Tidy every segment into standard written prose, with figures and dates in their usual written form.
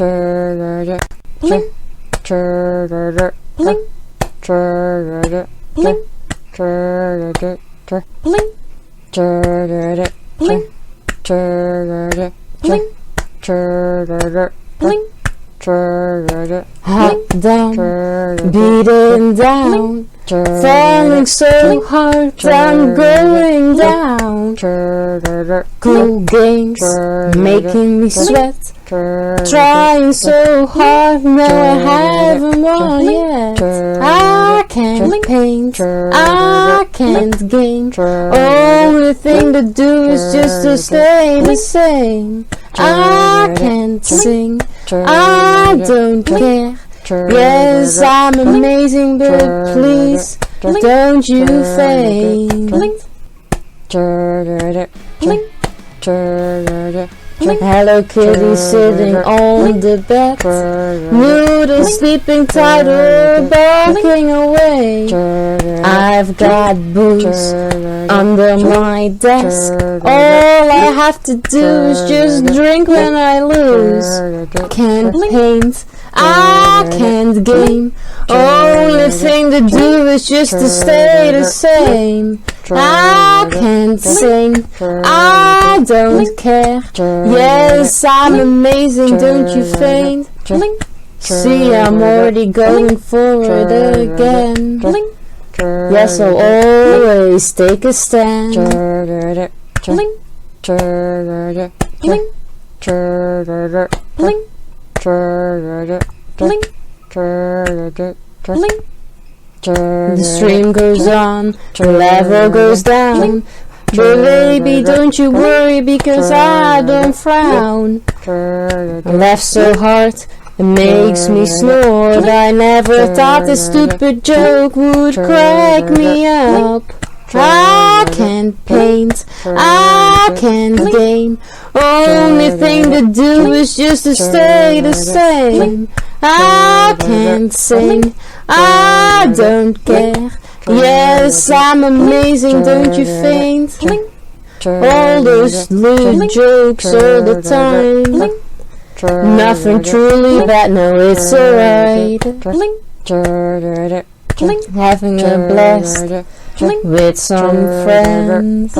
Hop down, beating down, falling so hard, I'm going down. Cool games, making me sweat, trying so hard, no I haven't won yet. I can't paint, I can't game, only thing to do is just to stay the same. I can't sing, I don't care. Yes, I'm amazing, but please don't you faint. Hello Kitty sitting on the bed, Noodle sleeping tight or barking away. I've got booze under my desk, all I have to do is just drink when I lose. Can't paint, I can't game, only thing to do is just to stay the same. I can't sing, I don't care. Yes, I'm amazing, don't you faint? See, I'm already going forward again. Yes, I'll always take a stand. The stream goes on, the level goes down. But baby, don't you worry because I don't frown. I laugh so hard, it makes me snort. I never thought this stupid joke would crack me up. I can't paint, I can't game, only thing to do is just to stay the same. I can't sing, I don't care. Yes, I'm amazing, don't you faint? All those little jokes all the time, nothing truly bad, no it's alright. Having a blast with some friends.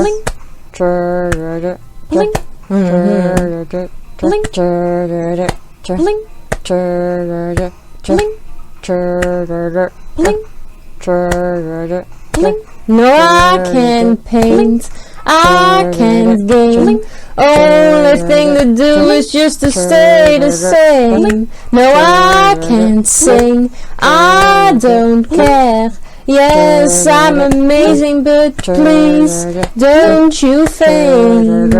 No, I can't paint, I can't game, only thing to do is just to stay the same. No, I can't sing, I don't care. Yes, I'm amazing, but please don't you faint.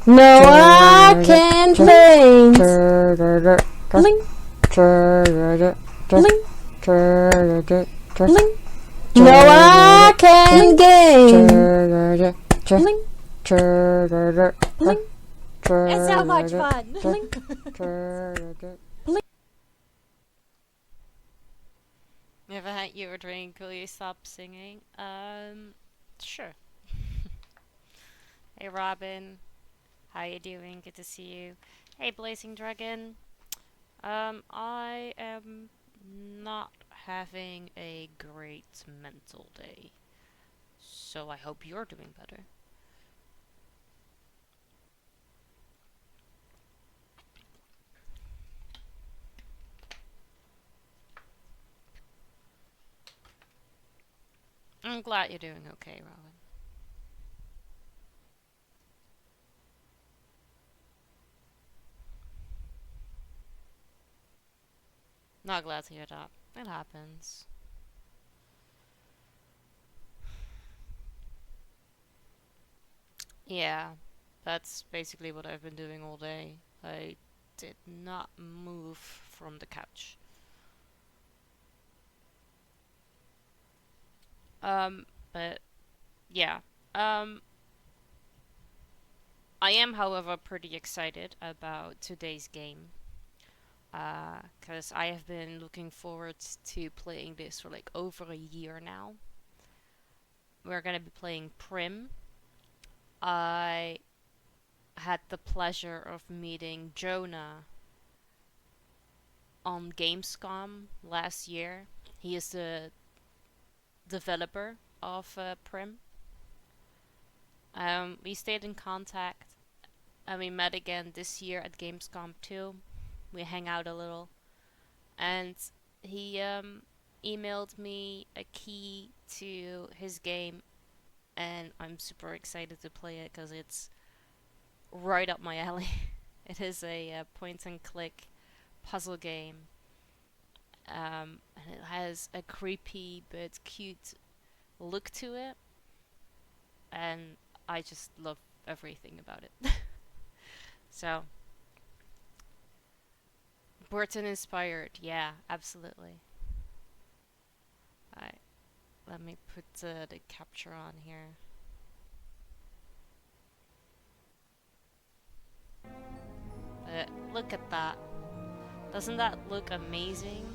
No, I can't paint. No, I can't game. It's so much fun. Never had you a drink, will you stop singing? Sure. Hey Robin, how you doing? Good to see you. Hey Blazing Dragon. I am not having a great mental day, so I hope you're doing better. I'm glad you're doing okay, Robin. Not glad to hear that. It happens. Yeah, that's basically what I've been doing all day. I did not move from the couch. But yeah. I am, however, pretty excited about today's game. Because I have been looking forward to playing this for like over a year now. we're gonna be playing Prim. I had the pleasure of meeting Jonah on Gamescom last year. He is the developer of Prim. We stayed in contact and we met again this year at Gamescom too. We hang out a little, and he emailed me a key to his game, and I'm super excited to play it because it's right up my alley. It is a point and click puzzle game, and it has a creepy but cute look to it, and I just love everything about it. So, Burton inspired, yeah, absolutely. Alright, let me put the capture on here. Look at that. Doesn't that look amazing?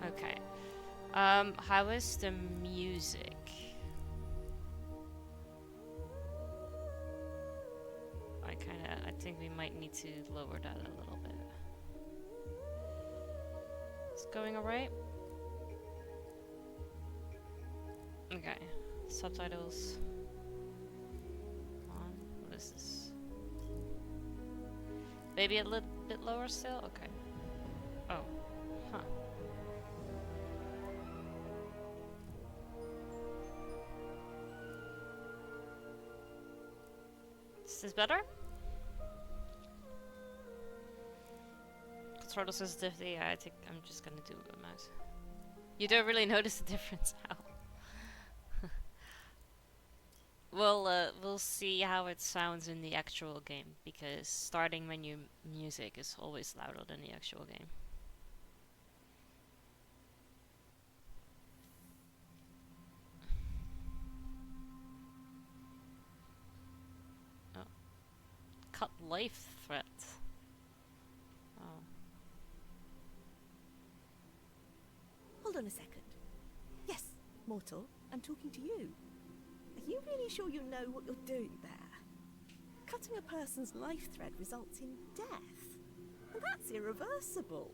Okay. How is the music? I think we might need to lower that a little bit. It's going alright? Okay. Subtitles on. What is this? Maybe a little bit lower still? Okay. Oh. Huh. Is this better? Controller sensitivity, yeah, I think I'm just gonna do a mouse. You don't really notice the difference now. We'll see how it sounds in the actual game, because starting menu music is always louder than the actual game. Oh. Cut life threat. Oh. Hold on a second. Yes, mortal, I'm talking to you. Are you really sure you know what you're doing there? Cutting a person's life thread results in death. And that's irreversible.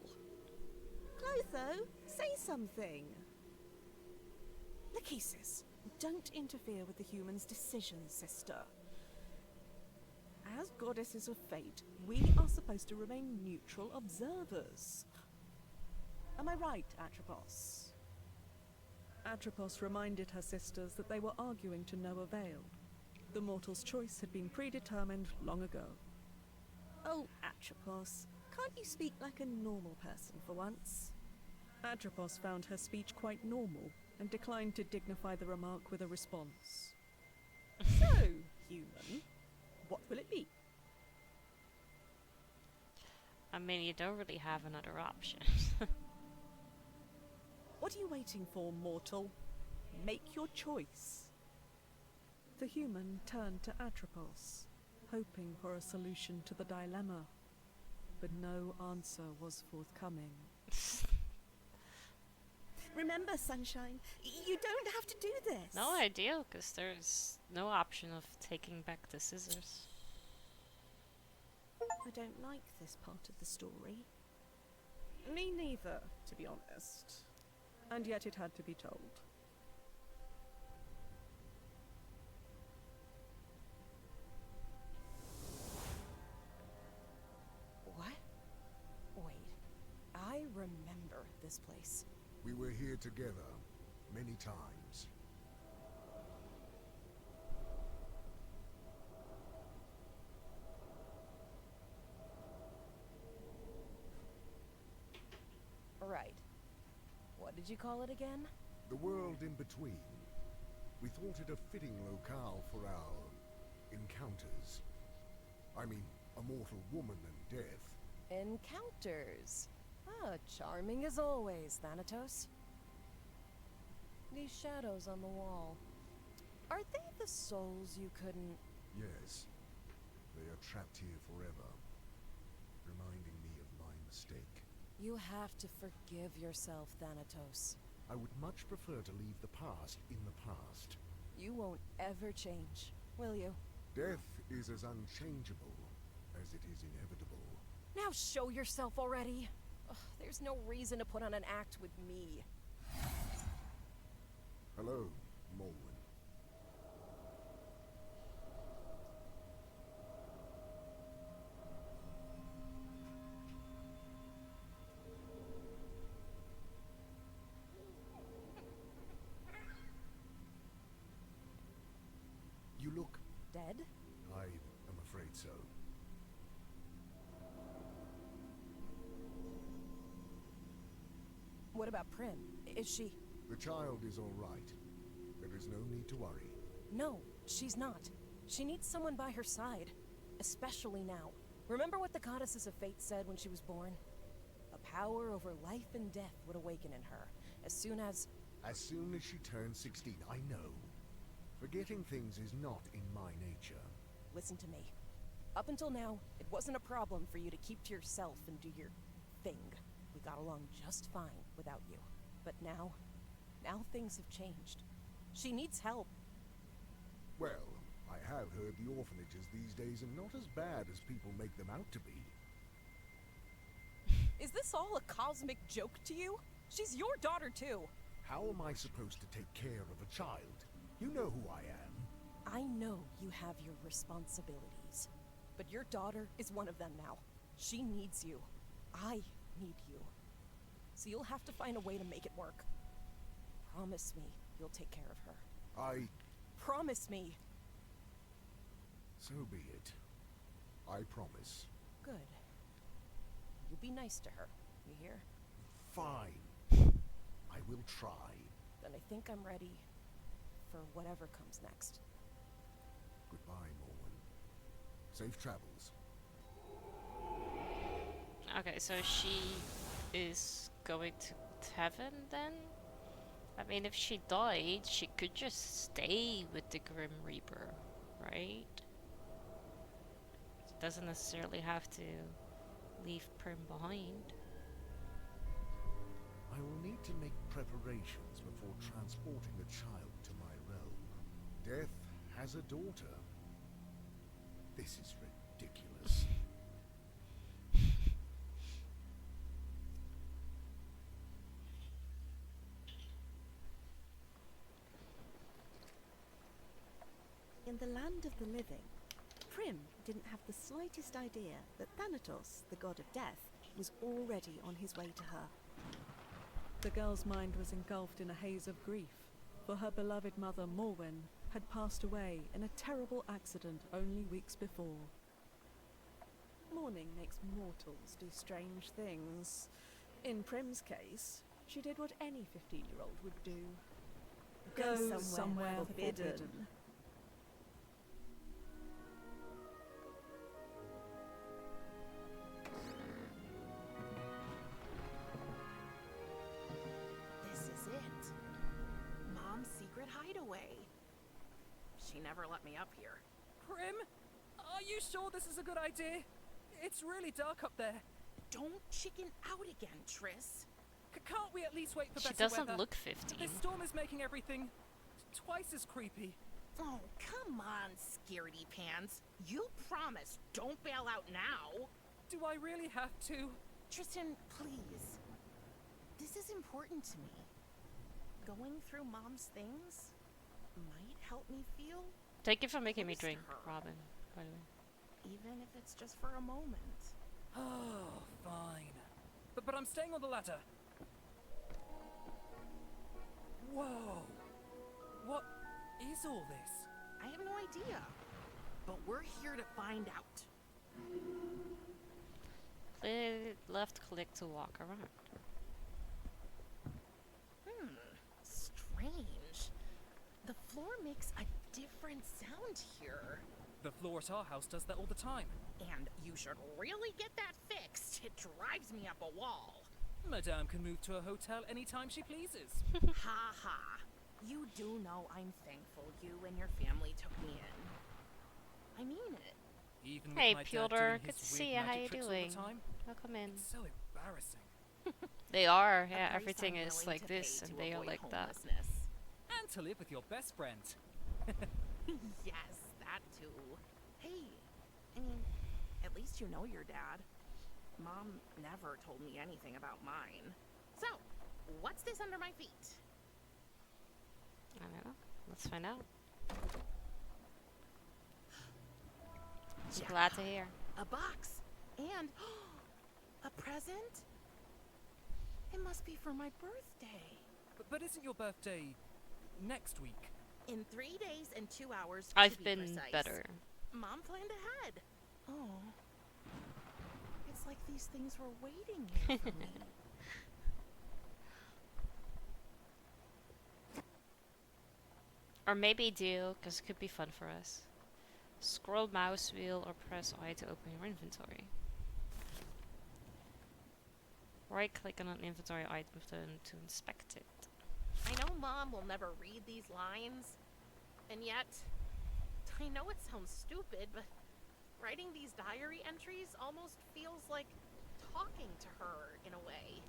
Clotho, say something. Lachesis, don't interfere with the human's decisions, sister. As goddesses of fate, we are supposed to remain neutral observers. Am I right, Atropos? Atropos reminded her sisters that they were arguing to no avail. The mortal's choice had been predetermined long ago. Oh, Atropos, can't you speak like a normal person for once? Atropos found her speech quite normal and declined to dignify the remark with a response. So, human, what will it be? I mean, you don't really have another option. What are you waiting for, mortal? Make your choice. The human turned to Atropos, hoping for a solution to the dilemma, but no answer was forthcoming. Remember, Sunshine, you don't have to do this. No idea, because there's no option of taking back the scissors. I don't like this part of the story. Me neither, to be honest. And yet it had to be told. What? Wait, I remember this place. We were here together many times. Right. What did you call it again? The world in between. We thought it a fitting locale for our encounters. I mean, a mortal woman and death. Encounters. Ah, charming as always, Thanatos. These shadows on the wall. Are they the souls you couldn't... Yes, they are trapped here forever, reminding me of my mistake. You have to forgive yourself, Thanatos. I would much prefer to leave the past in the past. You won't ever change, will you? Death is as unchangeable as it is inevitable. Now show yourself already. Ugh, there's no reason to put on an act with me. Hello, Morwen. You look... Dead? I am afraid so. What about Prim? Is she... The child is all right. There is no need to worry. No, she's not. She needs someone by her side. Especially now. Remember what the Goddesses of Fate said when she was born? A power over life and death would awaken in her, as soon as... As soon as she turns 16, I know. Forgetting things is not in my nature. Listen to me. Up until now, it wasn't a problem for you to keep to yourself and do your thing. We got along just fine without you. But now things have changed. She needs help. Well, I have heard the orphanages these days are not as bad as people make them out to be. Is this all a cosmic joke to you? She's your daughter too. How am I supposed to take care of a child? You know who I am. I know you have your responsibilities, but your daughter is one of them now. She needs you. I need you. So you'll have to find a way to make it work. Promise me you'll take care of her. Promise me. So be it. I promise. Good. You be nice to her, you hear? Fine. I will try. Then I think I'm ready for whatever comes next. Goodbye, Morwen. Safe travels. Okay, so she is going to heaven then? I mean, if she died, she could just stay with the Grim Reaper, right? She doesn't necessarily have to leave Prim behind. I will need to make preparations before transporting the child to my realm. Death has a daughter. This is ridiculous. In the land of the living, Prim didn't have the slightest idea that Thanatos, the god of death, was already on his way to her. The girl's mind was engulfed in a haze of grief, for her beloved mother, Morwen, had passed away in a terrible accident only weeks before. Mourning makes mortals do strange things. In Prim's case, she did what any 15-year-old would do. Go somewhere forbidden. This is it. Mom's secret hideaway. She never let me up here. Prim? Are you sure this is a good idea? It's really dark up there. Don't chicken out again, Triss. Can't we at least wait for She better doesn't weather? look 15. This storm is making everything twice as creepy. Oh, come on, scaredy pants. You promised don't bail out now. Do I really have to? Tristan, please. This is important to me. Going through Mom's things might help me feel, Thank you for making me close to drink, her. Robin, by the way. even if it's just for a moment. Oh, fine. But I'm staying on the ladder. Whoa. What is all this? I have no idea. But we're here to find out. Left click to walk around. Strange. The floor makes a different sound here. The floor at our house does that all the time. And you should really get that fixed. It drives me up a wall. Madame can move to a hotel anytime she pleases. Ha ha. You do know I'm thankful you and your family took me in. I mean it. Even with Hey, my dad Piotr, doing good his to see weird you. How magic you tricks all doing? the time, Welcome in. it's so embarrassing. They are, A yeah, price everything I'm is willing like to pay this, and to they are avoid like that. homelessness. And to live with your best friend. Yes, that too. Hey, I mean, at least you know your dad. Mom never told me anything about mine. So, what's this under my feet? I don't know. Let's find out. I'm Yeah. glad to hear. A box. And a present? It must be for my birthday. But isn't your birthday next week? In 3 days and 2 hours, to I've be been precise. better. Mom planned ahead. Oh. It's like these things were waiting here for me. Or maybe do, because it could be fun for us. Scroll mouse wheel or press I to open your inventory. Right click on an inventory item to inspect it. I know Mom will never read these lines, and yet, I know it sounds stupid, but writing these diary entries almost feels like talking to her in a way.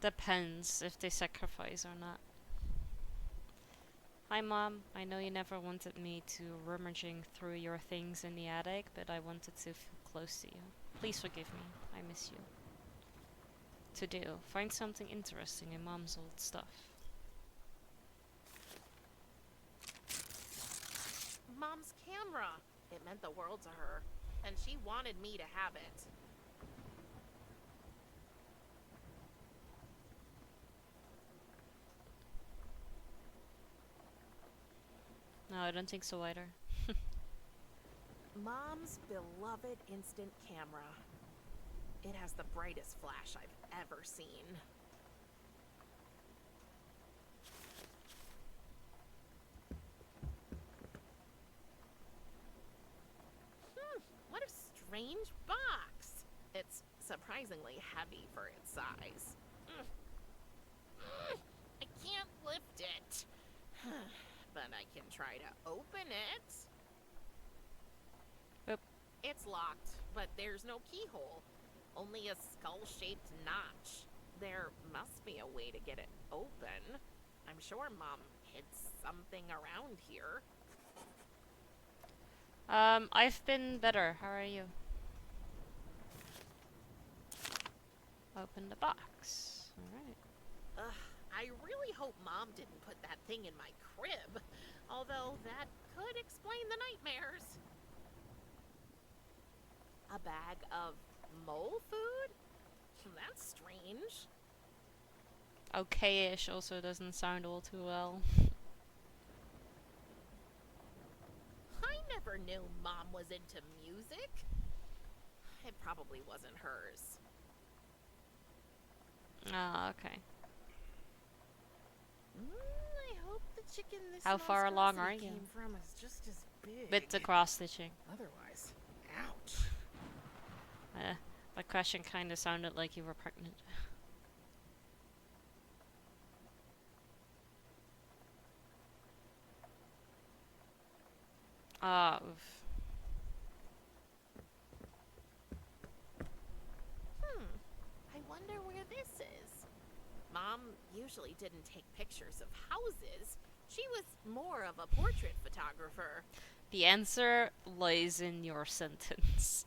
Depends if they sacrifice or not. Hi Mom, I know you never wanted me to rummaging through your things in the attic, but I wanted to feel close to you. Please forgive me, I miss you. To do, find something interesting in Mom's old stuff. Mom's camera. It meant the world to her, and she wanted me to have it. No, I don't think so either. Mom's beloved instant camera. It has the brightest flash I've ever seen. What a strange box. It's surprisingly heavy for its size. I can't lift it. But I can try to open it. Oop. It's locked, but there's no keyhole. Only a skull-shaped notch. There must be a way to get it open. I'm sure Mom hid something around here. I've been better. How are you? Open the box. Alright. I really hope Mom didn't put that thing in my crib. Although that could explain the nightmares. A bag of mole food? That's strange. Okay-ish also doesn't sound all too well. I never knew Mom was into music. It probably wasn't hers. Ah, okay. I hope the chicken this How far along monstrosity are you? came from is just as big. With the cross-stitching. Otherwise, ouch. My question kinda sounded like you were pregnant. Ah, oof. I wonder where this is. Mom usually didn't take pictures of houses. She was more of a portrait photographer. The answer lies in your sentence.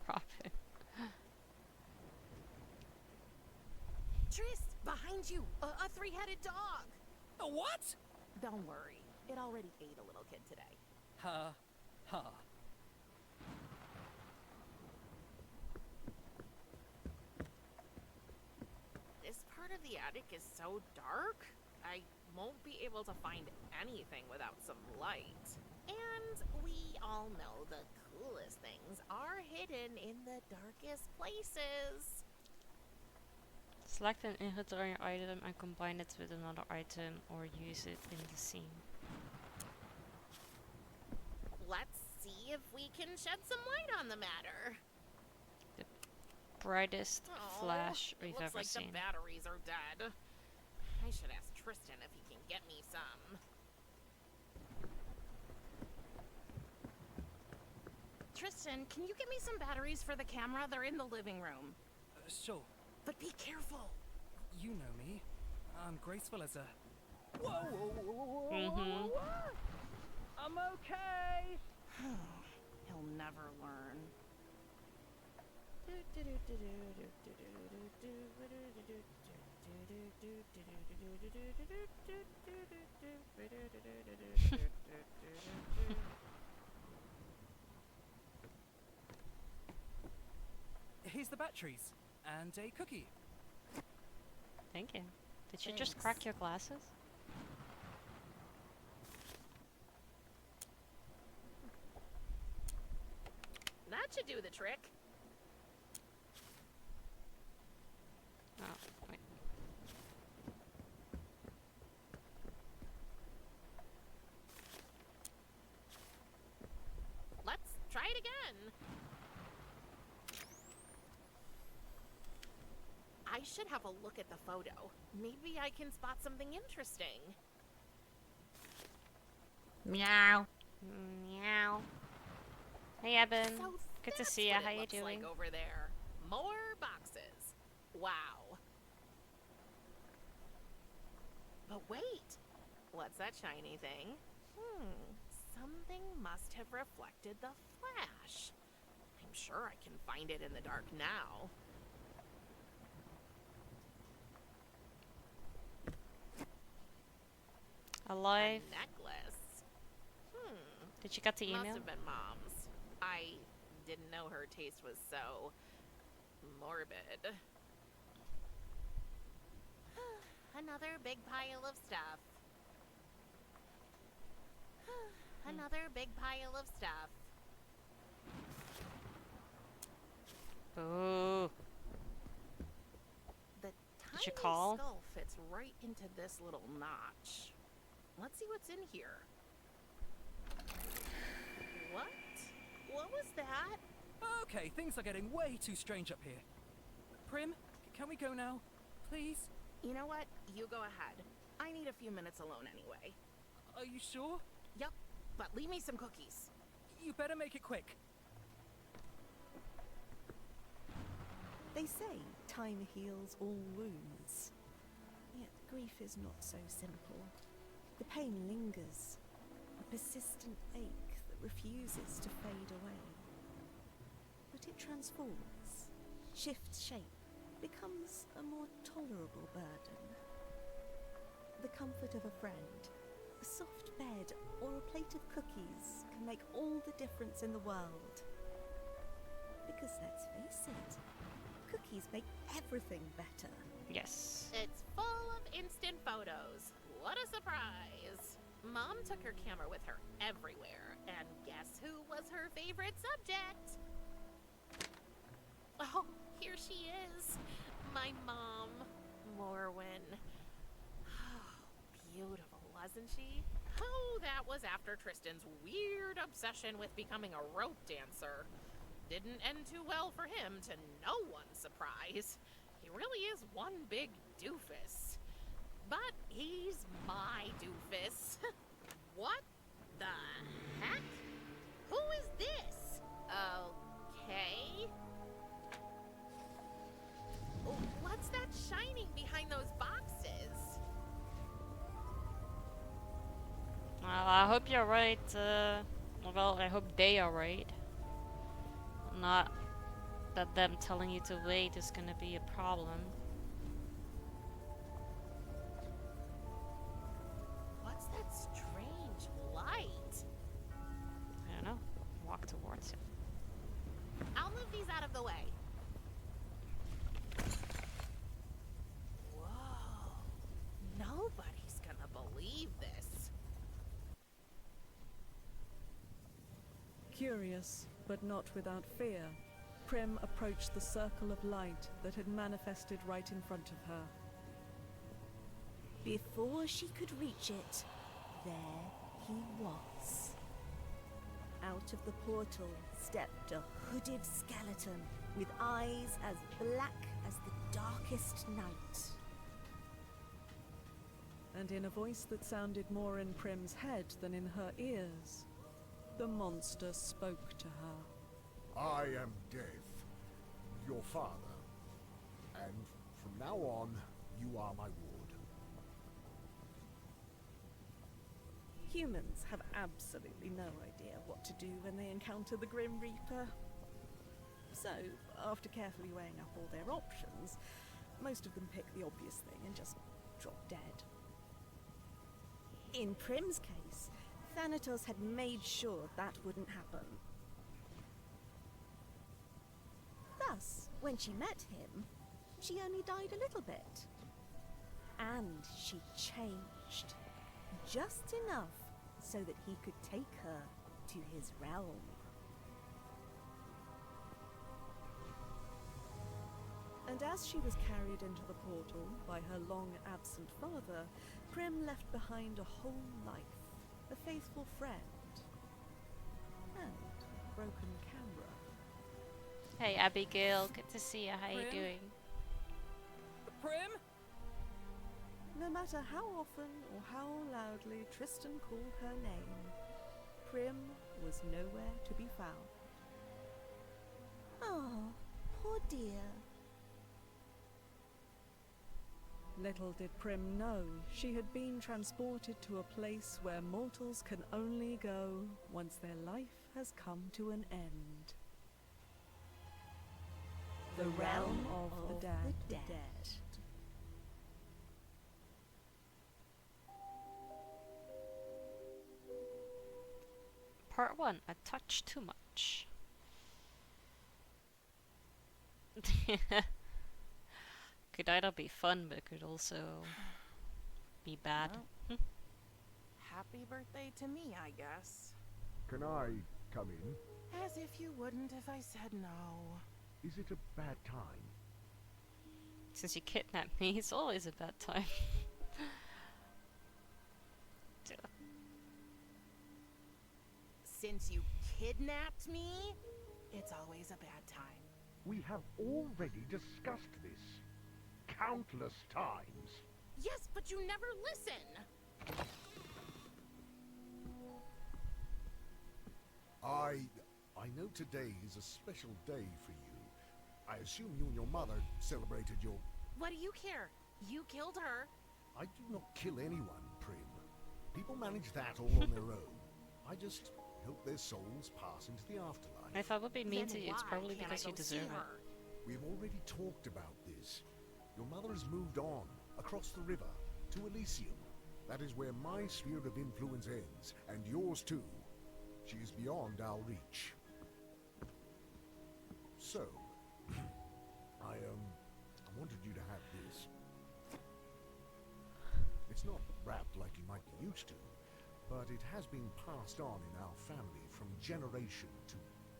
Robin. Tris, behind you! A three-headed dog! A what? Don't worry. It already ate a little kid today. Ha. Ha. This part of the attic is so dark, I won't be able to find anything without some light. And we all know the coolest things are hidden in the darkest places. Select an inventory item and combine it with another item or use it in the scene. Let's see if we can shed some light on the matter. Brightest Oh, flash it we've looks ever like seen. the batteries are dead. I should ask Tristan if he can get me some. Tristan, can you get me some batteries for the camera? They're in the living room. Sure. But be careful. You know me. I'm graceful as a... Whoa, whoa, whoa, whoa, whoa, Mm-hmm. I'm okay! He'll never learn. Here's the batteries. And a cookie. Thank you. Did you just crack your glasses? That should do the trick. Oh, wait. Let's try it again. I should have a look at the photo. Maybe I can spot something interesting. Meow. Meow. Hey, Eben. So Good to that's see ya. what How it you looks doing? like over there. More boxes. Wow. But wait. What's that shiny thing? Something must have reflected the flash. I'm sure I can find it in the dark now. Alive? A necklace. Did you get the Must email? have been Mom's. I didn't know her taste was so morbid. Another big pile of stuff. Another big pile of stuff. Ooh. The Did you tiny call? skull fits right into this little notch. Let's see what's in here. What? What was that? Okay, things are getting way too strange up here. Prim, can we go now? Please? You know what? You go ahead. I need a few minutes alone anyway. Are you sure? Yup, but leave me some cookies. You better make it quick. They say time heals all wounds. Yet grief is not so simple. The pain lingers, a persistent ache that refuses to fade away. But it transforms, shifts shape, becomes a more tolerable burden. The comfort of a friend, a soft bed, or a plate of cookies can make all the difference in the world. Because let's face it, cookies make everything better. Yes. It's full of instant photos. What a surprise! Mom took her camera with her everywhere, and guess who was her favorite subject? Oh, here she is. My mom, Morwen. Beautiful, wasn't she? Oh, that was after Tristan's weird obsession with becoming a rope dancer. Didn't end too well for him, to no one's surprise. He really is one big doofus. But he's my doofus. What the heck? Who is this? Okay. Oh, what's that shining behind those boxes? Well, I hope you're right. Well, I hope they are right. Not that them telling you to wait is gonna be a problem. What's that strange light? I don't know. Walk towards it. I'll move these out of the way. Whoa. Nobody's gonna believe this. Curious, but not without fear, Prim approached the circle of light that had manifested right in front of her. Before she could reach it, there he was. Out of the portal stepped a hooded skeleton with eyes as black as the darkest night. And in a voice that sounded more in Prim's head than in her ears, the monster spoke to her. I am Death, your father, and from now on, you are my ward. Humans have absolutely no idea what to do when they encounter the Grim Reaper. So, after carefully weighing up all their options, most of them pick the obvious thing and just drop dead. In Prim's case, Thanatos had made sure that wouldn't happen. Thus, when she met him, she only died a little bit. And she changed. Just enough so that he could take her to his realm. And as she was carried into the portal by her long-absent father, Prim left behind a whole life, a faithful friend, and a broken camera. Hey Abigail, good to see you. How you Prim? doing? Prim? No matter how often or how loudly Tristan called her name, Prim was nowhere to be found. Oh, poor dear. Little did Prim know she had been transported to a place where mortals can only go once their life has come to an end. The realm of the dead. Part 1, a touch too much. Could either be fun, but could also be bad. Well, happy birthday to me, I guess. Can I come in? As if you wouldn't if I said no. Is it a bad time? Since you kidnapped me, it's always a bad time. Since you kidnapped me, it's always a bad time. We have already discussed this countless times. Yes, but you never listen. I know today is a special day for you. I assume you and your mother celebrated your... What do you care? You killed her. I do not kill anyone, Prim. People manage that all on their own. I just hope their souls pass into the afterlife. If I would be mean Then to you, it's why probably can't I because you go see deserve it. her? We've already talked about this. Your mother has moved on, across the river, to Elysium. That is where my sphere of influence ends, and yours too. She is beyond our reach. So, I wanted you to have this. It's not wrapped like you might be used to, but it has been passed on in our family from generation to...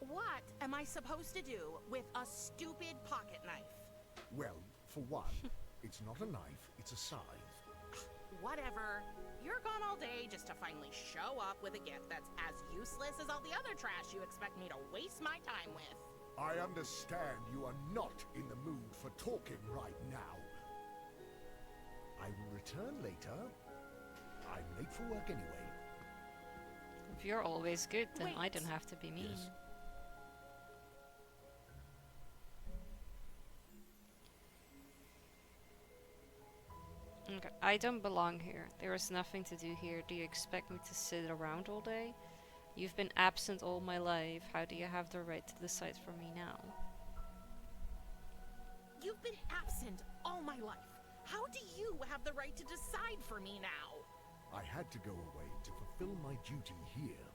What am I supposed to do with a stupid pocket knife? Well, for one, it's not a knife, it's a scythe. Whatever. You're gone all day just to finally show up with a gift that's as useless as all the other trash you expect me to waste my time with. I understand you are not in the mood for talking right now. I will return later. I'm late for work anyway. If you're always good, then I Wait. don't have to be mean. Yes. Okay, I don't belong here. There is nothing to do here. Do you expect me to sit around all day? You've been absent all my life. How do you have the right to decide for me now? You've been absent all my life. How do you have the right to decide for me now? I had to go away to fulfill my duty here.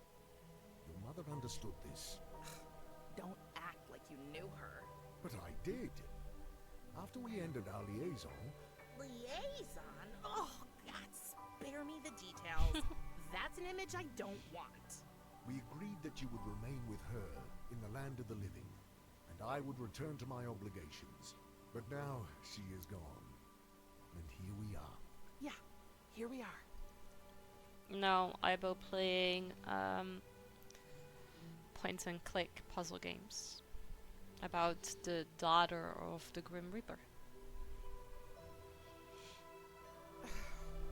Your mother understood this. Don't act like you knew her. But I did. After we ended our liaison, Liaison? Oh, God, spare me the details. That's an image I don't want. we agreed that you would remain with her in the land of the living, and I would return to my obligations. But now she is gone, and here we are. Yeah, here we are. No, I've been playing point and click puzzle games about the daughter of the Grim Reaper.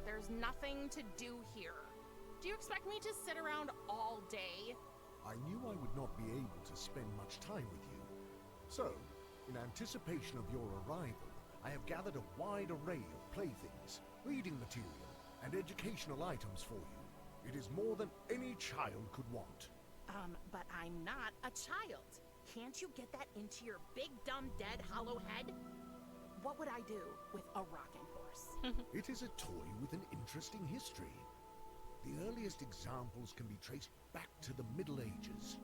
There's nothing to do here. Do you expect me to sit around all day? I knew I would not be able to spend much time with you. So, in anticipation of your arrival, I have gathered a wide array of playthings, reading material, and educational items for you. It is more than any child could want. But I'm not a child. Can't you get that into your big, dumb, dead, hollow head? What would I do with a rocking horse? It is a toy with an interesting history. The earliest examples can be traced back to the Middle Ages.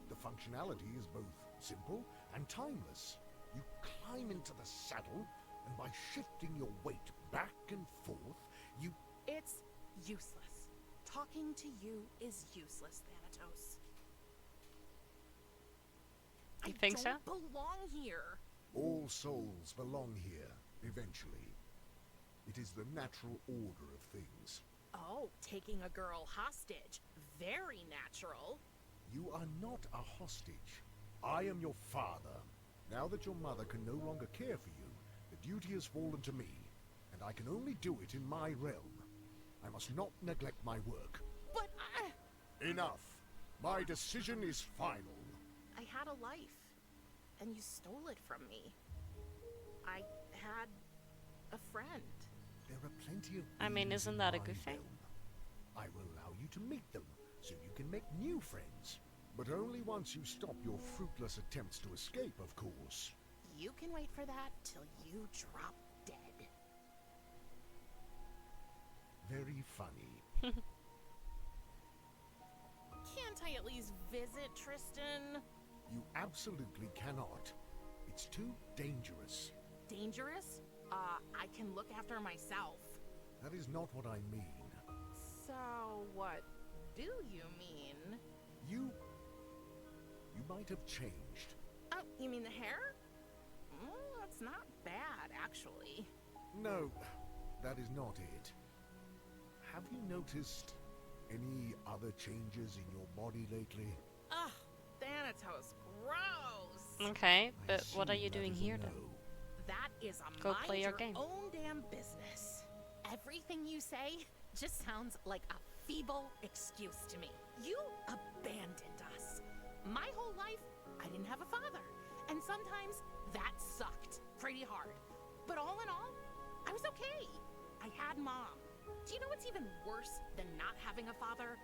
The functionality is both simple and timeless. You climb into the saddle, and by shifting your weight back and forth, you... It's useless. Talking to you is useless, Thanatos. You think so? I don't belong here. All souls belong here, eventually. It is the natural order of things. Oh, taking a girl hostage. Very natural. You are not a hostage. I am your father. Now that your mother can no longer care for you, the duty has fallen to me, and I can only do it in my realm. I must not neglect my work. But Enough. My decision is final. I had a life, and you stole it from me. I had a friend. There are plenty of I mean, beings isn't in that a my good thing? realm. I will allow you to meet them, so you can make new friends. But only once you stop your fruitless attempts to escape, of course. You can wait for that till you drop dead. Very funny. Can't I at least visit Tristan? You absolutely cannot. It's too dangerous. Dangerous? I can look after myself. That is not what I mean. So, what do you mean? You might have changed. Oh, you mean the hair? That's not bad, actually. No, that is not it. Have you noticed any other changes in your body lately? Ugh, Thanatos, gross! Okay, I but what are assume you that doing is a here then? no. That is a Go mind play your game. own damn business. Everything you say just sounds like a feeble excuse to me. You abandoned us. My whole life, I didn't have a father. And sometimes that sucked pretty hard. But all in all, I was okay. I had Mom. Do you know what's even worse than not having a father?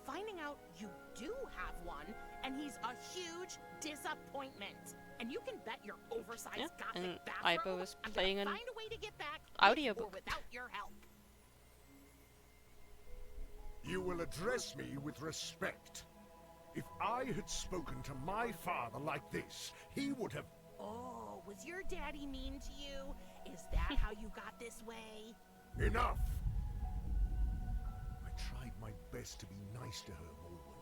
Finding out you do have one, and he's a huge disappointment. And you can bet your oversized Yeah, gothic and bathrobe Aibo was I'm playing gonna an find a way to get back audiobook. or without your help. You will address me with respect. If I had spoken to my father like this, he would have... Oh, was your daddy mean to you? Is that how you got this way? Enough! I tried my best to be nice to her, Morwen,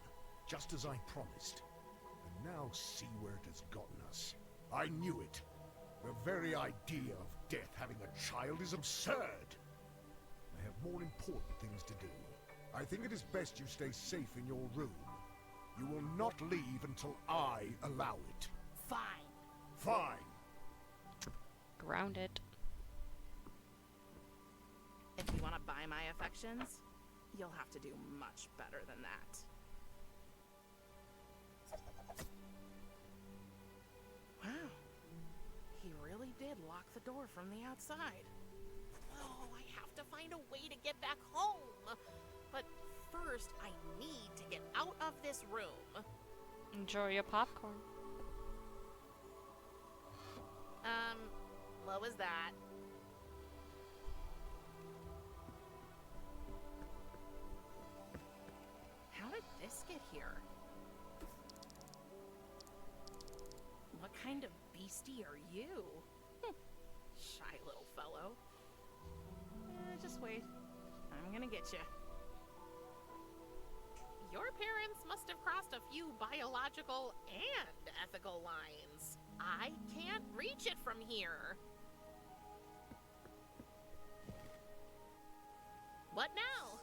just as I promised. And now see where it has gotten us. I knew it. The very idea of death having a child is absurd. I have more important things to do. I think it is best you stay safe in your room. You will not leave until I allow it. Fine. Fine. Grounded. If you want to buy my affections, you'll have to do much better than that. Wow. He really did lock the door from the outside. Oh, I have to find a way to get back home. But first, I need to get out of this room. Enjoy your popcorn. What was that? How did this get here? What kind of beastie are you? Shy little fellow. Just wait. I'm gonna get you. Your parents must have crossed a few biological and ethical lines. I can't reach it from here. What now?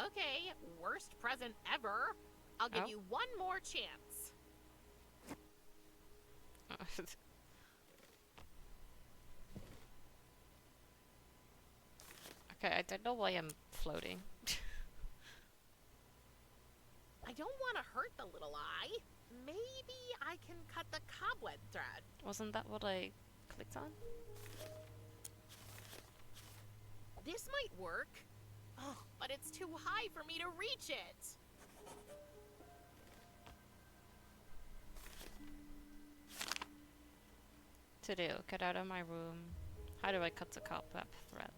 Okay, worst present ever. I'll give Oh. you one more chance. Okay, I don't know why I'm floating. I don't want to hurt the little eye. Maybe I can cut the cobweb thread. Wasn't that what I clicked on? This might work. Oh, but it's too high for me to reach it. To do. Get out of my room. How do I cut the cobweb thread?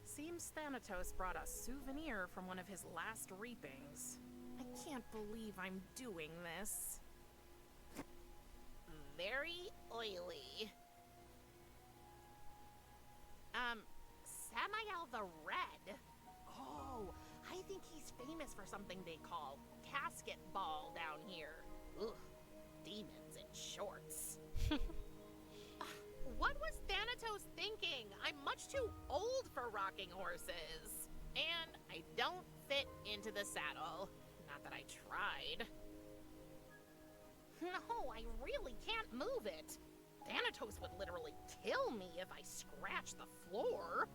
Seems Thanatos brought a souvenir from one of his last reapings. I can't believe I'm doing this. Very oily. Samael the Red. Oh, I think he's famous for something they call casket ball down here. Ugh, demons in shorts. What was Thanatos thinking? I'm much too old for rocking horses. And I don't fit into the saddle. Not that I tried. No, I really can't move it. Thanatos would literally kill me if I scratched the floor.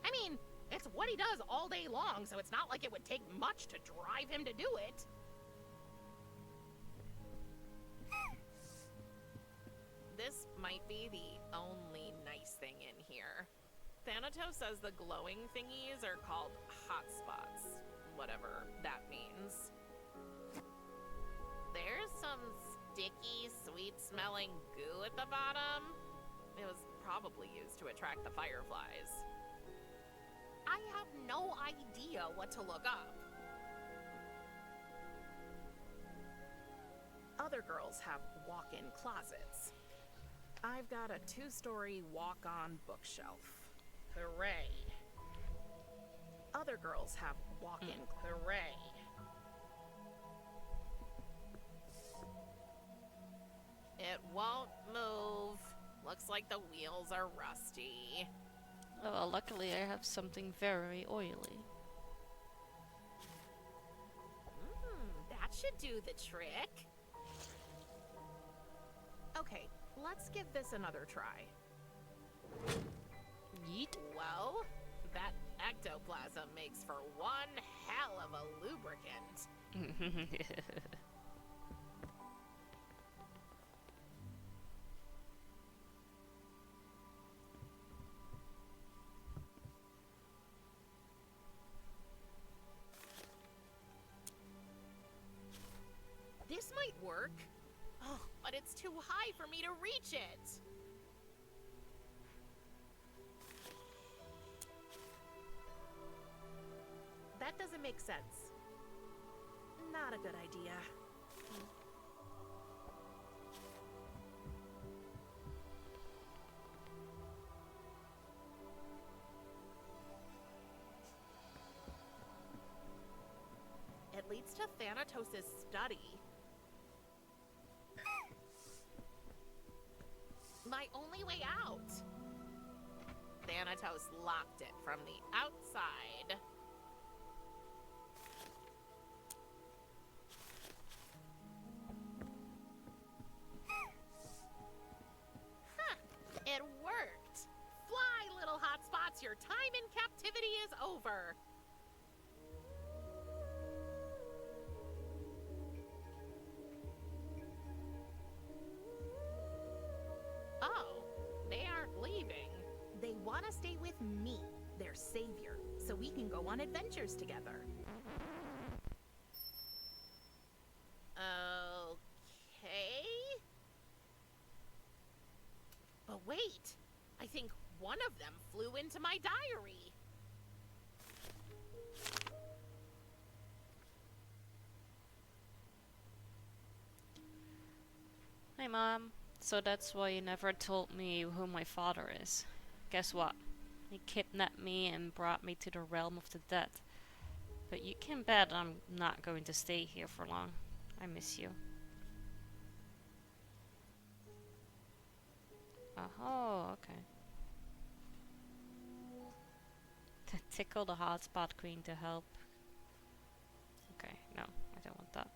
I mean, it's what he does all day long, so it's not like it would take much to drive him to do it. This might be the only nice thing in here. Thanatos says the glowing thingies are called hotspots, whatever that means. There's some sticky, sweet-smelling goo at the bottom. It was probably used to attract the fireflies. I have no idea what to look up. Other girls have walk-in closets. I've got a 2-story walk-on bookshelf. Hooray. Other girls have walk-in. Hooray. It won't move. Looks like the wheels are rusty. Oh, well, luckily I have something very oily. That should do the trick. Okay, let's give this another try. Yeet. Well, that ectoplasm makes for one hell of a lubricant. This might work. Oh, but it's too high for me to reach it. That doesn't make sense. Not a good idea. It leads to Thanatos' study. My only way out. Thanatos locked it from the outside. Huh, it worked. Fly, little hotspots, your time in captivity is over. Oh, they aren't leaving. They want to stay with me, their savior, so we can go on adventures together. Okay. But wait, I think one of them flew into my diary. Hey, Mom. So that's why you never told me who my father is. Guess what? He kidnapped me and brought me to the realm of the dead. But you can bet I'm not going to stay here for long. I miss you. Oh, okay. To tickle the hotspot queen to help. Okay, no, I don't want that.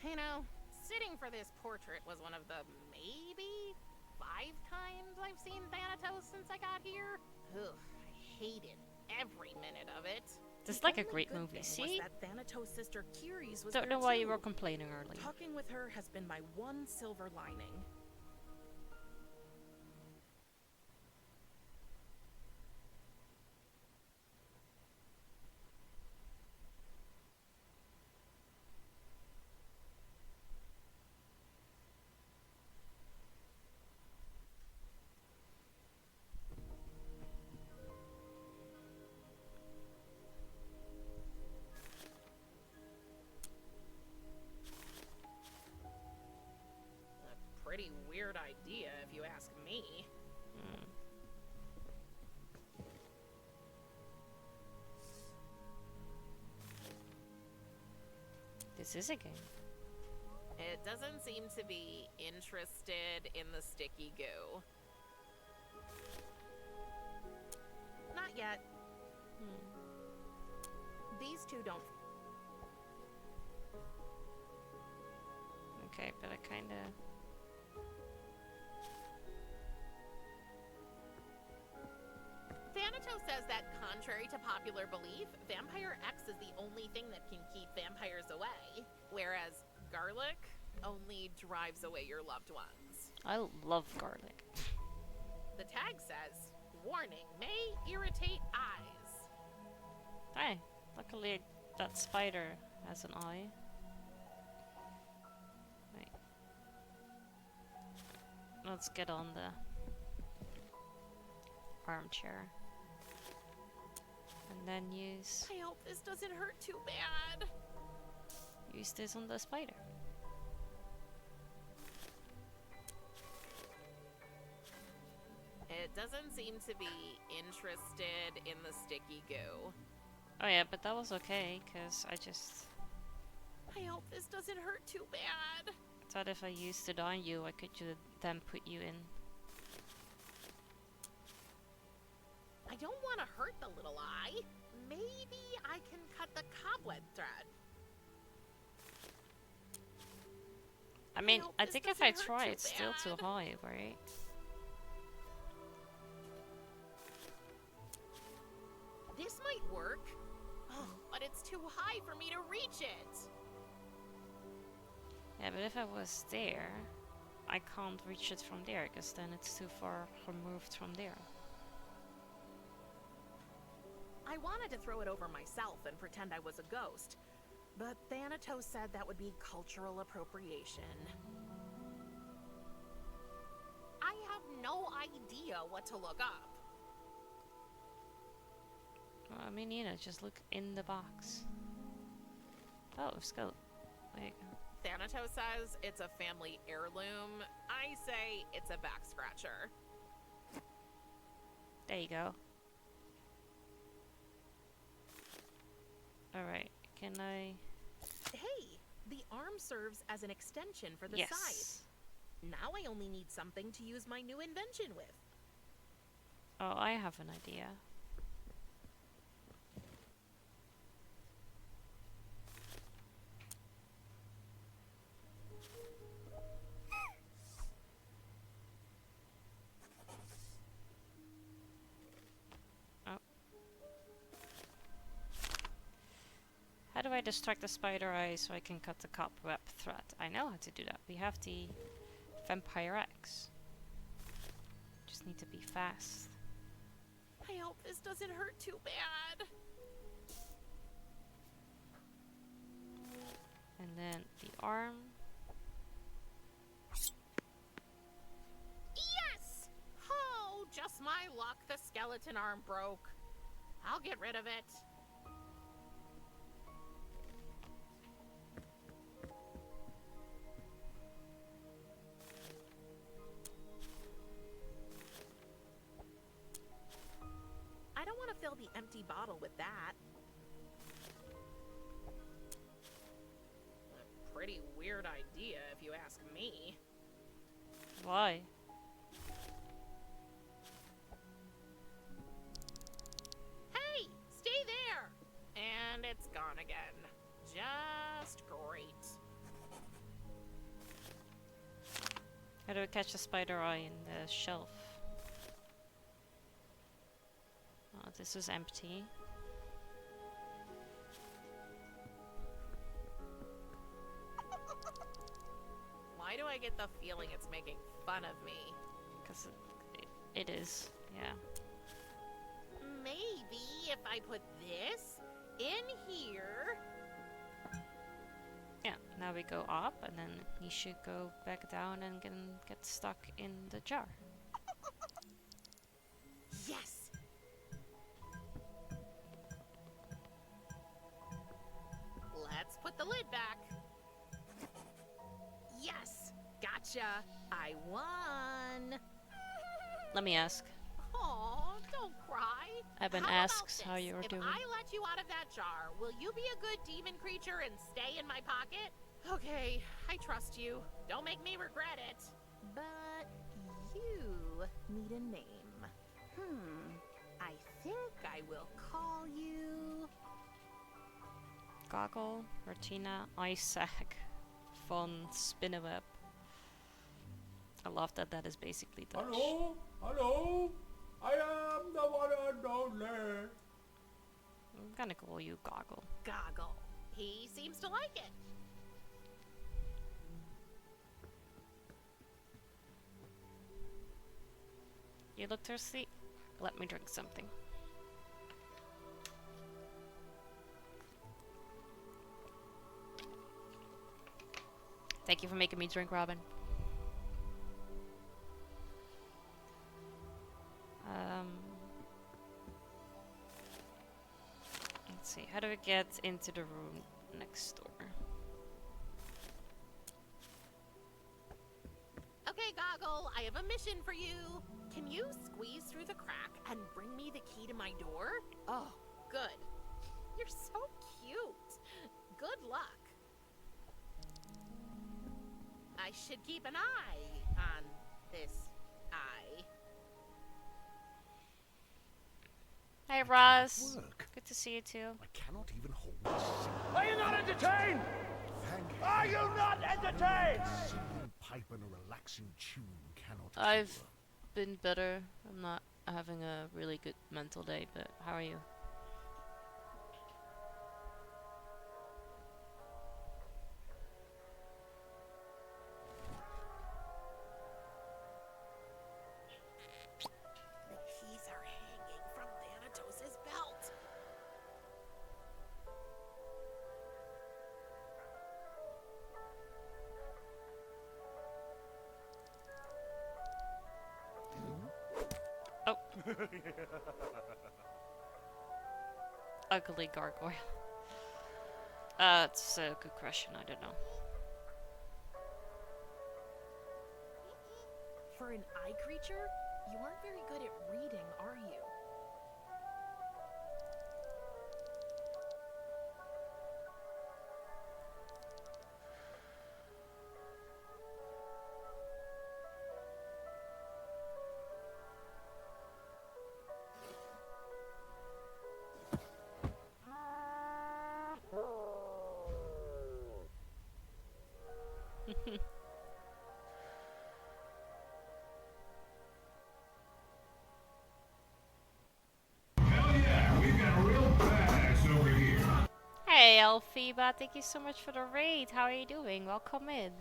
You know, sitting for this portrait was one of the maybe 5 times I've seen Thanatos since I got here. Ugh, I hated every minute of it. This is The like a only great good movie. thing See? was that Thanatos' sister Ceres was Don't there know why you too. were complaining earlier. Talking with her has been my one silver lining. A pretty weird idea, if you ask me. Hmm. This is a game. It doesn't seem to be interested in the sticky goo. Not yet. These two don't. Okay, but I kinda... Thanatos says that, contrary to popular belief, Vampire X is the only thing that can keep vampires away, whereas garlic only drives away your loved ones. I love garlic. The tag says, warning, may irritate eyes. Hey, luckily that spider has an eye. Wait. Let's get on the armchair. And then use I hope this doesn't hurt too bad. this on the spider. It doesn't seem to be interested in the sticky goo. Oh yeah, but that was okay, cause I just I hope this doesn't hurt too bad. thought if I used it on you, I could then put you in. I don't want to hurt the little eye. Maybe I can cut the cobweb thread. I mean, hope I this think if I doesn't hurt try, too it's still too bad. high, right? This might work. Oh, but it's too high for me to reach it. Yeah, but if I was there, I can't reach it from there, because then it's too far removed from there. I wanted to throw it over myself and pretend I was a ghost, but Thanatos said that would be cultural appropriation. I have no idea what to look up. Well, I mean, you know, just look in the box. Oh, skull. There you go. Thanatos says it's a family heirloom. I say it's a back scratcher. There you go. Alright, can I... Hey, the arm serves as an extension for the side. Yes. Now I only need something to use my new invention with. Oh, I have an idea. Oh. How do I distract the spider eye so I can cut the cobweb thread? I know how to do that. We have the Vampire X. Just need to be fast. I hope this doesn't hurt too bad. And then the arm. Yes! Oh, just my luck. The skeleton arm broke. I'll get rid of it. I don't want to fill the empty bottle with that. A pretty weird idea, if you ask me. Why? Hey, stay there! And it's gone again. Just great. How do I catch a spider eye in the shelf? Oh, this is empty. Why do I get the feeling it's making fun of me? Because it is, yeah. Maybe if I put this in here. Yeah, now we go up, and then he should go back down and get stuck in the jar. Yes! Let's put the lid back. Yes! Gotcha! I won! Let me ask. Aw, don't cry. Eben How asks about how this? you're if doing. I let you out of that jar, will you be a good demon creature and stay in my pocket? Okay, I trust you. Don't make me regret it. But you need a name. I think I will call you... Goggle, Retina, Isaac, Von Spinneweb. I love that that is basically Dutch. Hello? Hello? I am the one and only. I'm gonna call you Goggle. Goggle. He seems to like it. You look thirsty? Let me drink something. Thank you for making me drink, Robin. Let's see, how do we get into the room next door? Okay, Goggle, I have a mission for you. Can you squeeze through the crack and bring me the key to my door? Oh, good. You're so cute. Good luck. I should keep an eye on this eye. Hey, Roz. Work. Good to see you too. I cannot even hold a single Are you not entertained? Thank Are you not entertained? A soothing pipe and a relaxing tune cannot I've cure. been better. I'm not having a really good mental day, but how are you? The keys are hanging from Thanatos' belt. Ugly gargoyle. It's a good question. I don't know. For an eye creature, you aren't very good at reading, are you? Hey, Elphaba, thank you so much for the raid. How are you doing? Welcome in.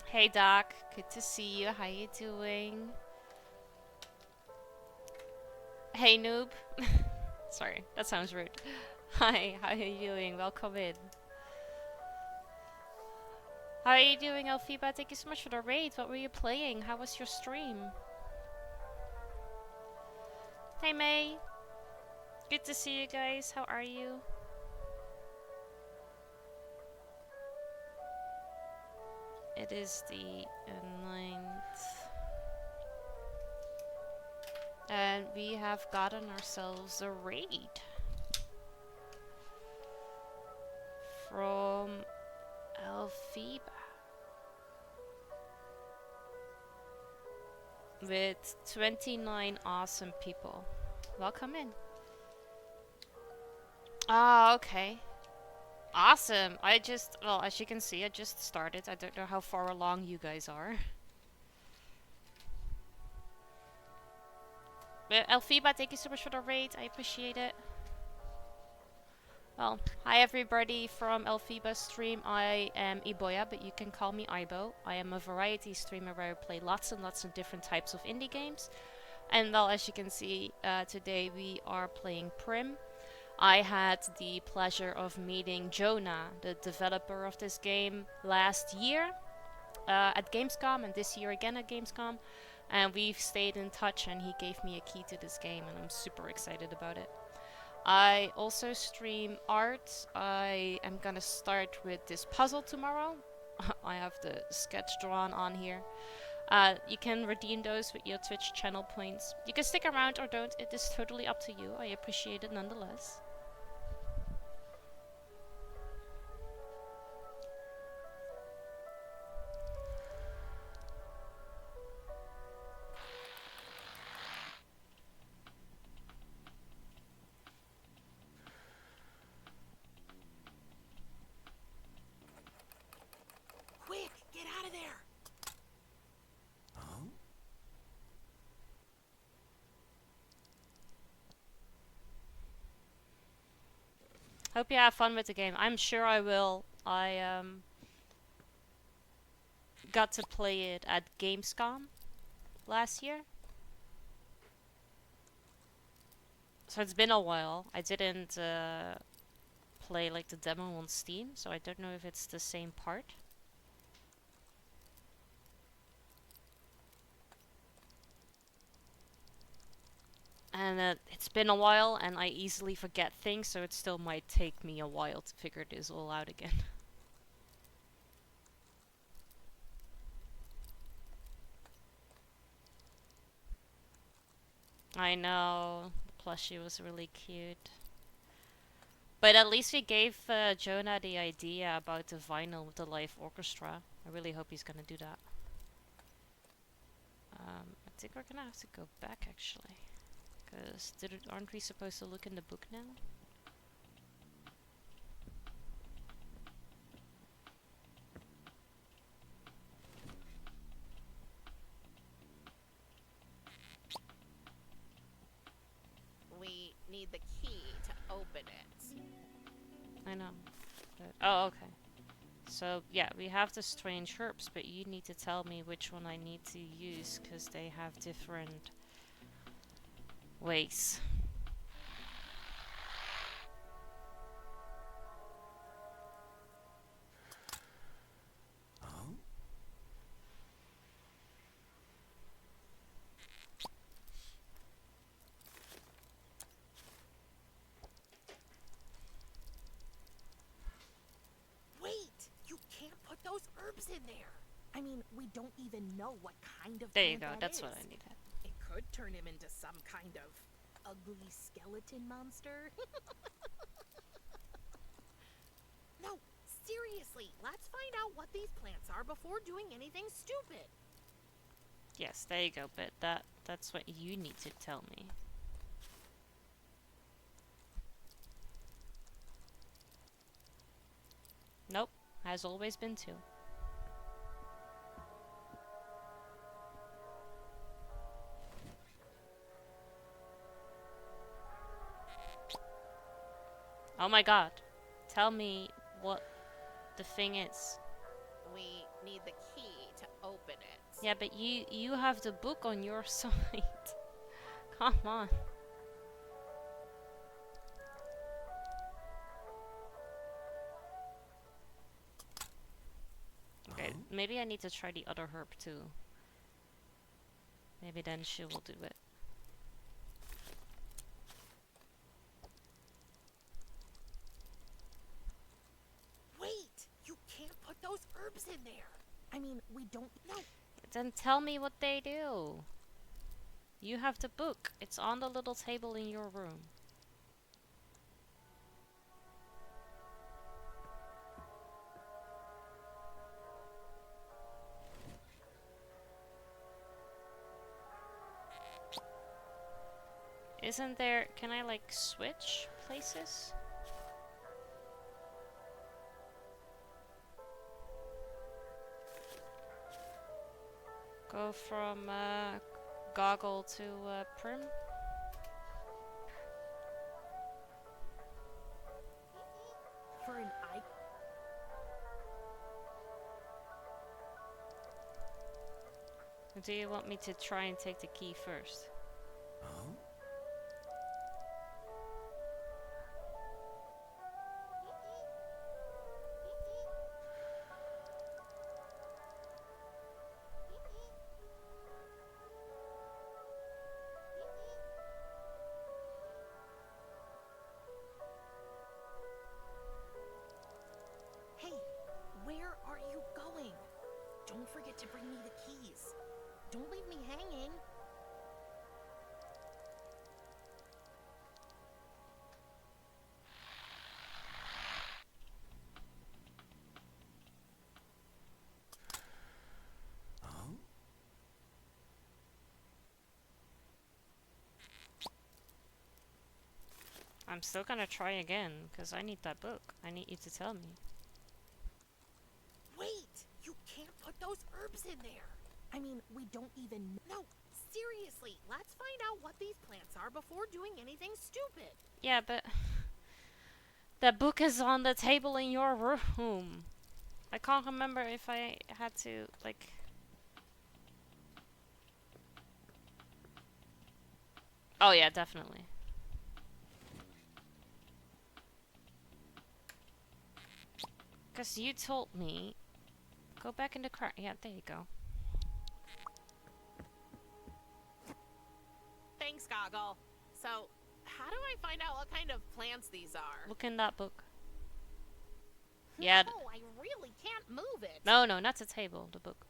Hey, Doc. Good to see you. How you doing? Hey, noob. Sorry, that sounds rude. Hi, how are you doing? Welcome in. How are you doing, Elphaba? Thank you so much for the raid. What were you playing? How was your stream? Hey, May. Good to see you guys. How are you? It is the 9th. And we have gotten ourselves a raid. From Elphaba. With 29 awesome people. Welcome in. Ah, okay. Awesome. I just, well, as you can see, I just started. I don't know how far along you guys are. But Elphiba, thank you so much for the raid. I appreciate it. Well, hi everybody from Elphiba's stream. I am Iboya, but you can call me Ibo. I am a variety streamer where I play lots and lots of different types of indie games. And well, as you can see, today we are playing Prim. I had the pleasure of meeting Jonah, the developer of this game, last year at Gamescom, and this year again at Gamescom. And we've stayed in touch, and he gave me a key to this game, and I'm super excited about it. I also stream art. I am gonna start with this puzzle tomorrow. I have the sketch drawn on here. You can redeem those with your Twitch channel points. You can stick around or don't, it is totally up to you. I appreciate it nonetheless. Quick, get out of there! Hope you have fun with the game. I'm sure I will. I got to play it at Gamescom last year. So it's been a while. I didn't play like the demo on Steam, so I don't know if it's the same part. And it's been a while, and I easily forget things, so it still might take me a while to figure this all out again. I know, the plushie was really cute. But at least we gave Jonah the idea about the vinyl with the live orchestra. I really hope he's gonna do that. I think we're gonna have to go back actually. Because aren't we supposed to look in the book now? We need the key to open it. I know. But, oh, okay. So, yeah, we have the strange herbs, but you need to tell me which one I need to use, because they have different ways. Wait! You can't put those herbs in there! I mean, we don't even know what kind of There you plant go, that that's what is. I needed. It could turn him into some kind of ugly skeleton monster. No, seriously, let's find out what these plants are before doing anything stupid. Yes, there you go, but that's what you need to tell me. Nope, has always been two. Oh my god. Tell me what the thing is. We need the key to open it. Yeah, but you have the book on your side. Come on. Okay, maybe I need to try the other herb too. Maybe then she will do it. Wait! You can't put those herbs in there! I mean, we don't know. Then tell me what they do. You have the book. It's on the little table in your room. Isn't there... Can I like switch places? Go from Goggle to Prim. For an eye. Or do you want me to try and take the key first? Huh? Hey, where are you going? Don't forget to bring me the keys. Don't leave me hanging. Huh? I'm still gonna try again, because I need that book. I need you to tell me. Wait! You can't put those herbs in there! I mean, we don't even know. Seriously, let's find out what these plants are before doing anything stupid. Yeah, but that book is on the table in your room. I can't remember if I had to, like... Oh yeah, definitely. Because you told me... Go back in the car. Yeah, there you go. Thanks, Goggle. So, how do I find out what kind of plants these are? Look in that book. Yeah. No, I really can't move it. No, not the table, the book.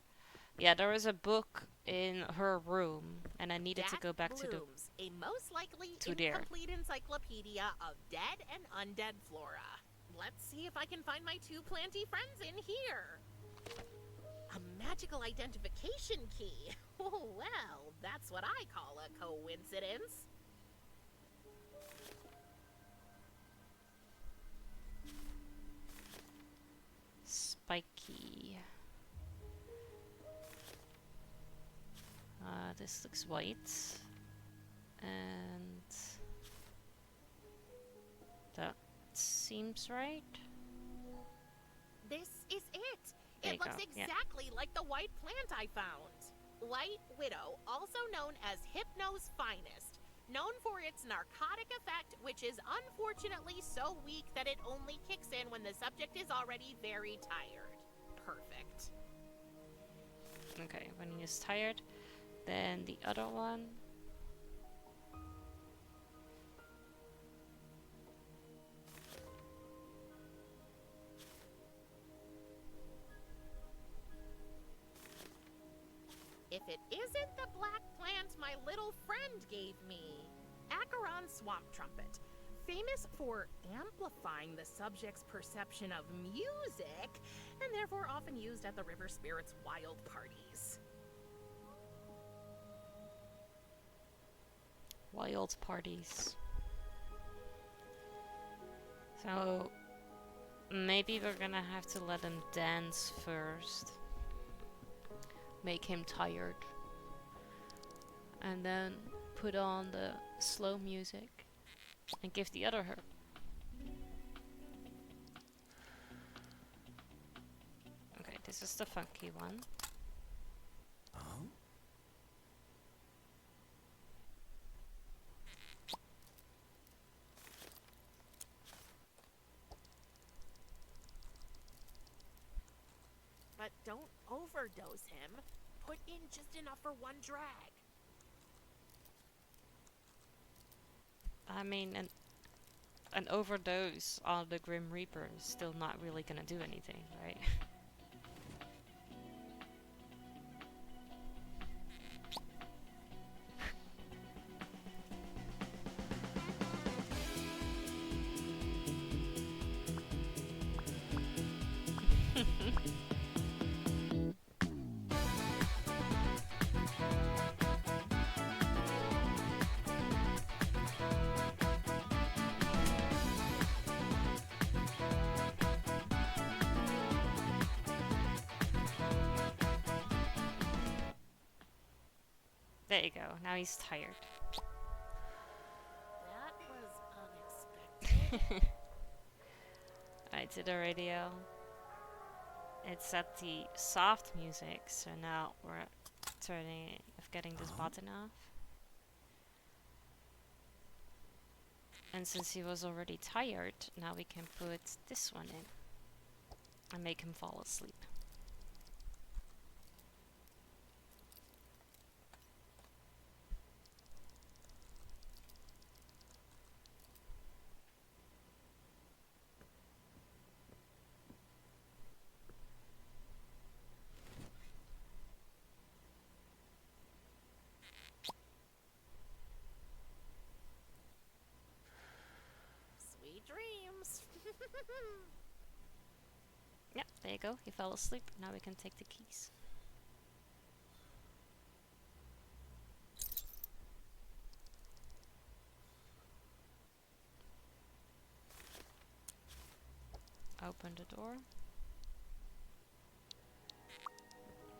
Yeah, there is a book in her room, and I needed to go back to the... a most likely to there. incomplete encyclopedia of dead and undead flora. Let's see if I can find my two planty friends in here. A magical identification key. Oh, well, that's what I call a coincidence. Spiky. This looks white. And... that seems right. This is it. There It you looks go, yeah. exactly like the white plant I found. White Widow, also known as Hypno's finest. Known for its narcotic effect, which is unfortunately so weak that it only kicks in when the subject is already very tired. Perfect. Okay, when he is tired. Then the other one. If it isn't the black plant my little friend gave me. Acheron Swamp Trumpet. Famous for amplifying the subject's perception of music, and therefore often used at the river spirits' wild parties. Wild parties. So maybe we're gonna have to let him dance first. Make him tired. And then put on the slow music and give the other her. Okay, this is the funky one. Huh? But don't overdose him. Put in just enough for one drag. I mean, an overdose on the Grim Reaper is still not really gonna do anything, right? There you go. Now he's tired. That was unexpected. I did the radio. It's set the soft music, so now we're getting this button off. And since he was already tired, now we can put this one in and make him fall asleep. Sweet dreams. Yep, there you go. He fell asleep. Now we can take the keys. Open the door.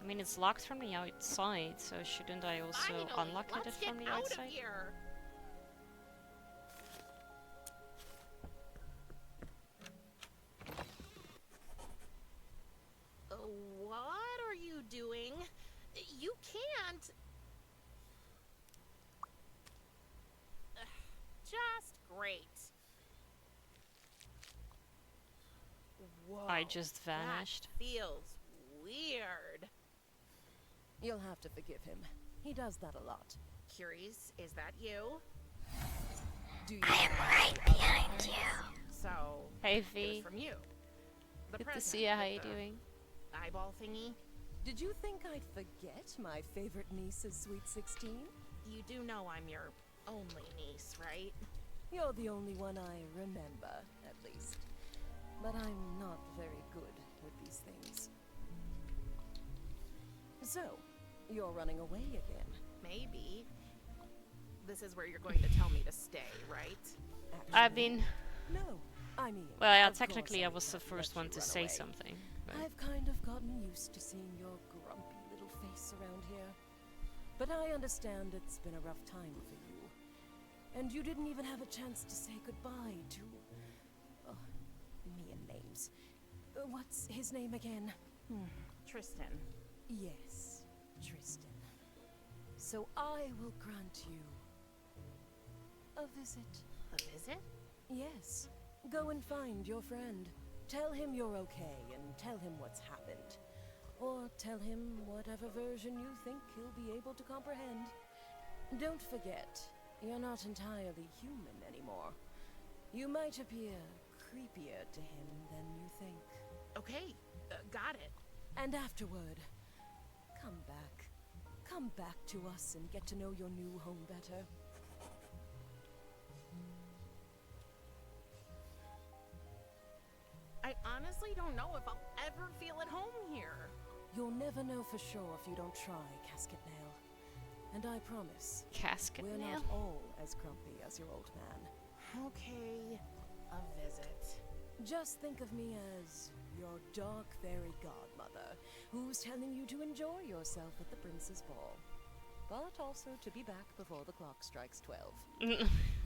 I mean, it's locked from the outside, so shouldn't I also Finally, unlock it let's from get the out outside? of here. What are you doing? You can't. Just great. Whoa, I just vanished. That feels weird. You'll have to forgive him. He does that a lot. Curious, is that you? Do you? So, Hey it was V, from you. The good to present see you. How with you the doing? Eyeball thingy. Did you think I'd forget my favorite niece's sweet 16? You do know I'm your only niece, right? You're the only one I remember, at least. But I'm not very good with these things. So, you're running away again. Maybe. This is where you're going to tell me to stay, right? I Actually, mean, no. I mean, well, yeah, of course technically I was the can't first let one you to run say away. something. But I've kind of gotten used to seeing your grumpy little face around here. But I understand it's been a rough time for you. And you didn't even have a chance to say goodbye to... Oh, me and names. What's his name again? Tristan. Yes, Tristan. So I will grant you... a visit. A visit? Yes. Go and find your friend. Tell him you're okay and tell him what's happened. Or tell him whatever version you think he'll be able to comprehend. Don't forget, you're not entirely human anymore. You might appear creepier to him than you think. Okay, got it. And afterward, come back. Come back to us and get to know your new home better. I honestly don't know if I'll ever feel at home here. You'll never know for sure if you don't try, Casket Nail. And I promise, casket we're nail. not all as grumpy as your old man. Okay, a visit. Just think of me as your dark fairy godmother, who's telling you to enjoy yourself at the Prince's Ball. But also to be back before the clock strikes 12.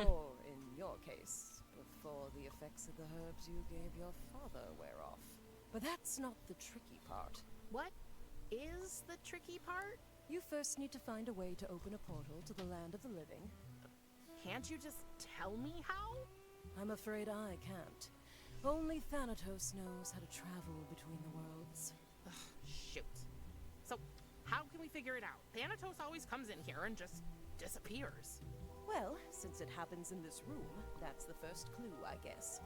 Or, in your case, before the effects of the herbs you gave your father wear off. But that's not the tricky part. What is the tricky part? You first need to find a way to open a portal to the land of the living. Can't you just tell me how? I'm afraid I can't. Only Thanatos knows how to travel between the worlds. Ugh, shoot. So, how can we figure it out? Thanatos always comes in here and just disappears. Well, since it happens in this room, that's the first clue, I guess.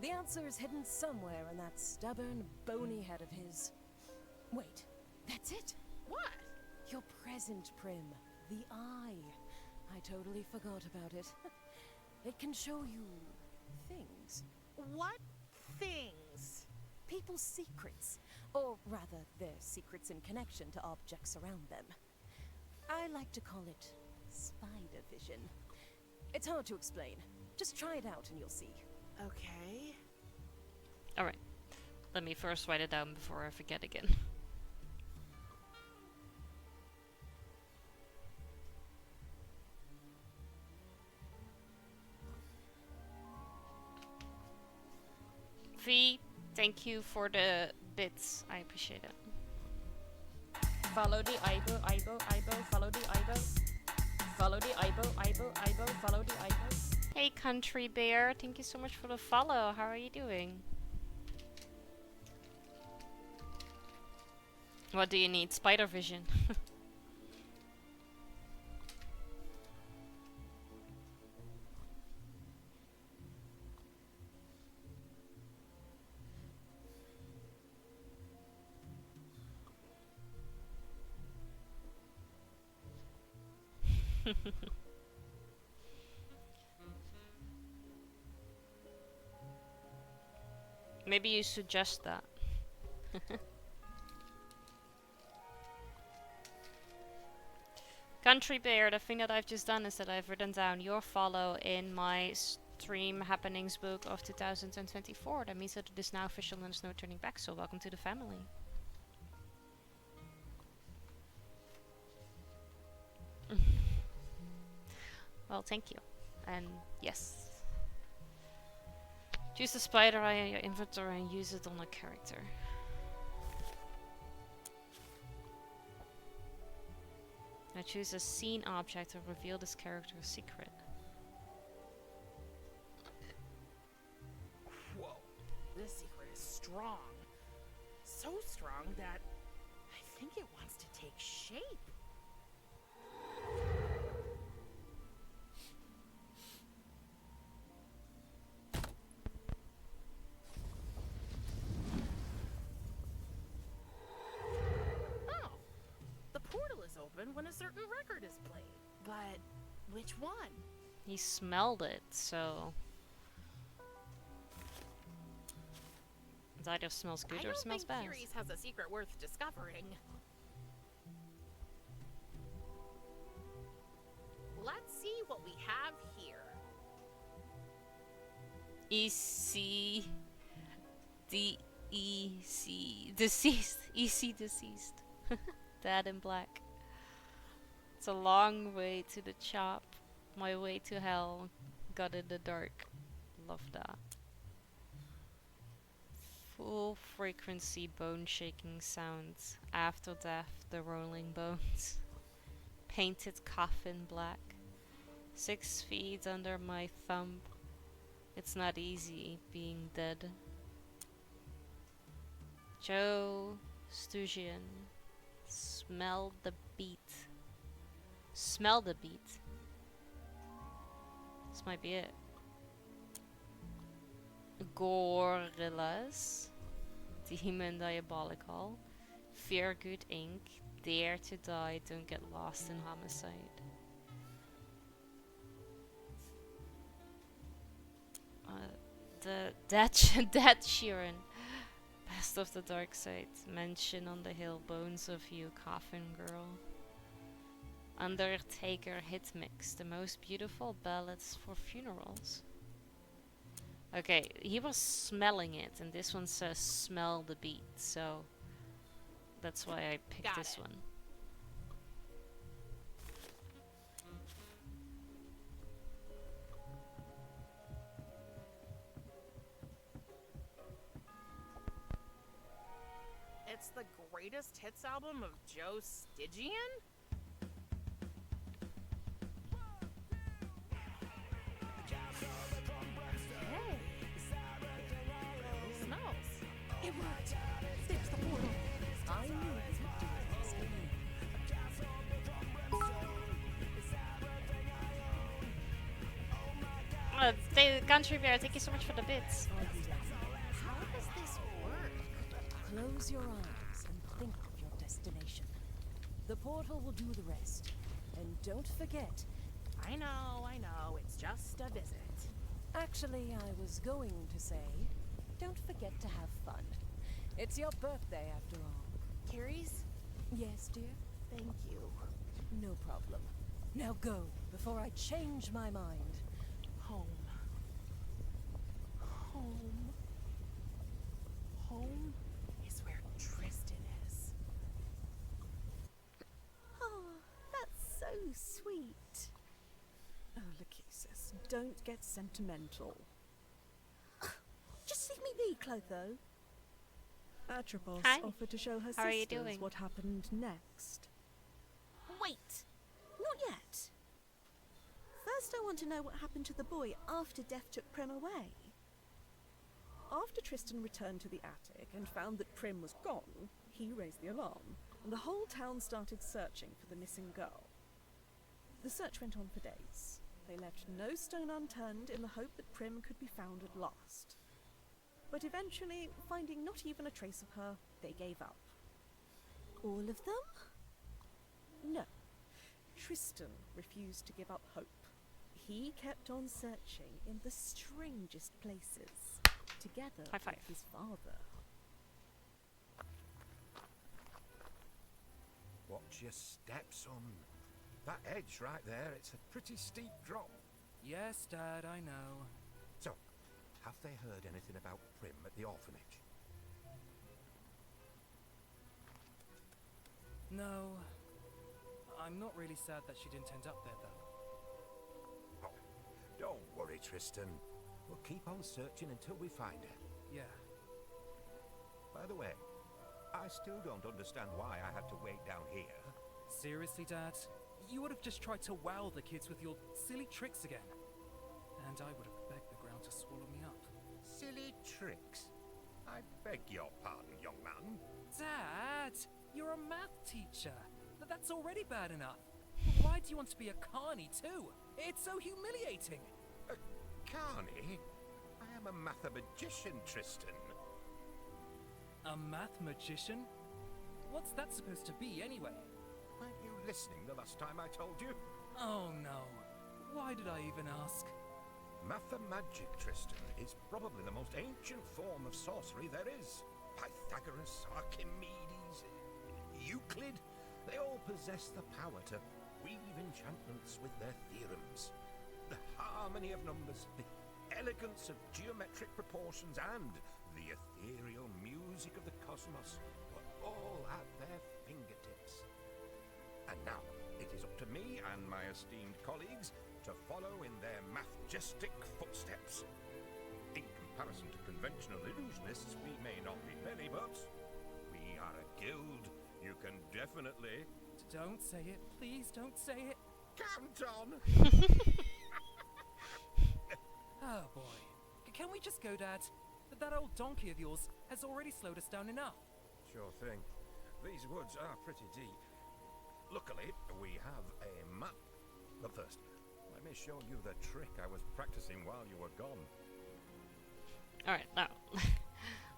The answer is hidden somewhere in that stubborn, bony head of his. Wait, that's it! What? Your present, Prim. The eye. I totally forgot about it. It can show you... things. What things? People's secrets. Or rather, their secrets in connection to objects around them. I like to call it spider vision. It's hard to explain. Just try it out and you'll see. Okay. Alright. Let me first write it down before I forget again. V, thank you for the bits. I appreciate it. Follow the Ibo, follow the Ibo. Follow the Ibo, follow the Ibo. Hey Country Bear, thank you so much for the follow. How are you doing? What do you need? Spider vision. Maybe you suggest that. Country Bear, the thing that I've just done is that I've written down your follow in my stream happenings book of 2024. That means that it is now official and there's no turning back, so welcome to the family. Well, thank you. And yes. Choose the spider eye in your inventory and use it on a character. Now choose a scene object to reveal this character's secret. Whoa. This secret is strong. So strong that I think it wants to take shape. When a certain record is played. But which one? He smelled it, so it either smells good or smells bad. I don't think Ceres has a secret worth discovering. Let's see what we have here. EC DEC deceased. EC deceased. Dad in black. It's a long way to the chop. My way to hell. Got in the dark. Love that. Full frequency bone shaking sounds. After death, the rolling bones. Painted coffin black. 6 feet under my thumb. It's not easy being dead. Joe Stugian. Smell the beat. Smell the beat. This might be it. Gorillas. Demon Diabolical. Fear Good Inc. Dare to Die, Don't Get Lost in Homicide. The Dead Sheeran. Best of the Dark Side. Mention on the Hill. Bones of You. Coffin Girl. Undertaker Hit Mix. The Most Beautiful Ballads for Funerals. Okay, he was smelling it, and this one says smell the beat, so that's why I picked this one. It's the greatest hits album of Joe Stygian? Hey. It smells. It worked! There's the portal! I knew it would do this. Country Bear, thank you so much for the bits. How does this work? Close your eyes and think of your destination. The portal will do the rest. And don't forget. I know, it's just a visit. Actually, I was going to say, don't forget to have fun. It's your birthday after all. Carrie's? Yes, dear? Thank you. No problem. Now go, before I change my mind. Home. Home. Home is where Tristan is. Oh, that's so sweet. Oh, Lachesis, don't get sentimental. Just leave me be. Hey, Clotho. Atropos Hi. offered to show her How are you sisters doing? what happened next. Wait! Not yet. First, I want to know what happened to the boy after Death took Prim away. After Tristan returned to the attic and found that Prim was gone, he raised the alarm, and the whole town started searching for the missing girl. The search went on for days. They left no stone unturned in the hope that Prim could be found at last. But eventually, finding not even a trace of her, they gave up. All of them? No. Tristan refused to give up hope. He kept on searching in the strangest places, together High five. with his father. Watch your step, son. That edge right there, it's a pretty steep drop. Yes, Dad, I know. So, have they heard anything about Prim at the orphanage? No. I'm not really sad that she didn't end up there, though. Oh, don't worry, Tristan. We'll keep on searching until we find her. Yeah. By the way, I still don't understand why I had to wait down here. Seriously, Dad? You would have just tried to wow the kids with your silly tricks again. And I would have begged the ground to swallow me up. Silly tricks? I beg your pardon, young man. Dad! You're a math teacher. That's already bad enough. Why do you want to be a carny too? It's so humiliating. Carney? I am a mathematician, Tristan. A math magician? What's that supposed to be anyway? Weren't you listening the last time I told you? Oh no. Why did I even ask? Mathemagic, Tristan, is probably the most ancient form of sorcery there is. Pythagoras, Archimedes, Euclid, they all possess the power to weave enchantments with their theorems. The harmony of numbers, the elegance of geometric proportions, and the ethereal music of the cosmos were all at their fingertips. And now, it is up to me and my esteemed colleagues to follow in their majestic footsteps. In comparison to conventional illusionists, we may not be many, but we are a guild. You can definitely... Don't say it. Please don't say it. Count on! Oh boy. Can we just go, Dad? That old donkey of yours has already slowed us down enough. Sure thing. These woods are pretty deep. Luckily, we have a map. But first, let me show you the trick I was practicing while you were gone. Alright, now.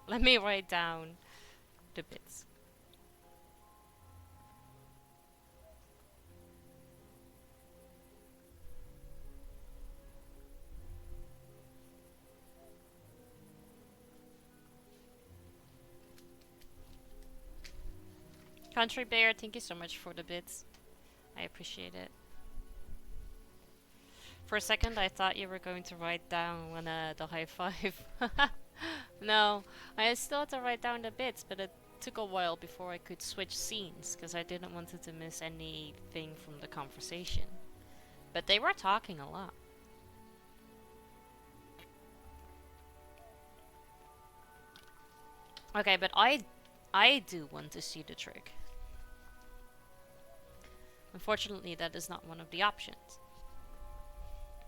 Let me write down the bits. Country Bear, thank you so much for the bits. I appreciate it. For a second I thought you were going to write down the high five. No, I still had to write down the bits, but it took a while before I could switch scenes, because I didn't want to miss anything from the conversation. But they were talking a lot. Okay, but I do want to see the trick. Unfortunately, that is not one of the options.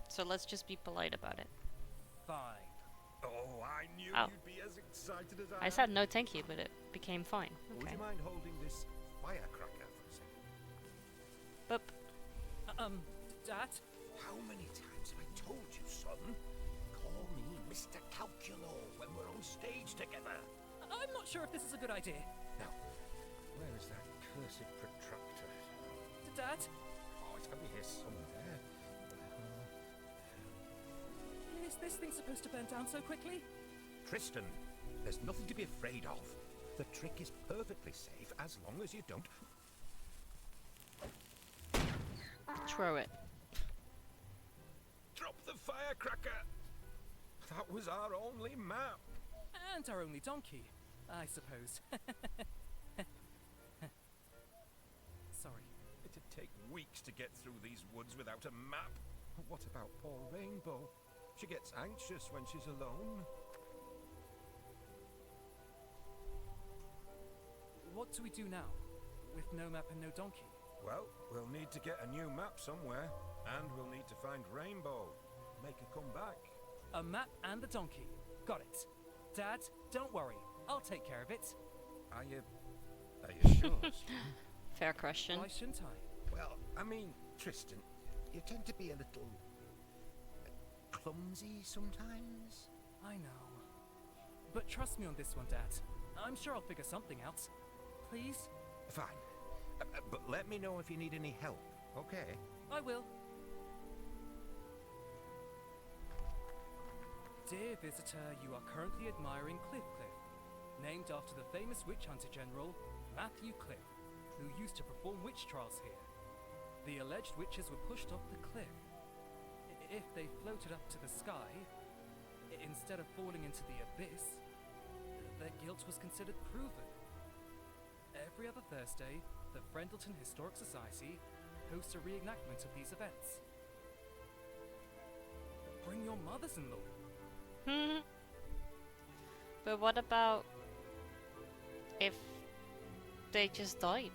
So let's just be polite about it. Fine. Oh, I knew Oh. you'd be as excited as I said no thank you, but it became fine. Would Okay. you mind holding this firecracker for a second? Boop. Dad? How many times have I told you, son? Call me Mr. Calculo when we're on stage together. I'm not sure if this is a good idea. Now, where is that cursed protractor? Dad? Oh, it's got to be here somewhere. Is this thing supposed to burn down so quickly? Tristan, there's nothing to be afraid of. The trick is perfectly safe as long as you don't... Throw it. Drop the firecracker! That was our only map. And our only donkey, I suppose. Sorry. It'd take weeks to get through these woods without a map. What about poor Rainbow? She gets anxious when she's alone. what do we do now? With no map and no donkey? Well, we'll need to get a new map somewhere, and we'll need to find Rainbow. Make her come back. A map and the donkey. Got it. Dad, don't worry. I'll take care of it. Are you sure? Fair question. Why shouldn't I? Well, I mean, Tristan, you tend to be a little clumsy sometimes. I know. But trust me on this one, Dad. I'm sure I'll figure something out. Please? Fine. But let me know if you need any help, okay? I will. Dear visitor, you are currently admiring Cliff Cliff, named after the famous witch hunter general, Matthew Cliff, who used to perform witch trials here. The alleged witches were pushed off the cliff. If they floated up to the sky, instead of falling into the abyss, their guilt was considered proven. Every other Thursday, the Friendleton Historic Society hosts a reenactment of these events. Bring your mothers-in-law. But what about if they just died?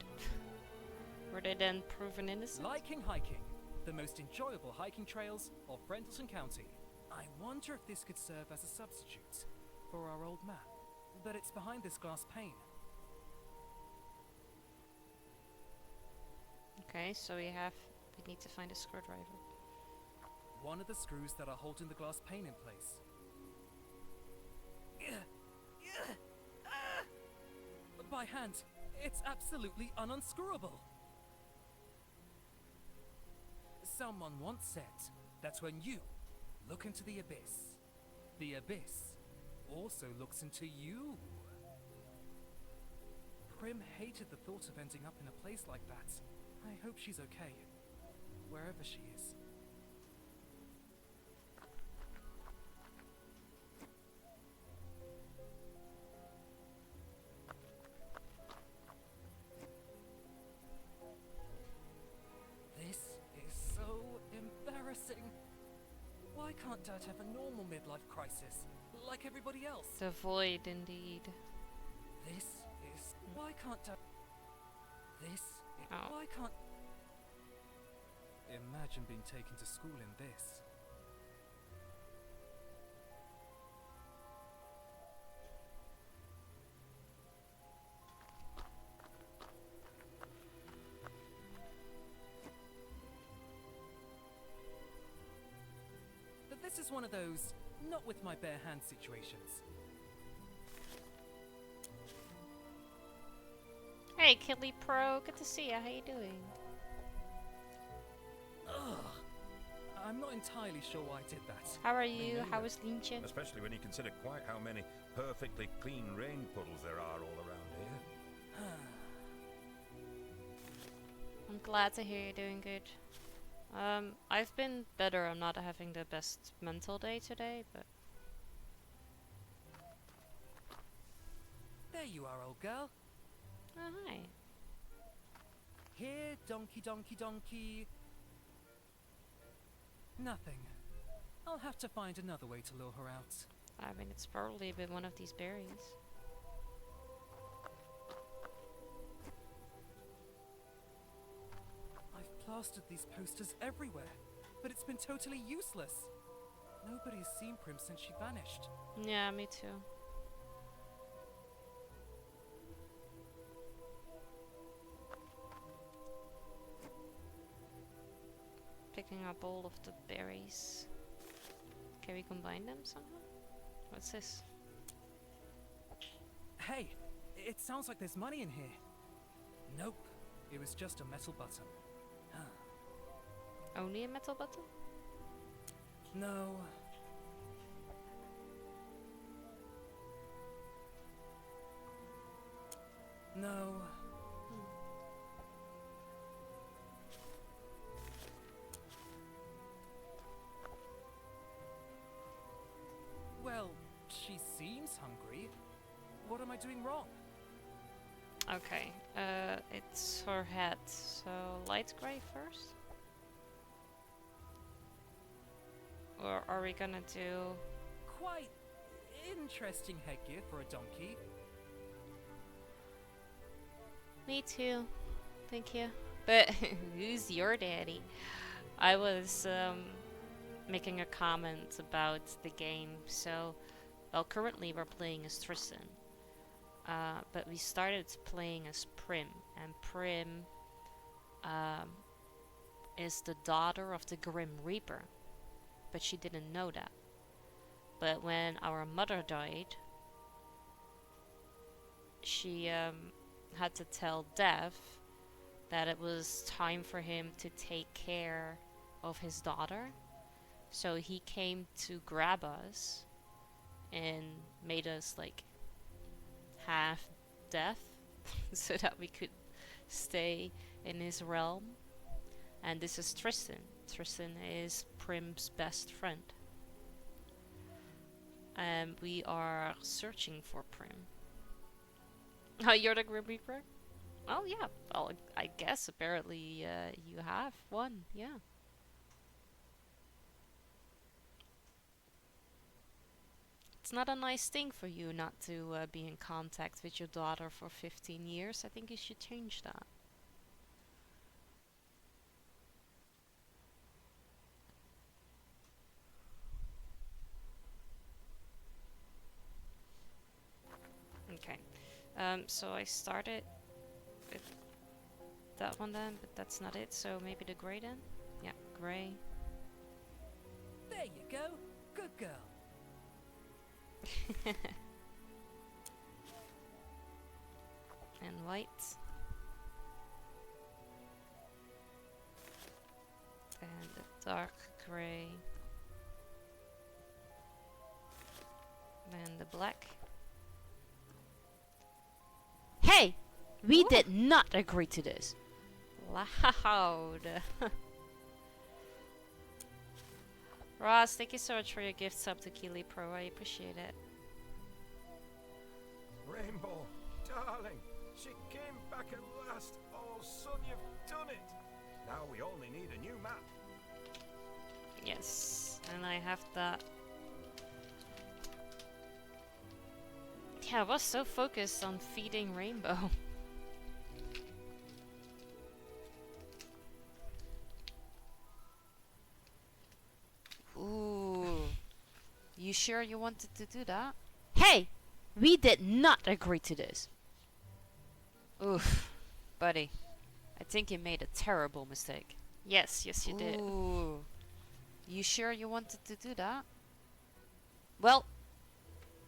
Were they then proven innocent? Liking hiking, the most enjoyable hiking trails of Friendleton County. I wonder if this could serve as a substitute for our old map, but it's behind this glass pane. Okay, so we need to find a screwdriver. One of the screws that are holding the glass pane in place. By hand, it's absolutely unscrewable. Someone once said that when you look into the abyss also looks into you. Prim hated the thought of ending up in a place like that. I hope she's okay, wherever she is. This is so embarrassing. Why can't Dad have a normal midlife crisis, like everybody else? The void, indeed. This is... Why can't Dad... This is... Oh. Why can't... Imagine being taken to school in this. But this is one of those not with my bare hands situations. Hey, Killy Pro, good to see you. How you doing? Ugh. I'm not entirely sure why I did that. How are you? How is Lientje? Especially when you consider quite how many perfectly clean rain puddles there are all around here. I'm glad to hear you're doing good. I've been better. I'm not having the best mental day today, but... There you are, old girl. Oh, hi. Here, donkey, donkey, donkey. Nothing. I'll have to find another way to lure her out. I mean, it's probably been one of these berries. I've plastered these posters everywhere, but it's been totally useless. Nobody's seen Prim since she vanished. Yeah, me too. Picking up all of the berries. Can we combine them somehow? What's this? Hey, it sounds like there's money in here. Nope, it was just a metal button. Only a metal button? No. No. Well, she seems hungry. What am I doing wrong? Okay, it's her head, so light grey first? Or are we gonna do... Quite interesting headgear for a donkey. Me too. Thank you. But who's your daddy? I was making a comment about the game. So, well, currently we're playing as Tristan. But we started playing as Prim. And Prim is the daughter of the Grim Reaper. But she didn't know that. But when our mother died, she had to tell Dev that it was time for him to take care of his daughter. So he came to grab us and made us like half deaf so that we could stay in his realm. And this is Tristan. Tristan is Prim's best friend. And we are searching for Prim. Oh, you're the Grim Reaper? Oh, yeah. Well, I guess apparently you have one, yeah. It's not a nice thing for you not to be in contact with your daughter for 15 years. I think you should change that. Okay. So I started with that one then, but that's not it. So maybe the grey then? Yeah, grey. There you go. Good girl. And white. And the dark grey. And the black. Hey! We did not agree to this. Loud. Ross, thank you so much for your gift sub to Keely Pro. I appreciate it. Rainbow, darling, she came back at last. Oh, son, you've done it. Now we only need a new map. Yes, and I have that. Yeah, I was so focused on feeding Rainbow. Ooh. You sure you wanted to do that? Hey! We did not agree to this. Oof. Buddy. I think you made a terrible mistake. Yes, you did. Ooh. You sure you wanted to do that? Well,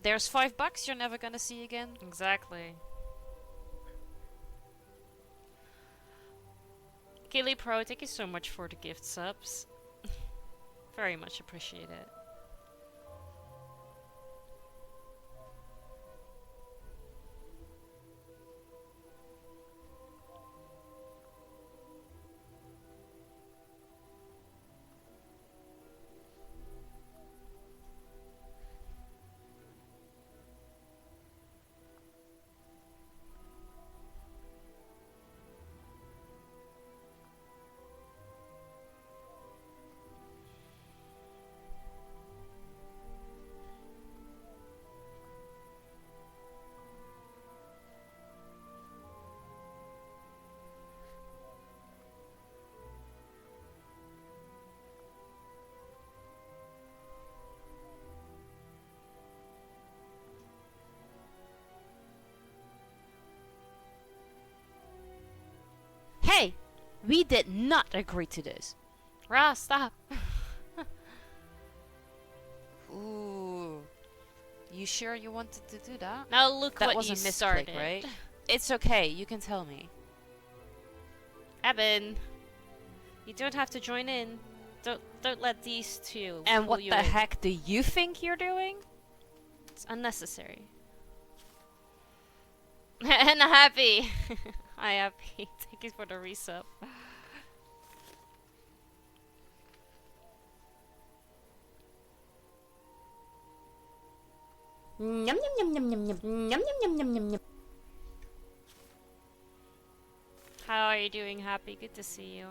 there's $5 you're never gonna see again. Exactly. Keely Pro, thank you so much for the gift subs. Very much appreciate it. Hey! We did not agree to this. Ross, stop. Ooh. You sure you wanted to do that? Now look That what was you a misclick, started. right? It's okay, you can tell me. Eben, you don't have to join in. Don't let these two. And pull what you the in. heck do you think you're doing? It's unnecessary. And happy. Hi, happy. Thank you for the resub. Yum yum yum yum yum yum yum yum yum yum yum yum. How are you doing, happy? Good to see you.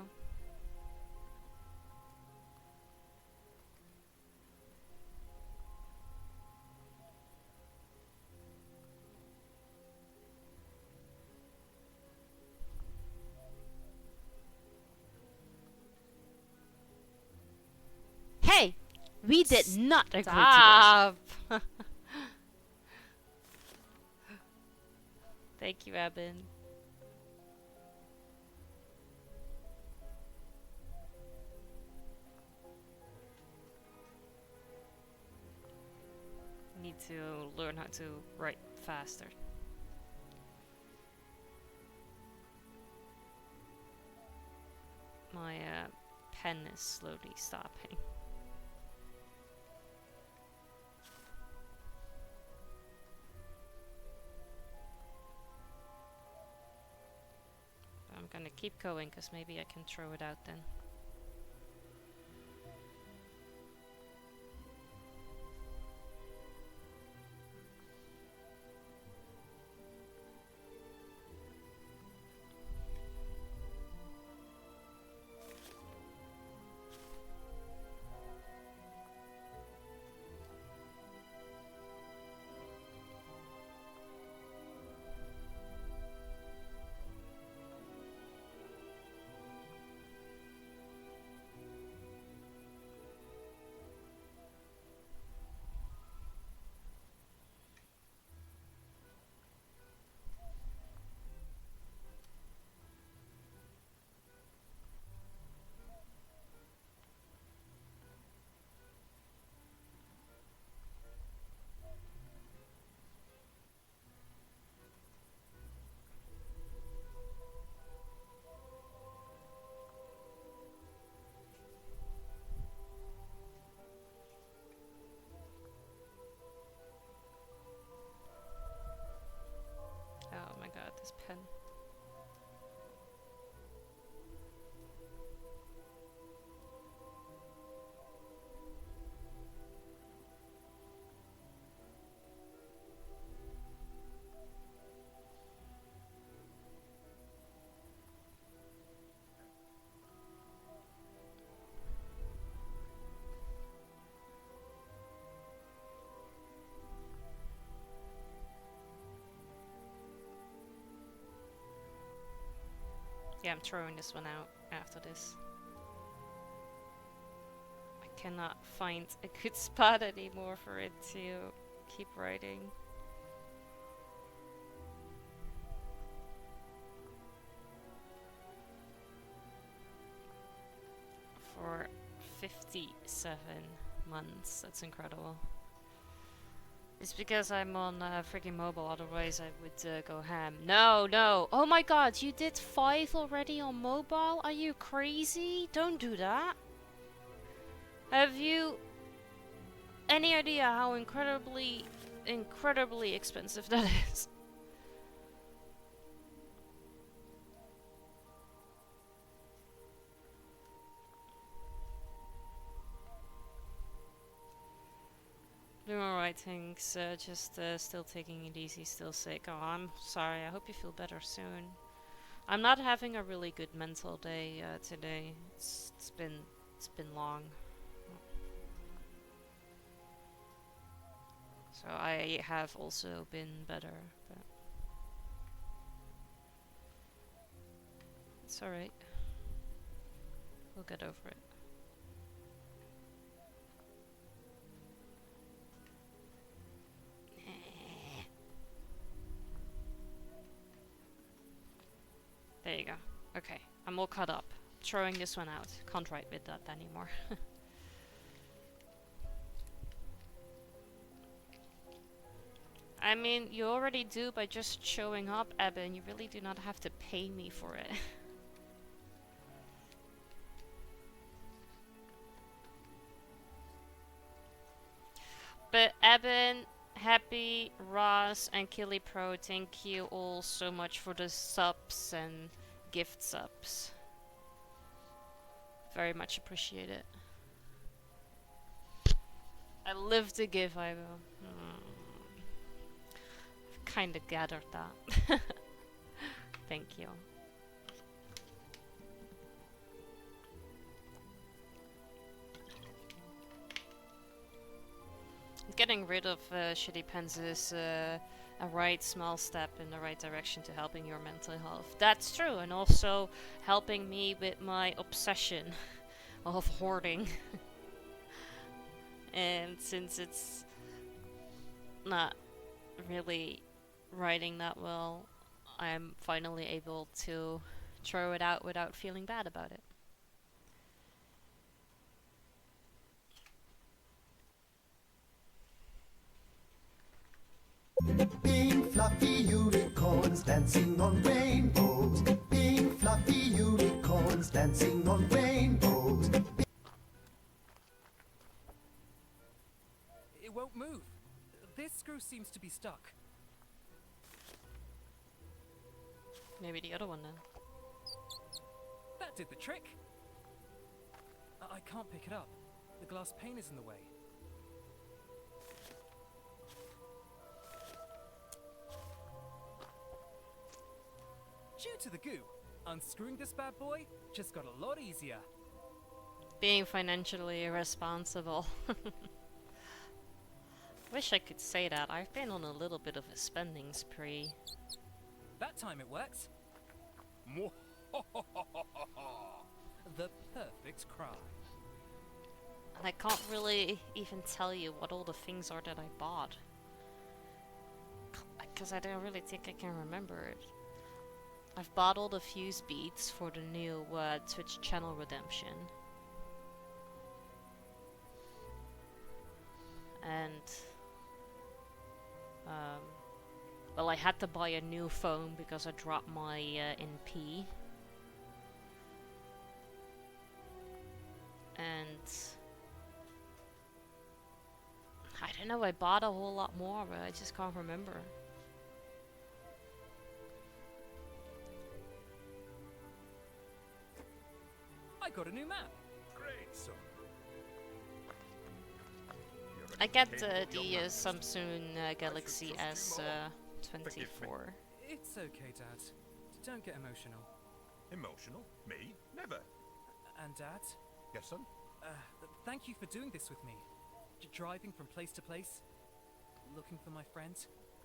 We did not agree to Stop. this. Thank you, Eben. Need to learn how to write faster. My pen is slowly stopping. I'm gonna keep going because maybe I can throw it out then. Oh my god, this pen. Yeah, I'm throwing this one out after this. I cannot find a good spot anymore for it to keep writing. For 57 months, that's incredible. It's because I'm on freaking mobile, otherwise I would go ham. No, no! Oh my god, you did 5 already on mobile? Are you crazy? Don't do that! Have you any idea how incredibly expensive that is? Doing alright, thanks. Just still taking it easy, still sick. Oh, I'm sorry. I hope you feel better soon. I'm not having a really good mental day today. It's been long. So I have also been better, but it's alright. We'll get over it. There you go. Okay, I'm all caught up. Throwing this one out. Can't write with that anymore. I mean, you already do by just showing up, Eben. You really do not have to pay me for it. But Eben, Happy, Ross, and Killy Pro, thank you all so much for the subs and gift subs. Very much appreciate it. I live to give, I will. Kinda gathered that. Thank you. Getting rid of shitty pens is a right small step in the right direction to helping your mental health. That's true, and also helping me with my obsession of hoarding. and since it's not really writing that well, I'm finally able to throw it out without feeling bad about it. Pink fluffy unicorns dancing on rainbows. Pink fluffy unicorns dancing on rainbows. It won't move. This screw seems to be stuck. Maybe the other one then. That did the trick. I can't pick it up. The glass pane is in the way. Due to the goo, unscrewing this bad boy just got a lot easier. Being financially irresponsible. Wish I could say that. I've been on a little bit of a spending spree. That time it works. The perfect crime. And I can't really even tell you what all the things are that I bought. Because I don't really think I can remember it. I've bought all the fuse beads for the new Twitch channel redemption. And well, I had to buy a new phone because I dropped my NP. And I don't know, I bought a whole lot more, but I just can't remember. I got a new map. Great, son. I get the Samsung Galaxy S24. It's okay, Dad. Don't get emotional. Emotional? Me? Never. And Dad, Yes, son? thank you for doing this with me. Driving from place to place, looking for my friend.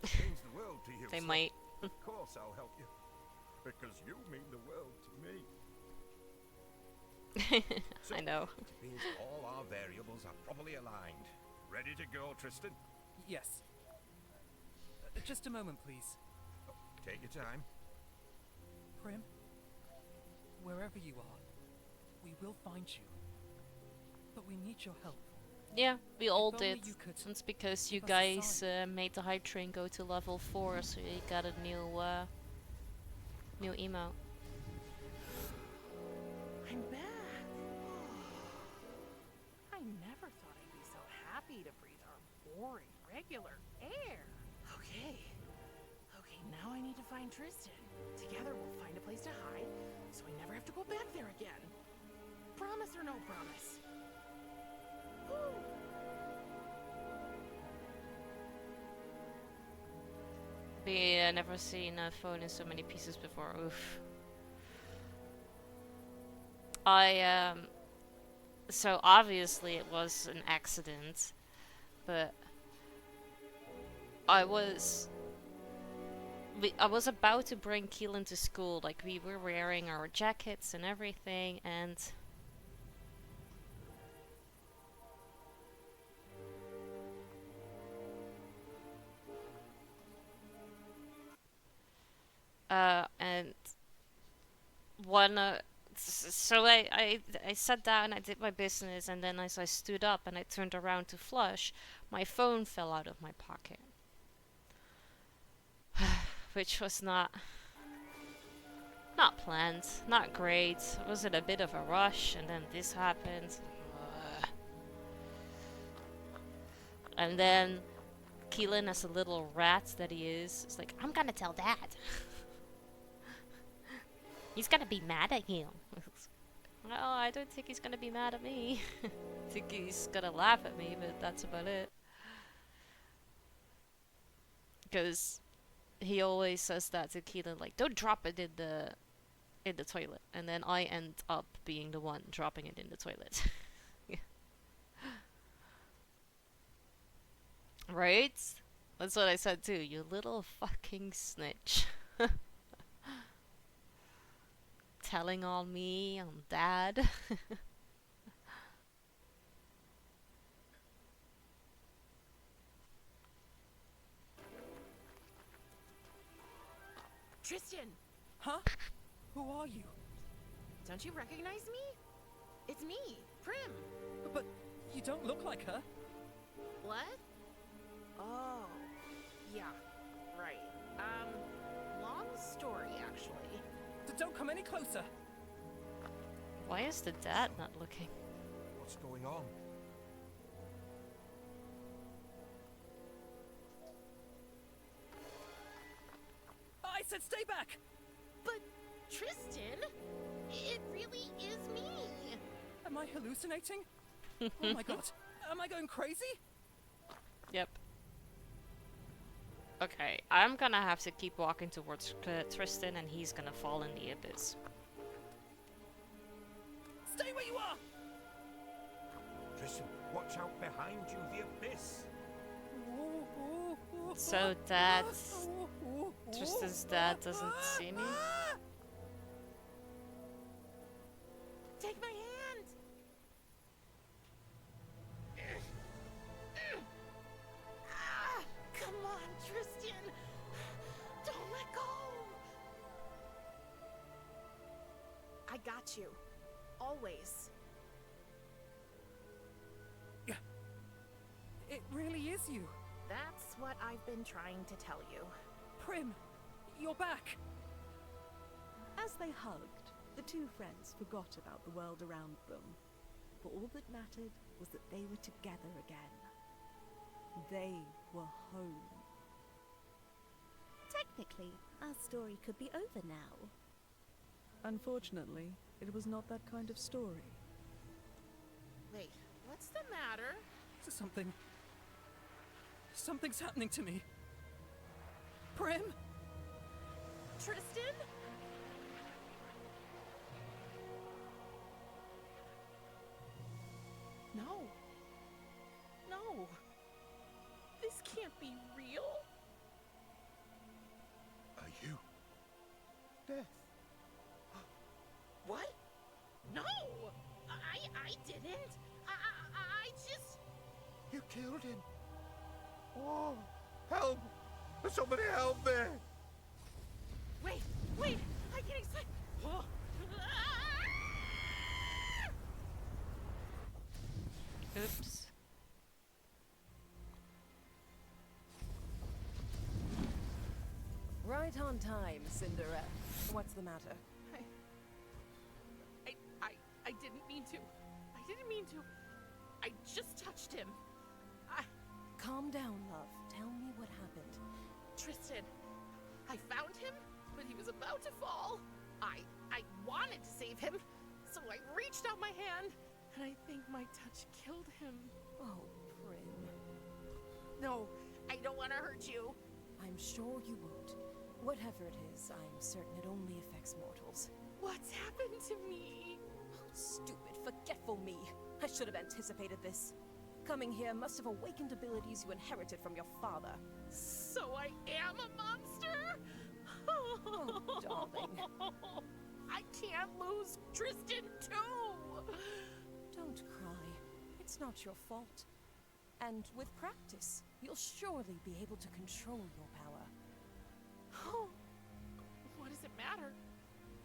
Means the world to you, They son. might. Of course I'll help you. Because you mean the world to me. So, I know. It appears all our variables are properly aligned. Ready to go, Tristan? Yes. Just a moment, please. Oh, take your time. Prim, wherever you are, we will find you. But we need your help. Yeah, we all If only did. you could It's because you give us a guys sign. made the hype train go to level 4, so you got a new emote. I'm back. I never thought I'd be so happy to breathe our boring, regular air. Okay. Okay, now I need to find Tristan. Together we'll find a place to hide, so I never have to go back there again. Promise or no promise? Woo. Never seen a phone in so many pieces before. Oof. So obviously it was an accident, but I was about to bring Keelan to school. Like, we were wearing our jackets and everything, and and so I sat down, I did my business, and then as I stood up and I turned around to flush, my phone fell out of my pocket. Which was not planned, not great. I was in a bit of a rush, and then this happened. And then Keelan, as a little rat that he is like, I'm gonna tell Dad. He's gonna be mad at you. No, I don't think he's gonna be mad at me. I think he's gonna laugh at me, but that's about it. Because he always says that to Keelan, like, don't drop it in the toilet. And then I end up being the one dropping it in the toilet. Right? That's what I said too, you little fucking snitch. Telling on me, on Dad. Tristan! Huh? Who are you? Don't you recognize me? It's me, Prim. But you don't look like her. What? Oh, yeah, right. Long story, actually. Don't come any closer. Why is the dad not looking? What's going on? I said stay back! But, Tristan, it really is me. Am I hallucinating? Oh my god. Am I going crazy? Yep. Okay, I'm gonna have to keep walking towards Tristan, and he's gonna fall in the abyss. Stay where you are! Tristan, watch out behind you, the abyss. So that Tristan's dad doesn't see me? Take my hand. Come on, Tristan. Don't let go. I got you. Always. It really is you. That's what I've been trying to tell you. Prim, you're back. As they hugged, the two friends forgot about the world around them. For all that mattered was that they were together again. They were home. Technically, our story could be over now. Unfortunately, it was not that kind of story. Wait, what's the matter? Something's happening to me. Prim? Tristan? No. No. This can't be real. Are you? Death? What? No! I didn't. I just... You killed him. Oh, help! Somebody help me! Wait! I can explain. Oh. Oops. Right on time, Cinderella. What's the matter? I didn't mean to. I just touched him. Calm down, love. Tell me what happened. Tristan, I found him, but he was about to fall. I wanted to save him, so I reached out my hand, and I think my touch killed him. Oh, Prim. No, I don't want to hurt you. I'm sure you won't. Whatever it is, I'm certain it only affects mortals. What's happened to me? Oh, stupid, forgetful me. I should have anticipated this. Coming here must have awakened abilities you inherited from your father. So I am a monster? Oh, darling. I can't lose Tristan too! Don't cry. It's not your fault. And with practice, you'll surely be able to control your power. What does it matter?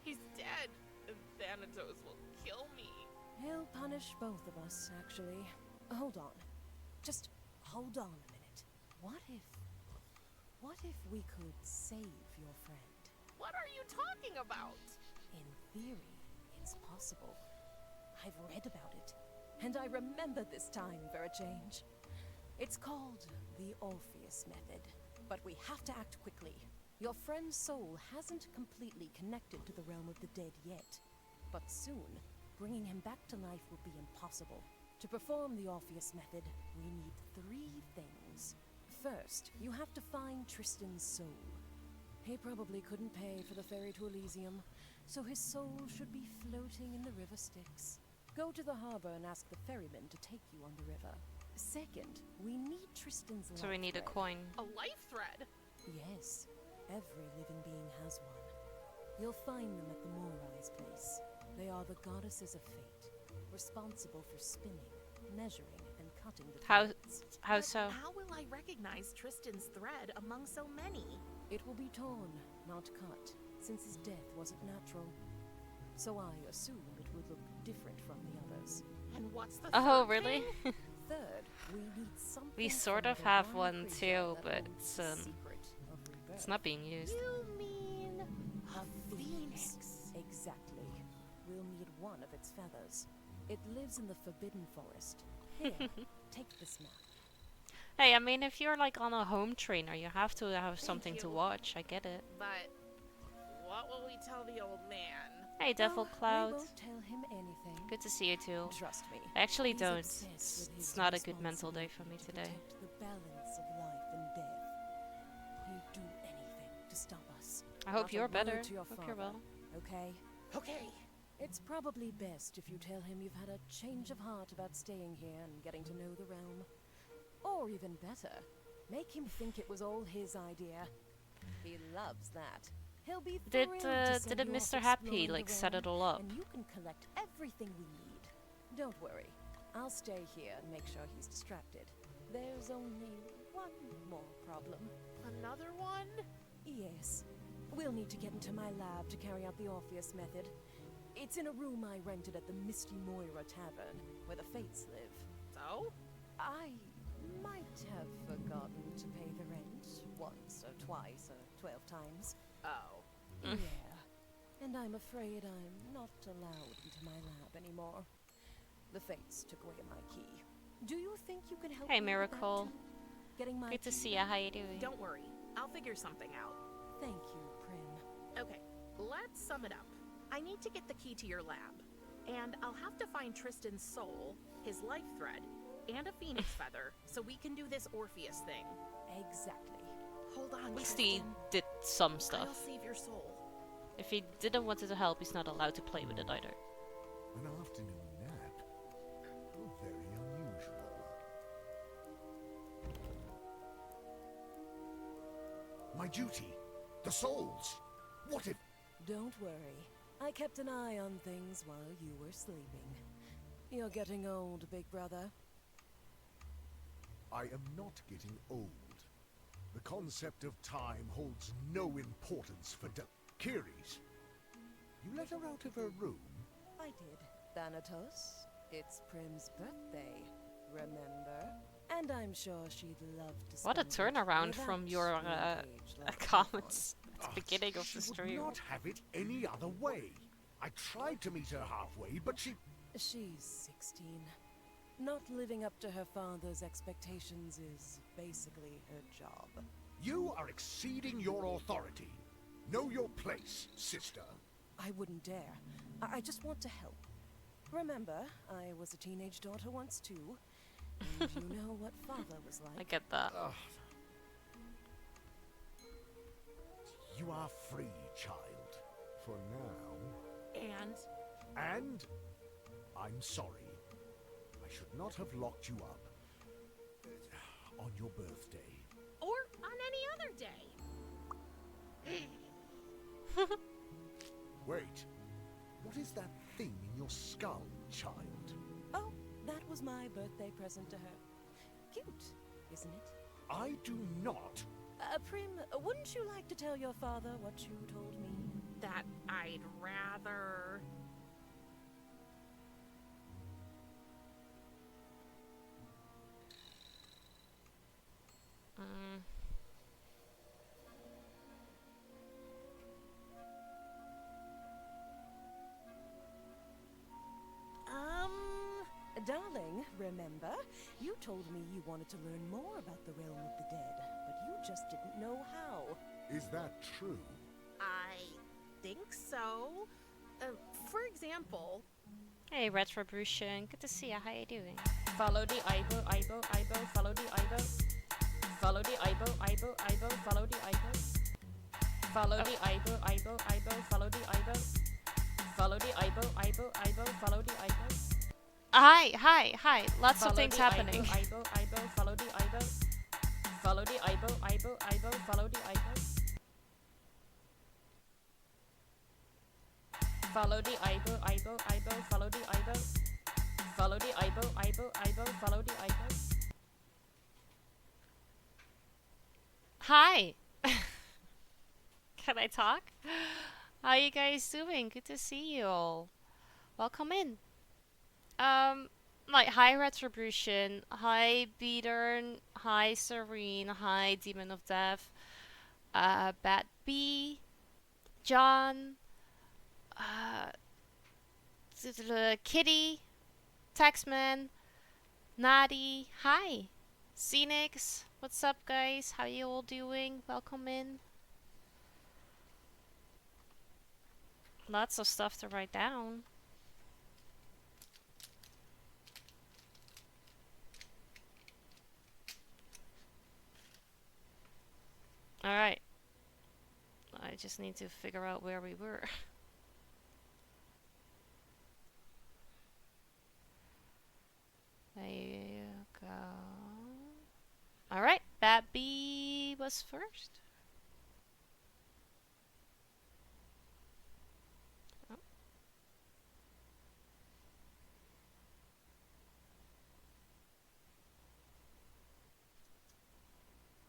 He's dead, and Thanatos will kill me. He'll punish both of us, actually. Hold on. Just hold on a minute. What if we could save your friend? What are you talking about? In theory, it's possible. I've read about it, and I remember this time for a change. It's called the Orpheus Method, but we have to act quickly. Your friend's soul hasn't completely connected to the realm of the dead yet, but soon, bringing him back to life will be impossible. To perform the Orpheus Method, we need 3 things. First, you have to find Tristan's soul. He probably couldn't pay for the ferry to Elysium, so his soul should be floating in the river Styx. Go to the harbor and ask the ferryman to take you on the river. Second, we need Tristan's life So we need a thread. coin. A life thread? Yes, every living being has one. You'll find them at the Moonrise Place. They are the goddesses of fate, responsible for spinning, measuring, and cutting the threads. How so? How will I recognize Tristan's thread among so many? It will be torn, not cut, since his death wasn't natural. So I assume it would look different from the others. And what's the Oh, third really? thing? Third, we need something. We sort from of the have one one creature too, that but holds it's the secret of rebirth. it's not being used. You mean A phoenix? Exactly. We'll need one of its feathers. It lives in the Forbidden Forest. Here, take this map. Hey, I mean, if you're like on a home trainer, you have to have something to you. watch. I get it. But what will we tell the old man? Hey, Devil We Cloud. won't tell him anything. Good to see you too. Trust me. I actually He's don't. obsessed with It's his not a good mental day for me responsibility today. to protect the balance of life and death. He'd do anything to stop us. I hope Not a you're word better. to your Hope you're father, well. Okay? Okay. It's probably best if you tell him you've had a change of heart about staying here and getting to know the realm. Or even better, make him think it was all his idea. He loves that. He'll be Did thrilled to send didn't you off Mr. Happy exploring the like set realm, it all up? and you can collect everything we need. Don't worry, I'll stay here and make sure he's distracted. There's only one more problem. Another one? Yes. We'll need to get into my lab to carry out the Orpheus method. It's in a room I rented at the Misty Moira Tavern, where the Fates live. So? I might have forgotten to pay the rent once or twice or 12 times. Oh. Yeah. And I'm afraid I'm not allowed into my lab anymore. The Fates took away my key. Do you think you can help Hey, me with that Miracle. too? Getting my Good to key see ya. How you doing? Don't worry. I'll figure something out. Thank you, Prim. Okay, let's sum it up. I need to get the key to your lab. And I'll have to find Tristan's soul, his life thread, and a phoenix feather so we can do this Orpheus thing. Exactly. Hold on, At least he Tristan. did some I'll stuff. save your soul. If he didn't want it to help, he's not allowed to play with it either. An afternoon nap? How very unusual. My duty! The souls! What if... Don't worry. I kept an eye on things while you were sleeping. You're getting old, big brother. I am not getting old. The concept of time holds no importance for Kiris. You let her out of her room? I did. Thanatos, it's Prim's birthday, remember? And I'm sure she'd love to What a spend it turnaround from without your being caged like comments at the Ah, beginning of she the would stream. not have it any other way. I tried to meet her halfway, but she... She's 16. Not living up to her father's expectations is basically her job. You are exceeding your authority. Know your place, sister. I wouldn't dare. I just want to help. Remember, I was a teenage daughter once too. And you know what father was like. I get that. Ugh. You are free, child. For now. And I'm sorry. I should not have locked you up. On your birthday. Or on any other day. Wait. What is that thing in your skull, child? Oh, that was my birthday present to her. Cute, isn't it? I do not. Prim, wouldn't you like to tell your father what you told me? That I'd rather... Darling, remember? You told me you wanted to learn more about the realm of the dead, but you just didn't know how. Is that true? I think so. For example... Hey, Retribution. Good to see you. How you doing? Follow the Ibo, follow the Ibo. Follow the Ibo, follow the Ibo. Follow the Ibo, follow the Ibo. Follow the Ibo, follow the Ibo. Hi. Lots of Follow things the happening. Ibo, follow the Ibo. Follow the Ibo, follow the Ibo. Follow the Ibo, follow the Ibo. Follow the Ibo, follow the Ibo. Hi. Can I talk? How you guys doing? Good to see you all. Welcome in. Like, hi Retribution, hi Beatern, hi Serene, hi Demon of Death, Bat B, John, Kitty, Taxman, Nadi, hi, Phoenix, what's up guys? How you all doing? Welcome in. Lots of stuff to write down. Alright. I just need to figure out where we were. There you go. Alright, Bat B was first. Oh.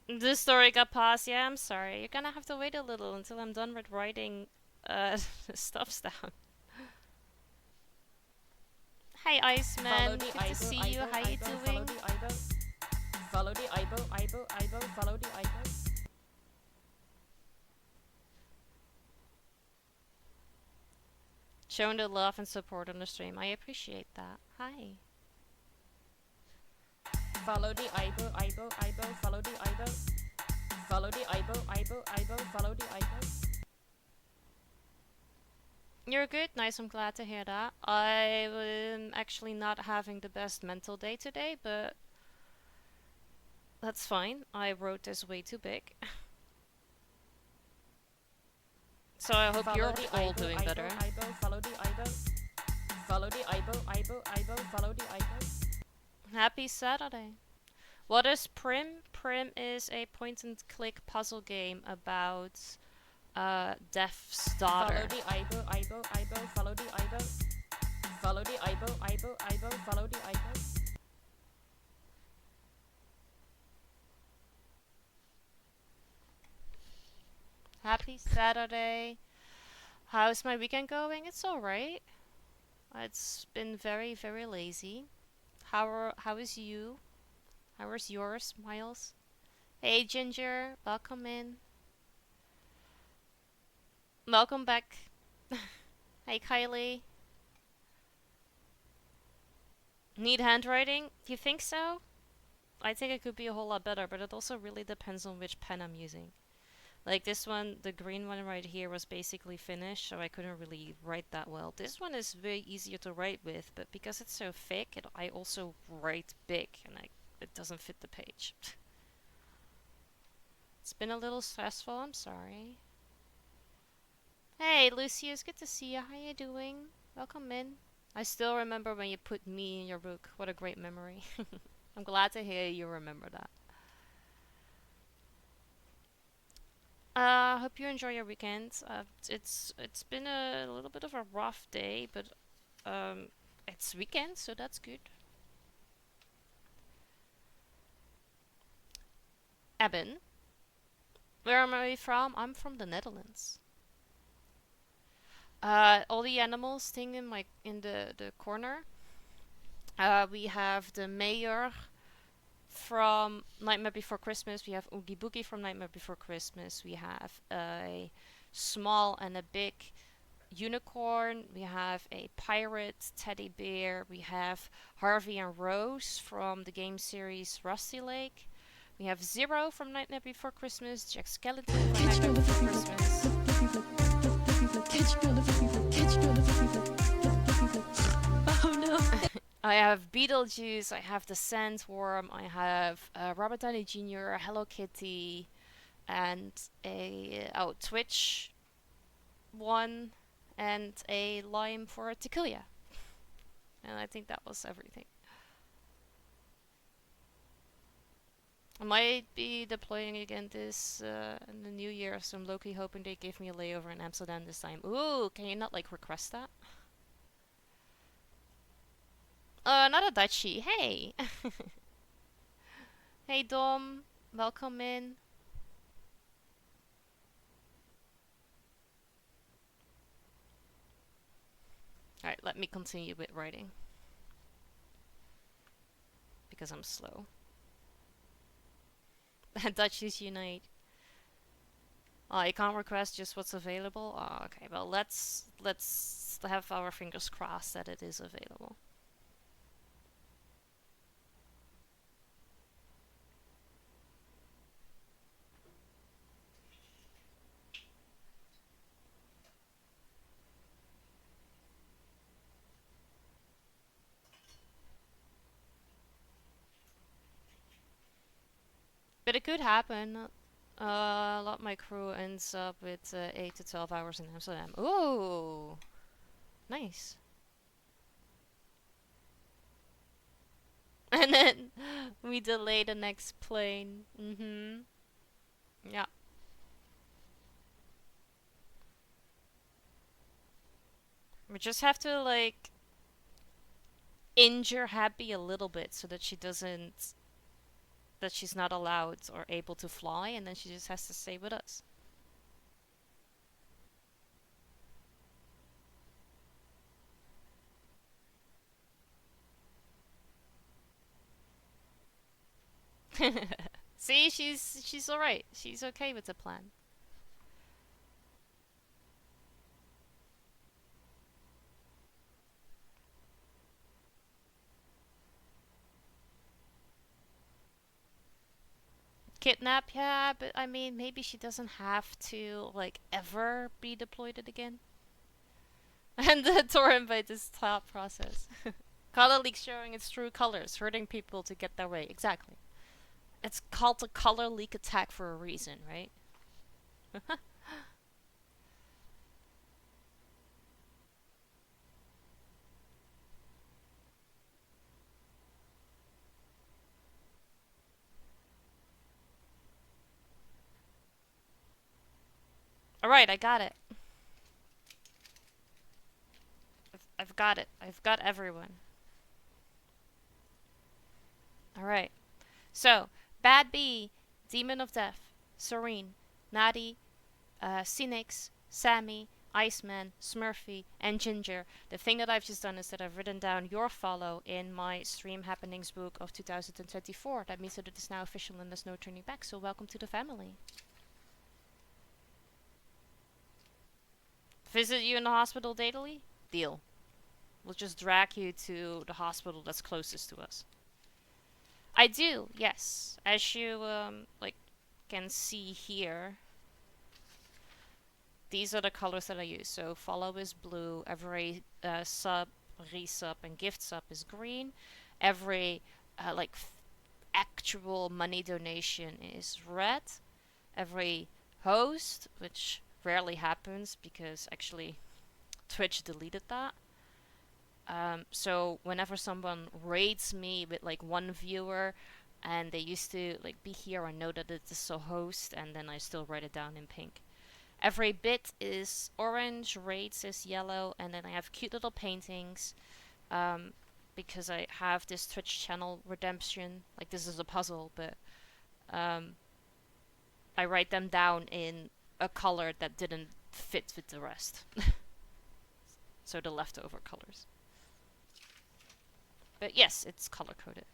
This story got paused, yeah, I'm sorry. You're gonna have to wait a little until I'm done with writing stuffs down. Hey Iceman, good to see you, how you doing? Follow the Ibo, follow the Ibo. Showing the love and support on the stream, I appreciate that. Hi. Follow the Ibo, follow the Ibo. Follow the Ibo, follow the Ibo. You're good, nice, I'm glad to hear that. I am actually not having the best mental day today, but that's fine. I wrote this way too big. So I hope you're all doing better. Follow the Ibo. Follow the Ibo, follow the Ibo. Happy Saturday. What is Prim? Prim is a point-and-click puzzle game about Death's daughter. Follow the Ibo, follow the Ibo. Follow the Ibo, follow the Ibo. Happy Saturday. How's my weekend going? It's alright. It's been very, very lazy. How is you? How is yours, Miles? Hey Ginger, welcome in. Welcome back. Hey Kylie. Need handwriting? You think so? I think it could be a whole lot better, but it also really depends on which pen I'm using. Like this one, the green one right here was basically finished, so I couldn't really write that well. This one is way easier to write with, but because it's so thick, I also write big, and it doesn't fit the page. It's been a little stressful, I'm sorry. Hey Lucius, good to see you. How you doing? Welcome in. I still remember when you put me in your book. What a great memory. I'm glad to hear you remember that. Hope you enjoy your weekend. It's been a little bit of a rough day, but it's weekend, so that's good. Eben, where am I from? I'm from the Netherlands. All the animals thing in the corner. We have the mayor from Nightmare Before Christmas. We have Oogie Boogie from Nightmare Before Christmas. We have a small and a big unicorn. We have a pirate teddy bear. We have Harvey and Rose from the game series Rusty Lake. We have Zero from Nightmare Before Christmas. Jack Skellington from Nightmare Before Christmas. Oh no. I have Beetlejuice, I have the Sandworm, I have Robert Downey Jr., Hello Kitty, and a Twitch one, and a lime for Tequila. And I think that was everything. I might be deploying again this in the new year, so I'm low-key hoping they give me a layover in Amsterdam this time. Ooh, can you not like request that? Not a Dutchie. Hey! Hey Dom, welcome in. let me continue with writing. Because I'm slow. Duchies unite. Oh, you can't request just what's available? Oh, okay, well let's have our fingers crossed that it is available. But it could happen. A lot of my crew ends up with 8 to 12 hours in Amsterdam. Ooh! Nice. And then we delay the next plane. Yeah. We just have to, like, injure Happy a little bit so that she doesn't... that she's not allowed or able to fly, and then she just has to stay with us. See, she's alright. She's okay with the plan. Kidnap, yeah, but I mean, maybe she doesn't have to, like, ever be deployed again. And the Tor invite is thought process. Color leak showing its true colors, hurting people to get their way. Exactly. It's called a color leak attack for a reason, right? Alright, I got it. I've got it. I've got everyone. Alright. So, Bad Bee, Demon of Death, Serene, Natty, Cynics, Sammy, Iceman, Smurfy, and Ginger. The thing that I've just done is that I've written down your follow in my Stream Happenings book of 2024. That means that it is now official and there's no turning back, so welcome to the family. Visit you in the hospital daily? Deal. We'll just drag you to the hospital that's closest to us. I do, yes. As you, like, can see here, these are the colors that I use. So follow is blue, every sub, resub, and gift sub is green. Every, like, actual money donation is red. Every host, which rarely happens because actually Twitch deleted that. So whenever someone raids me with like one viewer and they used to like be here, I know that it is a host, and then I still write it down in pink. Every bit is orange, raids is yellow, and then I have cute little paintings because I have this Twitch channel redemption. Like, this is a puzzle, but I write them down in a color that didn't fit with the rest. So the leftover colors. But yes, it's color coded.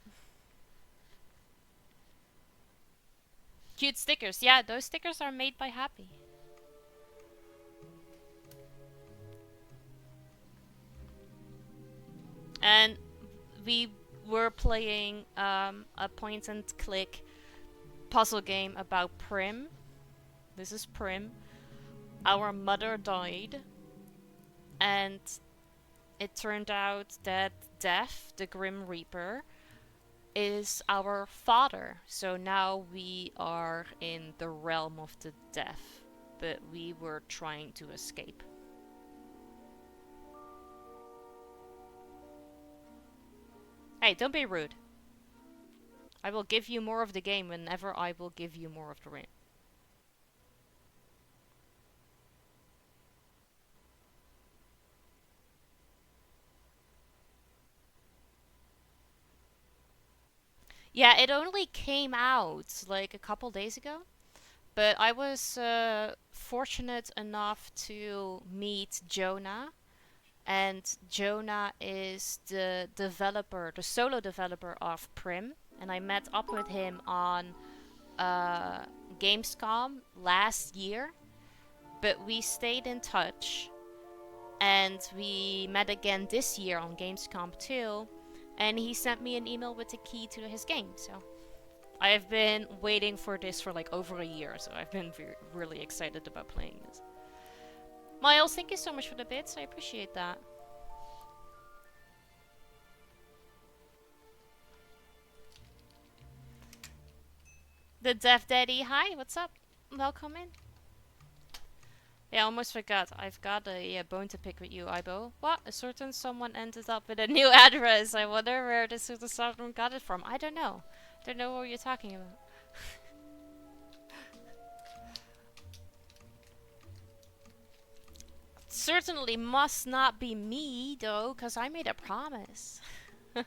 Cute stickers. Yeah, those stickers are made by Happy. And we were playing a point and click puzzle game about Prim. This is Prim. Our mother died, and it turned out that Death, the Grim Reaper, is our father. So now we are in the realm of the death, but we were trying to escape. Hey, don't be rude. I will give you more of the game whenever I will give you more of the ring. Yeah, it only came out like a couple days ago, but I was fortunate enough to meet Jonah and Jonah is the developer, the solo developer of Prim, and I met up with him on Gamescom last year, but we stayed in touch, and we met again this year on Gamescom too, and he sent me an email with the key to his game, so I've been waiting for this for like over a year, so I've been really excited about playing this. Miles, thank you so much for the bits, I appreciate that. The Dev Daddy, hi, what's up? Welcome in. Yeah, I almost forgot. I've got a bone to pick with you, Ibo. What? A certain someone ended up with a new address. I wonder where this certain someone got it from. I don't know. Don't know what you're talking about. Certainly must not be me, though, because I made a promise. Oh.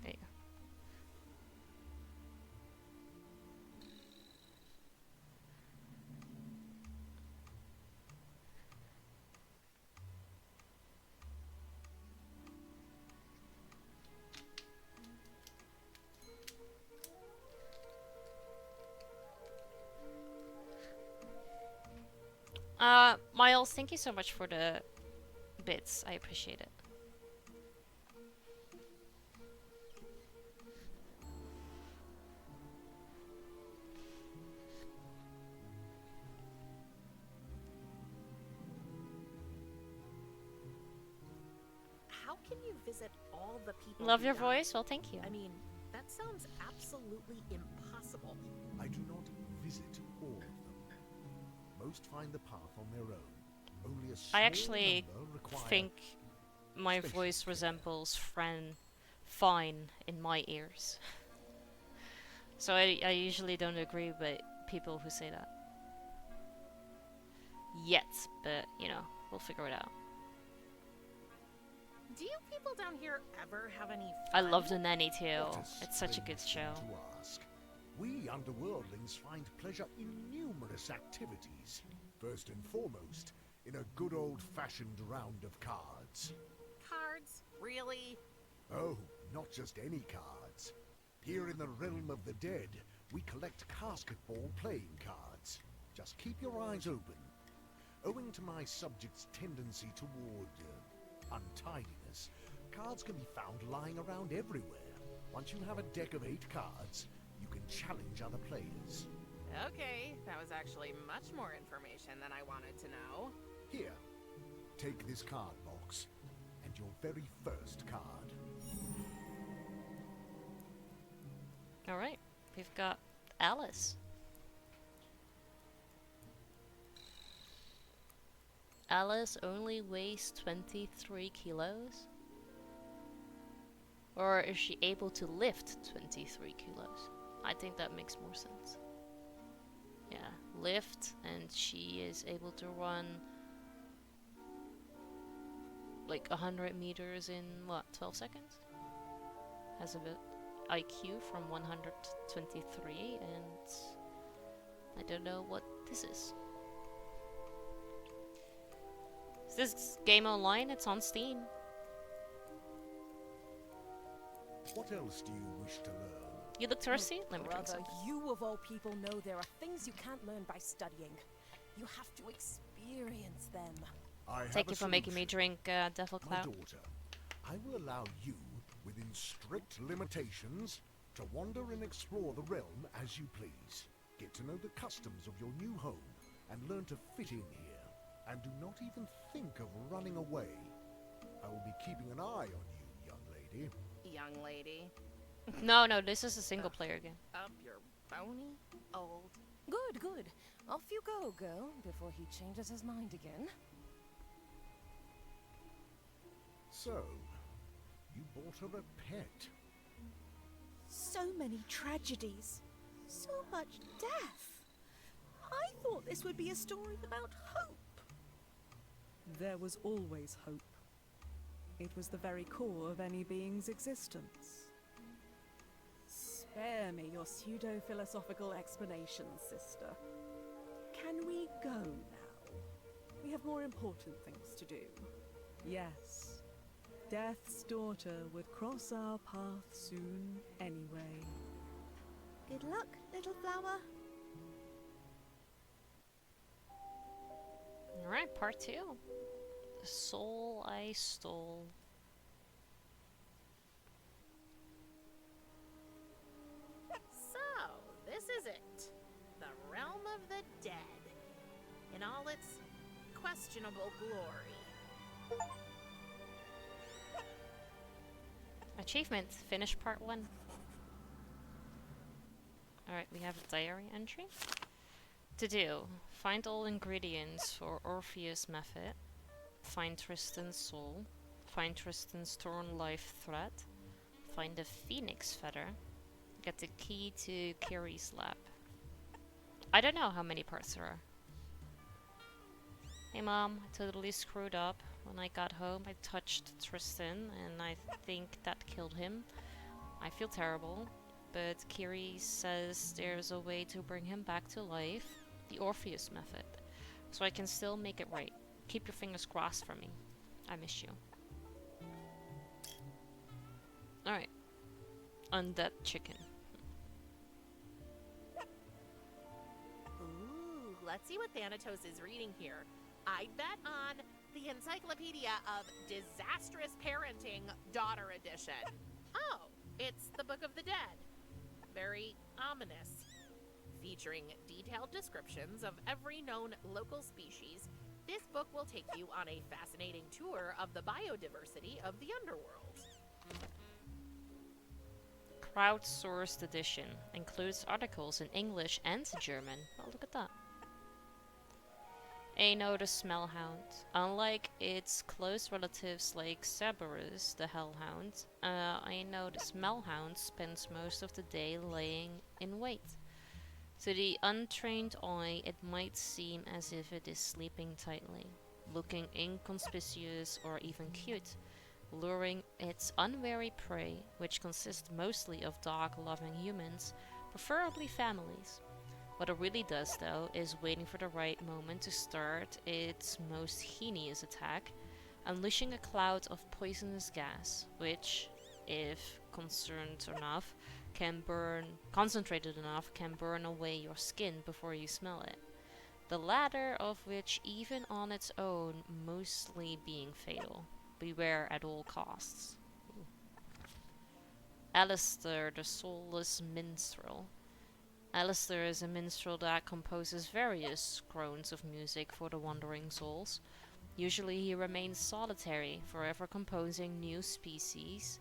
There you go. Miles, thank you so much for the bits. I appreciate it. How can you visit all the people? Love who your died? voice. Well, thank you. I mean, that sounds absolutely impossible. I do not visit all of them. Most find the path on their own. Only a small I actually number require think my special voice resembles Fine in my ears. So I usually don't agree with people who say that. Yet, but you know, we'll figure it out. Do you people down here ever have any fun? I love The Nanny too. What It's such a good strange show. thing to ask. We underworldlings find pleasure in numerous activities. First and foremost, in a good old-fashioned round of cards. Cards? Really? Oh, not just any cards. Here in the realm of the dead, we collect casketball playing cards. Just keep your eyes open. Owing to my subject's tendency toward untidiness, cards can be found lying around everywhere. Once you have a deck of 8 cards, you can challenge other players. Okay, that was actually much more information than I wanted to know. Here, take this card box, and your very first card. Alright, we've got Alice. Alice only weighs 23 kilos? Or is she able to lift 23 kilos? I think that makes more sense. Yeah, lift, and she is able to run like 100 meters in what, 12 seconds? Has a bit IQ from 123, and I don't know what this is. Is this game online? It's on Steam. What else do you wish to learn? You look thirsty? Let me drink Brother, some. you of all people know there are things you can't learn by studying. You have to experience them. Thank you for making me drink Devil My Cloud. daughter, I will allow you, within strict limitations, to wander and explore the realm as you please. Get to know the customs of your new home and learn to fit in here. And do not even think of running away. I will be keeping an eye on you, young lady. Young lady. No, this is a single player game. Up your bony old. Good, good. Off you go, girl, before he changes his mind again. So, you bought her a pet. So many tragedies. So much death. I thought this would be a story about hope. There was always hope. It was the very core of any being's existence. Spare me your pseudo-philosophical explanations, sister. Can we go now? We have more important things to do. Yes, Death's daughter would cross our path soon anyway. Good luck, little flower. Alright, part 2. The soul I stole. So, this is it. The realm of the dead. In all its questionable glory. Achievement. Finish part 1. Alright, we have a diary entry. To do. Find all ingredients for Orpheus method. Find Tristan's soul. Find Tristan's torn life thread. Find the phoenix feather. Get the key to Kiri's lab. I don't know how many parts there are. Hey mom, I totally screwed up. When I got home I touched Tristan and I think that killed him. I feel terrible, but Kiri says there's a way to bring him back to life. The Orpheus method. So I can still make it right. Keep your fingers crossed for me. I miss you. Alright. Undead chicken. Ooh, let's see what Thanatos is reading here. I'd bet on the Encyclopedia of Disastrous Parenting, Daughter Edition. Oh, it's the Book of the Dead. Very ominous. Featuring detailed descriptions of every known local species, this book will take you on a fascinating tour of the biodiversity of the underworld. Crowdsourced edition. Includes articles in English and German. Oh, look at that. Ano the Smellhound. Unlike its close relatives like Cerberus the Hellhound, Ano the Smellhound spends most of the day laying in wait. To the untrained eye, it might seem as if it is sleeping tightly, looking inconspicuous or even cute, luring its unwary prey, which consists mostly of dog-loving humans, preferably families. What it really does, though, is waiting for the right moment to start its most heinous attack, unleashing a cloud of poisonous gas, which, if concentrated enough, can burn away your skin before you smell it. The latter of which, even on its own, mostly being fatal. Beware at all costs. Ooh. Alistair, the Soulless Minstrel. Alistair is a minstrel that composes various groans of music for the wandering souls. Usually he remains solitary, forever composing new pieces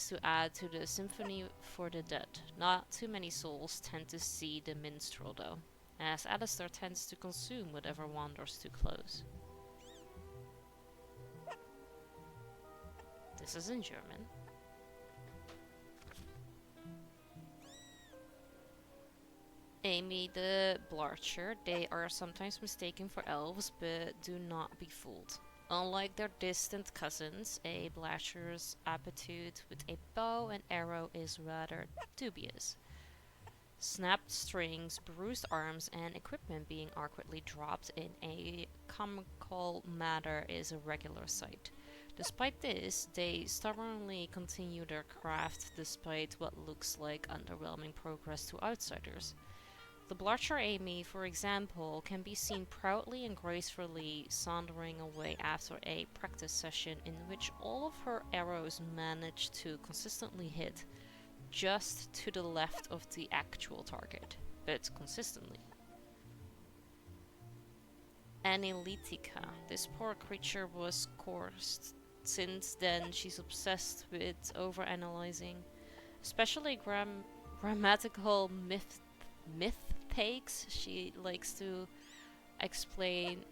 to add to the symphony for the dead. Not too many souls tend to see the minstrel though, as Alistair tends to consume whatever wanders too close. This is in German. Amy the Blarcher. They are sometimes mistaken for elves, but do not be fooled. Unlike their distant cousins, a Blarcher's aptitude with a bow and arrow is rather dubious. Snapped strings, bruised arms, and equipment being awkwardly dropped in a comical manner is a regular sight. Despite this, they stubbornly continue their craft despite what looks like underwhelming progress to outsiders. The Blarcher Amy, for example, can be seen proudly and gracefully sauntering away after a practice session in which all of her arrows manage to consistently hit just to the left of the actual target, but consistently. Annelitica. This poor creature was coursed. Since then, she's obsessed with overanalyzing, especially grammatical myth takes. She likes to explain.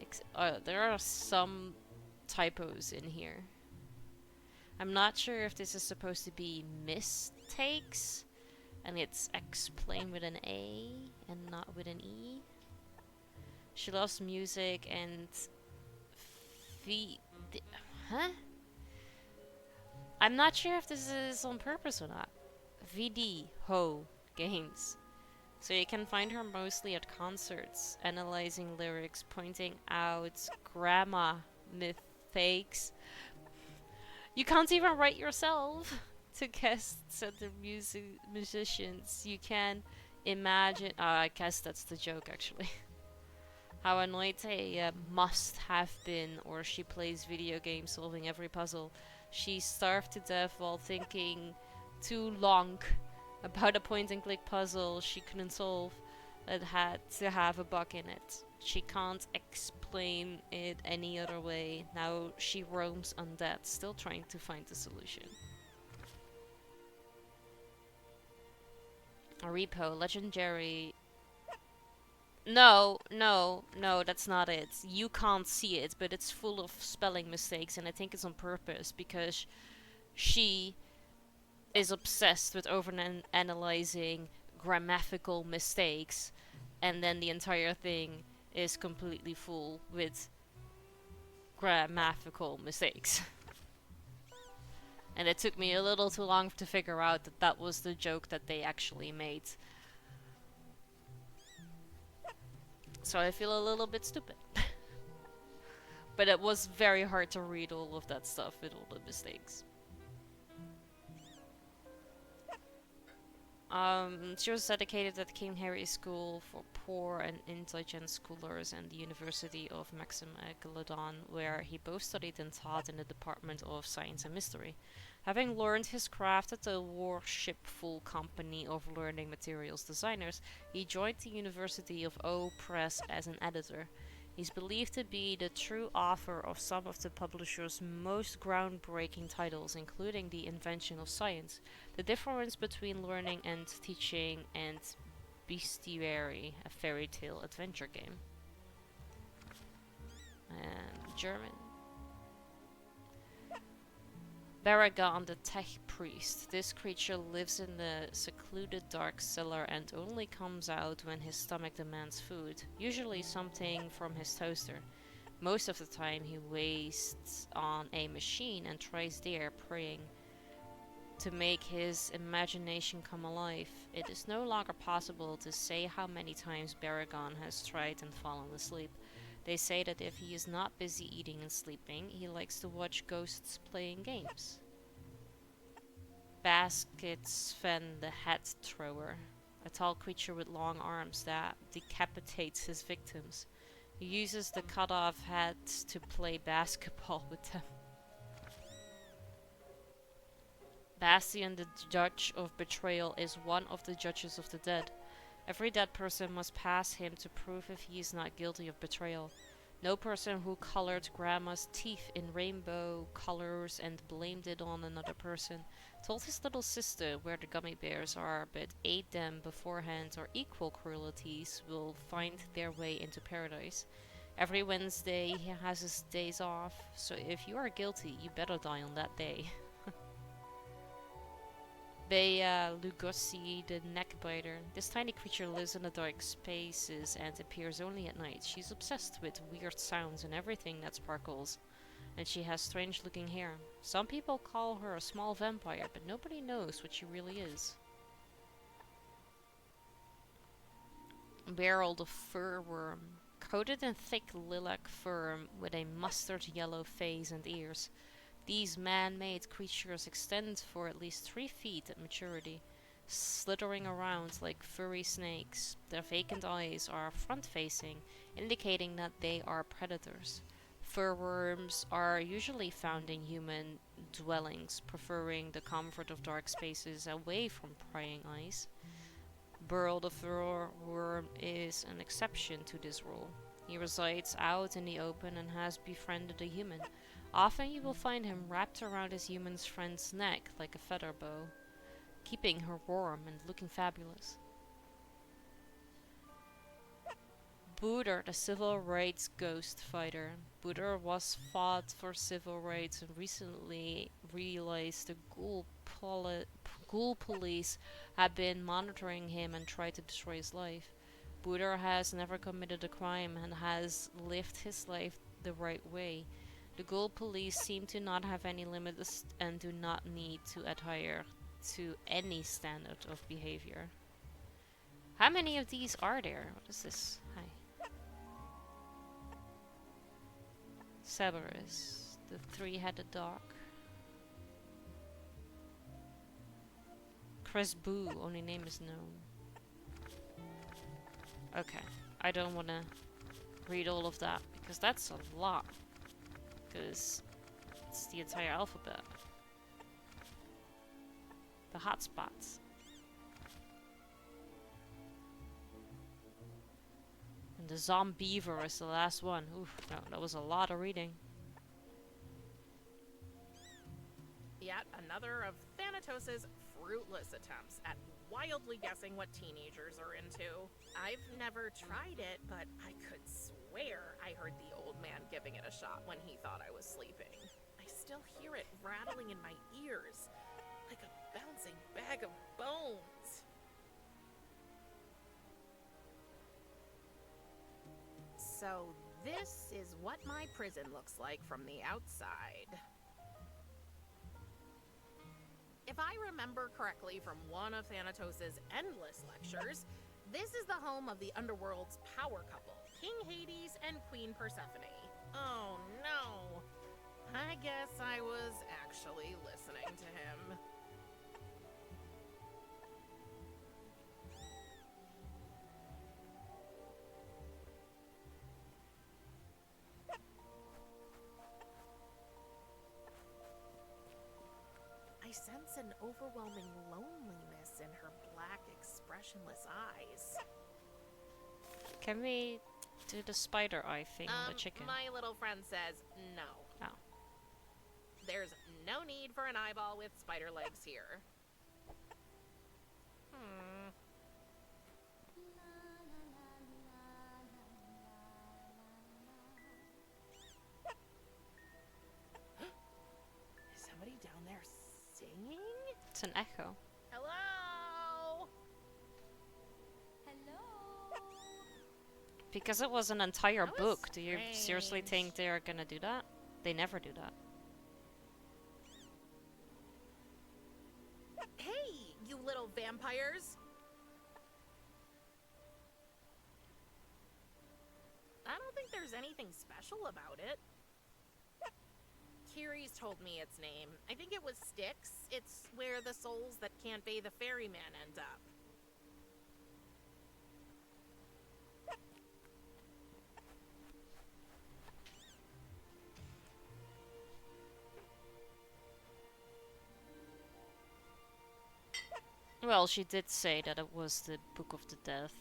There are some typos in here. I'm not sure if this is supposed to be mistakes, and it's explained with an A and not with an E. She loves music and huh? I'm not sure if this is on purpose or not. video games. So you can find her mostly at concerts, analyzing lyrics, pointing out grammar mistakes. You can't even write yourself to guests at the musicians. You can imagine. I guess that's the joke, actually. How annoyed they must have been, or she plays video games solving every puzzle. She starved to death while thinking too long about a point-and-click puzzle she couldn't solve that had to have a bug in it. She can't explain it any other way. Now she roams undead, still trying to find the solution. A repo, legendary. No, that's not it. You can't see it, but it's full of spelling mistakes, and I think it's on purpose because she is obsessed with over-analyzing grammatical mistakes, and then the entire thing is completely full with grammatical mistakes. And it took me a little too long to figure out that that was the joke that they actually made. So I feel a little bit stupid. But it was very hard to read all of that stuff with all the mistakes. She was educated at King Harry School for Poor and Indigent Scholars and the University of Maxim Echelon, where he both studied and taught in the Department of Science and Mystery. Having learned his craft at the Worshipful Company of Learning Materials Designers, he joined the University of O Press as an editor. He's believed to be the true author of some of the publisher's most groundbreaking titles, including The Invention of Science, The Difference Between Learning and Teaching, and Bestiary, a fairy tale adventure game. And German. Baragon, the Tech Priest. This creature lives in the secluded dark cellar and only comes out when his stomach demands food, usually something from his toaster. Most of the time he wastes on a machine and tries there, praying to make his imagination come alive. It is no longer possible to say how many times Baragon has tried and fallen asleep. They say that if he is not busy eating and sleeping, he likes to watch ghosts playing games. Basket Sven, the Hat Thrower. A tall creature with long arms that decapitates his victims. He uses the cut-off heads to play basketball with them. Bastian, the Judge of Betrayal, is one of the judges of the dead. Every dead person must pass him to prove if he is not guilty of betrayal. No person who colored grandma's teeth in rainbow colors and blamed it on another person told his little sister where the gummy bears are, but ate them beforehand, or equal cruelties will find their way into paradise. Every Wednesday he has his days off, so if you are guilty, you better die on that day. Bea Lugosi, the Neckbiter. This tiny creature lives in the dark spaces and appears only at night. She's obsessed with weird sounds and everything that sparkles, and she has strange looking hair. Some people call her a small vampire, but nobody knows what she really is. Beryl, the Furworm. Coated in thick lilac fur with a mustard yellow face and ears. These man-made creatures extend for at least 3 feet at maturity, slithering around like furry snakes. Their vacant eyes are front-facing, indicating that they are predators. Furworms are usually found in human dwellings, preferring the comfort of dark spaces away from prying eyes. Burl the Furworm is an exception to this rule. He resides out in the open and has befriended a human. Often you will find him wrapped around his human friend's neck like a feather bow, keeping her warm and looking fabulous. Booter, the civil rights ghost fighter. Booter was fought for civil rights and recently realized the ghoul police had been monitoring him and tried to destroy his life. Booter has never committed a crime and has lived his life the right way. The ghoul police seem to not have any limits and do not need to adhere to any standard of behavior. How many of these are there? What is this? Hi. Cerberus, the three-headed dog. Cresbu, only name is known. Okay, I don't want to read all of that because that's a lot. Because it's the entire alphabet. The hotspots. And the Zombeaver is the last one. Oof, no, that was a lot of reading. Yet another of Thanatos' fruitless attempts at wildly guessing what teenagers are into. I've never tried it, but I could swear I heard the old man giving it a shot when he thought I was sleeping. I still hear it rattling in my ears, like a bouncing bag of bones. So this is what my prison looks like from the outside. If I remember correctly from one of Thanatos' endless lectures, this is the home of the Underworld's power couple, King Hades and Queen Persephone. Oh no! I guess I was actually listening to him. I sense an overwhelming loneliness in her black, expressionless eyes. Can we do the spider eye thing on the chicken? My little friend says no. Oh. There's no need for an eyeball with spider legs here. Is somebody down there singing? It's an echo. Hello? Because it was an entire That was book. Do you seriously think they're gonna do that? They never do that. Hey, you little vampires! I don't think there's anything special about it. Kiri's told me its name. I think it was Styx. It's where the souls that can't bathe the ferryman end up. Well, she did say that it was the Book of the Dead.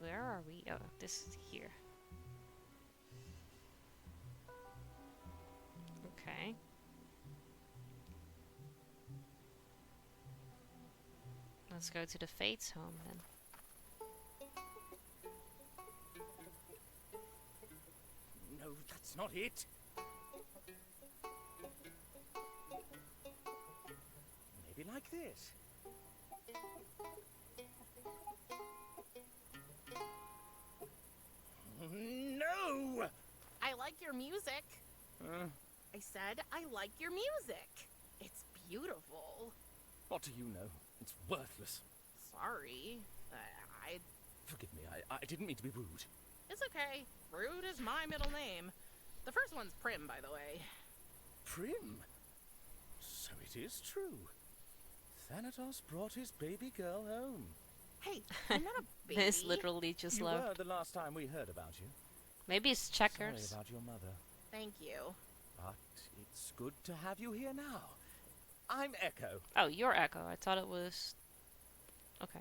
Where are we? Oh, this is here. Okay. Let's go to the Fates home then. No, that's not it. Maybe like this. No! I like your music. I said I like your music. It's beautiful. What do you know? It's worthless. Sorry. I... Forgive me, I didn't mean to be rude. It's okay. Rude is my middle name. The first one's Prim, by the way. Prim? So it is true. Thanatos brought his baby girl home. Hey, I'm not a baby. This literally just You left. were the last time we heard about you. Maybe it's checkers. Sorry about your mother. Thank you. But it's good to have you here now. I'm Echo. Oh, you're Echo. I thought it was... Okay.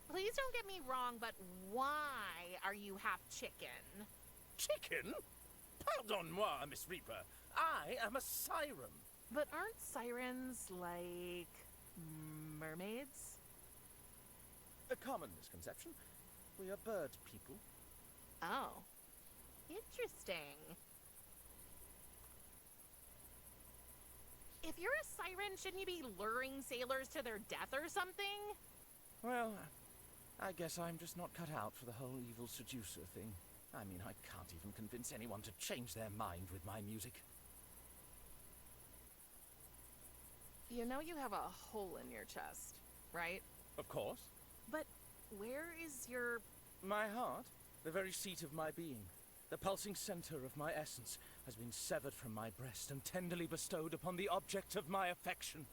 Please don't get me wrong, but why are you half chicken? Chicken? Pardon moi, Miss Reaper. I am a siren. But aren't sirens like mermaids? A common misconception. We are bird people. Oh, interesting. If you're a siren, shouldn't you be luring sailors to their death or something? Well, I guess I'm just not cut out for the whole evil seducer thing. I mean, I can't even convince anyone to change their mind with my music. You know you have a hole in your chest, right? Of course. But where is your... My heart, the very seat of my being, the pulsing center of my essence, has been severed from my breast and tenderly bestowed upon the object of my affection.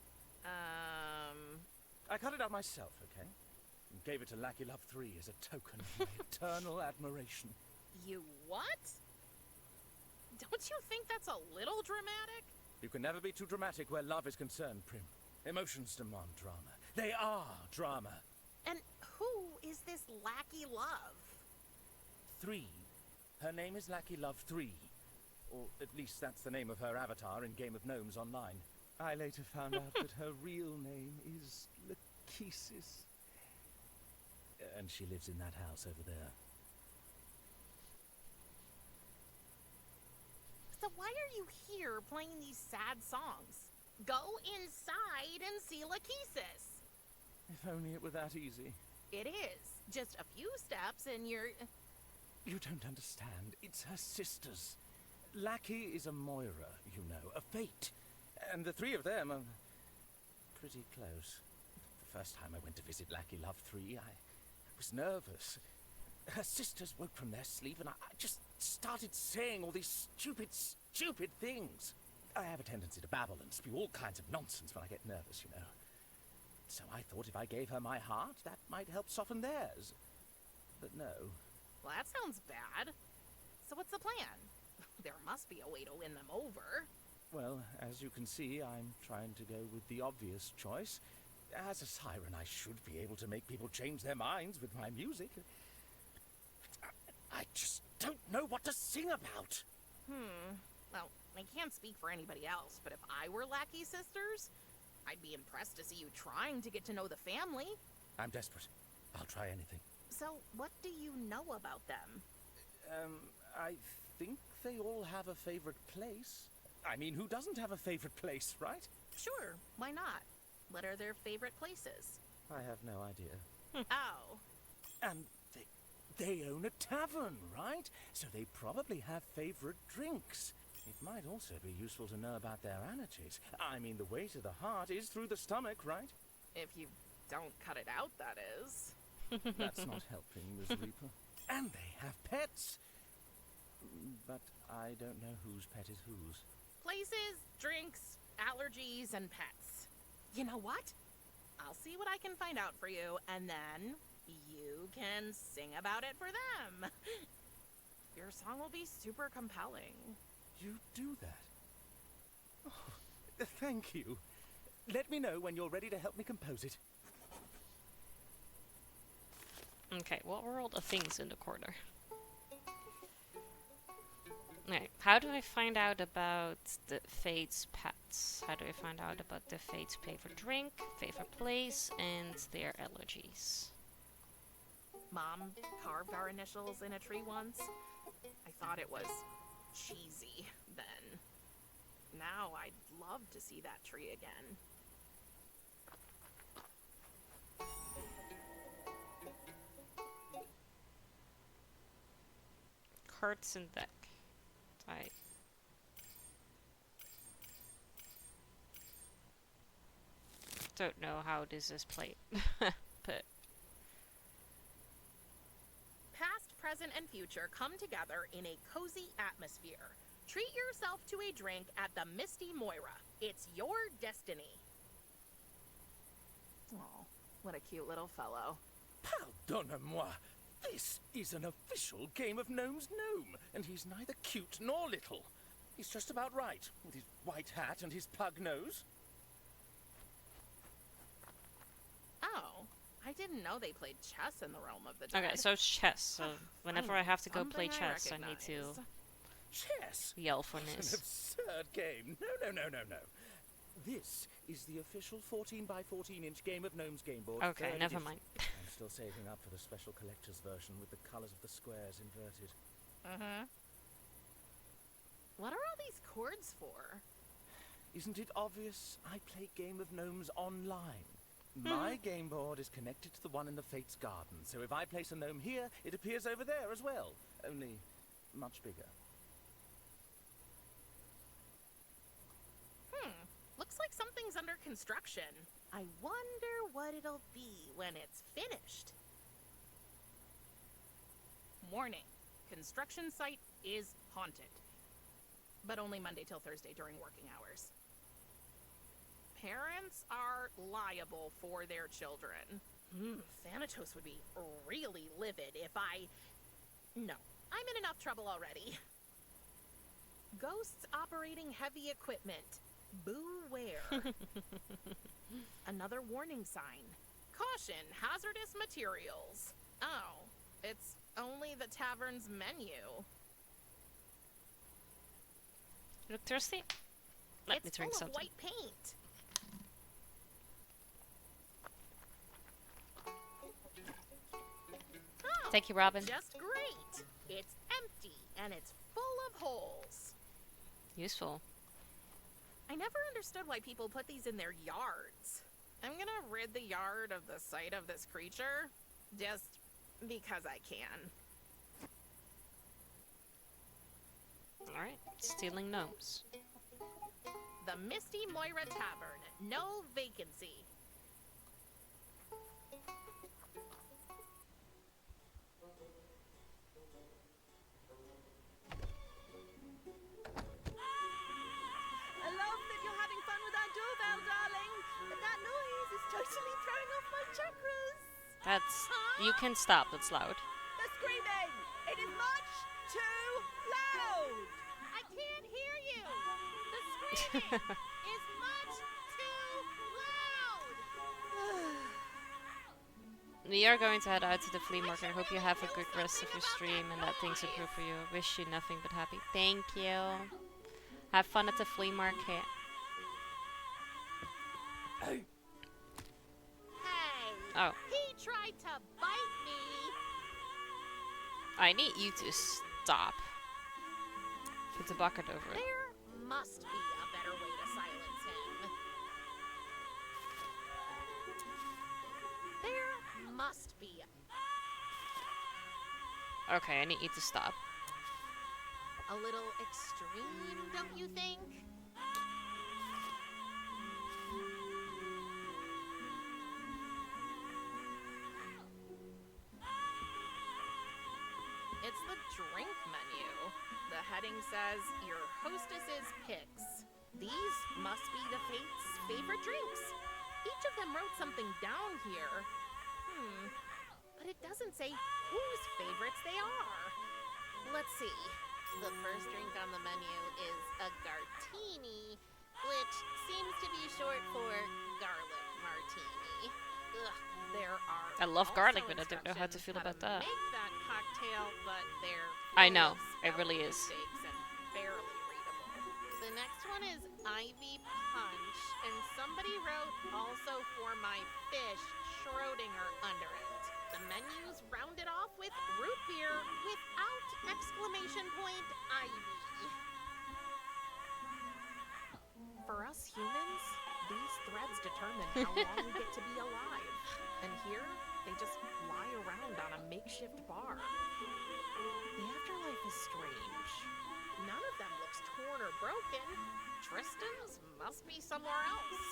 I cut it out myself, okay? And gave it to Lackey Love 3 as a token of my eternal admiration. You what? Don't you think that's a little dramatic? You can never be too dramatic where love is concerned, Prim. Emotions demand drama. They are drama. And who is this Lackey Love? 3. Her name is Lackey Love 3. Or at least that's the name of her avatar in Game of Gnomes Online. I later found out that her real name is Lachesis. And she lives in that house over there. So why are you here playing these sad songs? Go inside and see Lachesis. If only it were that easy. It is. Just a few steps and you're... You don't understand. It's her sisters. Lackey is a Moira, you know, a fate. And the 3 of them are pretty close. The first time I went to visit Lackey Love 3, I was nervous. Her sisters woke from their sleep and I just started saying all these stupid things. I have a tendency to babble and spew all kinds of nonsense when I get nervous, you know. So I thought if I gave her my heart, that might help soften theirs. But no. Well, that sounds bad. So what's the plan? There must be a way to win them over. Well, as you can see, I'm trying to go with the obvious choice. As a siren, I should be able to make people change their minds with my music. I just don't know what to sing about. Well, I can't speak for anybody else, but if I were Lackey Sisters, I'd be impressed to see you trying to get to know the family. I'm desperate. I'll try anything. So, what do you know about them? I think they all have a favorite place. I mean, who doesn't have a favorite place, right? Sure, why not? What are their favorite places? I have no idea. Oh. And they own a tavern, right? So they probably have favorite drinks. It might also be useful to know about their allergies. I mean, the way to the heart is through the stomach, right? If you don't cut it out, that is. That's not helping, Ms. Reaper. And they have pets. But I don't know whose pet is whose. Places, drinks, allergies, and pets. You know what? I'll see what I can find out for you, and then you can sing about it for them. Your song will be super compelling. You do that? Oh, thank you. Let me know when you're ready to help me compose it. Okay, what were all the things in the corner? Okay, how do I find out about the Fate's pets? How do I find out about the Fate's favorite drink, favorite place, and their allergies? Mom carved our initials in a tree once. I thought it was cheesy then. Now I'd love to see that tree again. Cards and deck. I don't know how this is played, but Past, present, and future come together in a cozy atmosphere. Treat yourself to a drink at the Misty Moira. It's your destiny. Oh, what a cute little fellow. Pardonnez-moi. This is an official Game of Gnomes gnome, and he's neither cute nor little. He's just about right, with his white hat and his pug nose. Oh, I didn't know they played chess in the realm of the dead. okay, so it's chess. So whenever I have to go play Something I chess, I need to recognize. Chess? yell for What an this. absurd game. No. This is the official 14x14-inch Game of Gnomes game board. Okay, third never edition. mind. I'm still saving up for the special collector's version with the colours of the squares inverted. What are all these chords for? Isn't it obvious? I play Game of Gnomes online. My game board is connected to the one in the Fates Garden, so if I place a gnome here, it appears over there as well, only much bigger. Looks like something's under construction. I wonder what it'll be when it's finished. Warning. Construction site is haunted. But only Monday till Thursday during working hours. Parents are liable for their children. Thanatos would be really livid if I... No, I'm in enough trouble already. Ghosts operating heavy equipment. Beware. Another warning sign. Caution, hazardous materials. Oh, it's only the tavern's menu. You look thirsty? Let me It's drink full of something. white paint. Oh, Thank you, Robin. Just great. It's empty and it's full of holes. Useful. I never understood why people put these in their yards. I'm gonna rid the yard of the sight of this creature, just because I can. Alright, stealing gnomes. The Misty Moira Tavern, no vacancy. I love that you're having fun with our doorbell, darling, but that noise is totally throwing off my chakras. That's... You can stop, that's loud. The screaming! It is much too loud! I can't hear you! The screaming is much too loud! We are going to head out to the flea market. I hope you have a good rest of your stream and that things improve for you. I wish you nothing but happy. Thank you. Have fun at the flea market. Hey! Oh. He tried to bite me! I need you to stop. Put the bucket over it. There must be a better way to silence him. There must be. Okay, I need you to stop. A little extreme, don't you think? It's the drink menu. The heading says, your hostess's picks. These must be the Fates' favorite drinks. Each of them wrote something down here. But it doesn't say whose favorites they are. Let's see. The first drink on the menu is a Gartini, which seems to be short for garlic martini. Ugh, there are I love also garlic, but I don't know how to feel instructions about that. Make that cocktail, but they're I full know, of it really spelling is. mistakes and barely readable. The next one is Ivy Punch, and somebody wrote also for my fish Schrodinger under it. The menu's rounded off with root beer without exclamation point Ivy. For us humans, these threads determine how long we get to be alive. And here, they just lie around on a makeshift bar. The afterlife is strange. None of them looks torn or broken. Tristan's must be somewhere else.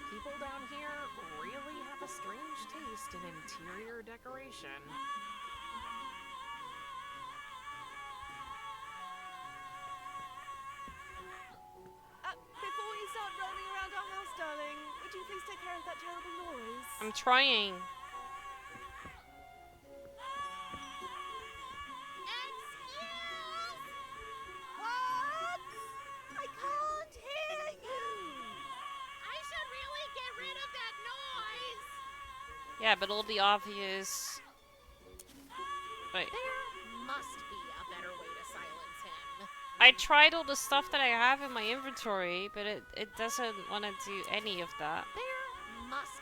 People down here really have a strange taste in interior decoration. Before you start roaming around our house, darling, would you please take care of that terrible noise? I'm trying. What? I can't hear you! I should really get rid of that noise! Yeah, but all the obvious... Wait. There must be a better way to silence him. I tried all the stuff that I have in my inventory, but it doesn't want to do any of that. There must be.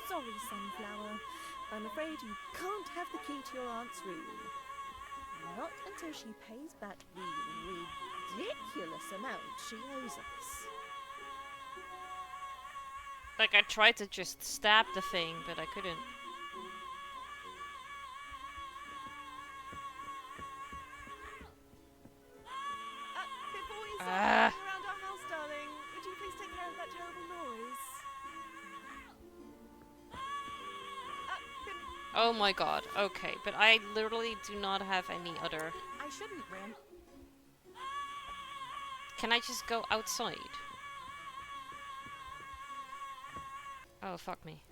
Sorry, Sunflower. I'm afraid you can't have the key to your aunt's room. Not until she pays back the ridiculous amount she owes us. Like, I tried to just stab the thing, but I couldn't. Before you start Ah. walking around our house, darling, would you please take care of that terrible noise? Oh my god, okay, but I literally do not have any other. I shouldn't, Rim. Can I just go outside? Oh, fuck me.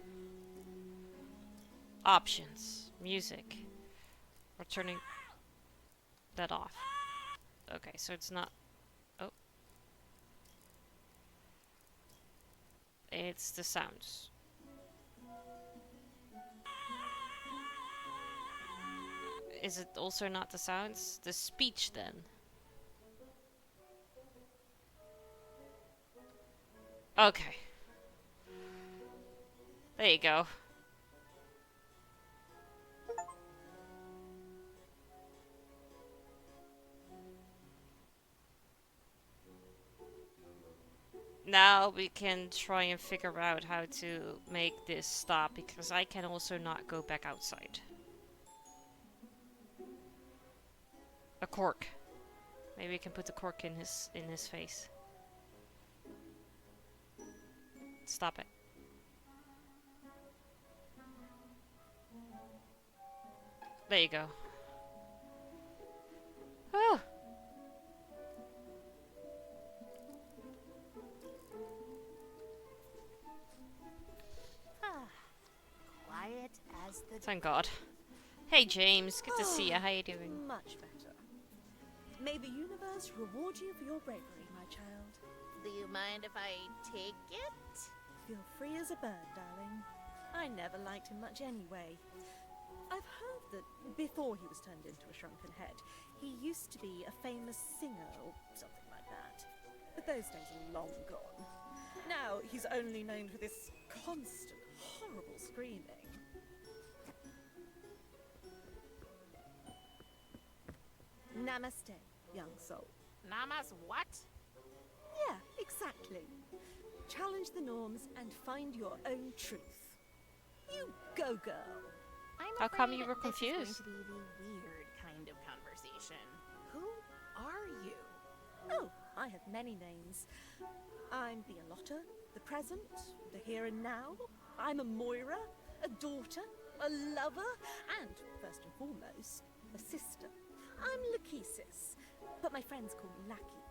Options. Music. We're turning that off. Okay, so it's not... Oh. It's the sounds. Is it also not the sounds? The speech then? Okay. There you go. Now we can try and figure out how to make this stop, because I can also not go back outside. A cork. Maybe we can put the cork in his face. Stop it. There you go. Oh. Quiet as the... Thank God. Hey James, good to see you. How you doing? Much better. May the universe reward you for your bravery, my child. Do you mind if I take it? Feel free as a bird, darling. I never liked him much anyway. I've heard that before he was turned into a shrunken head, he used to be a famous singer or something like that. But those days are long gone. Now he's only known for this constant, horrible screaming. Namaste, young soul. Namas what? Yeah, exactly. Challenge the norms and find your own truth. You go, girl. How come you were This is going confused? to be the weird kind of conversation. Who are you? Oh, I have many names. I'm the allotter, the present, the here and now. I'm a Moira, a daughter, a lover, and, first and foremost, a sister. I'm Lachesis, but my friends call me Lackey.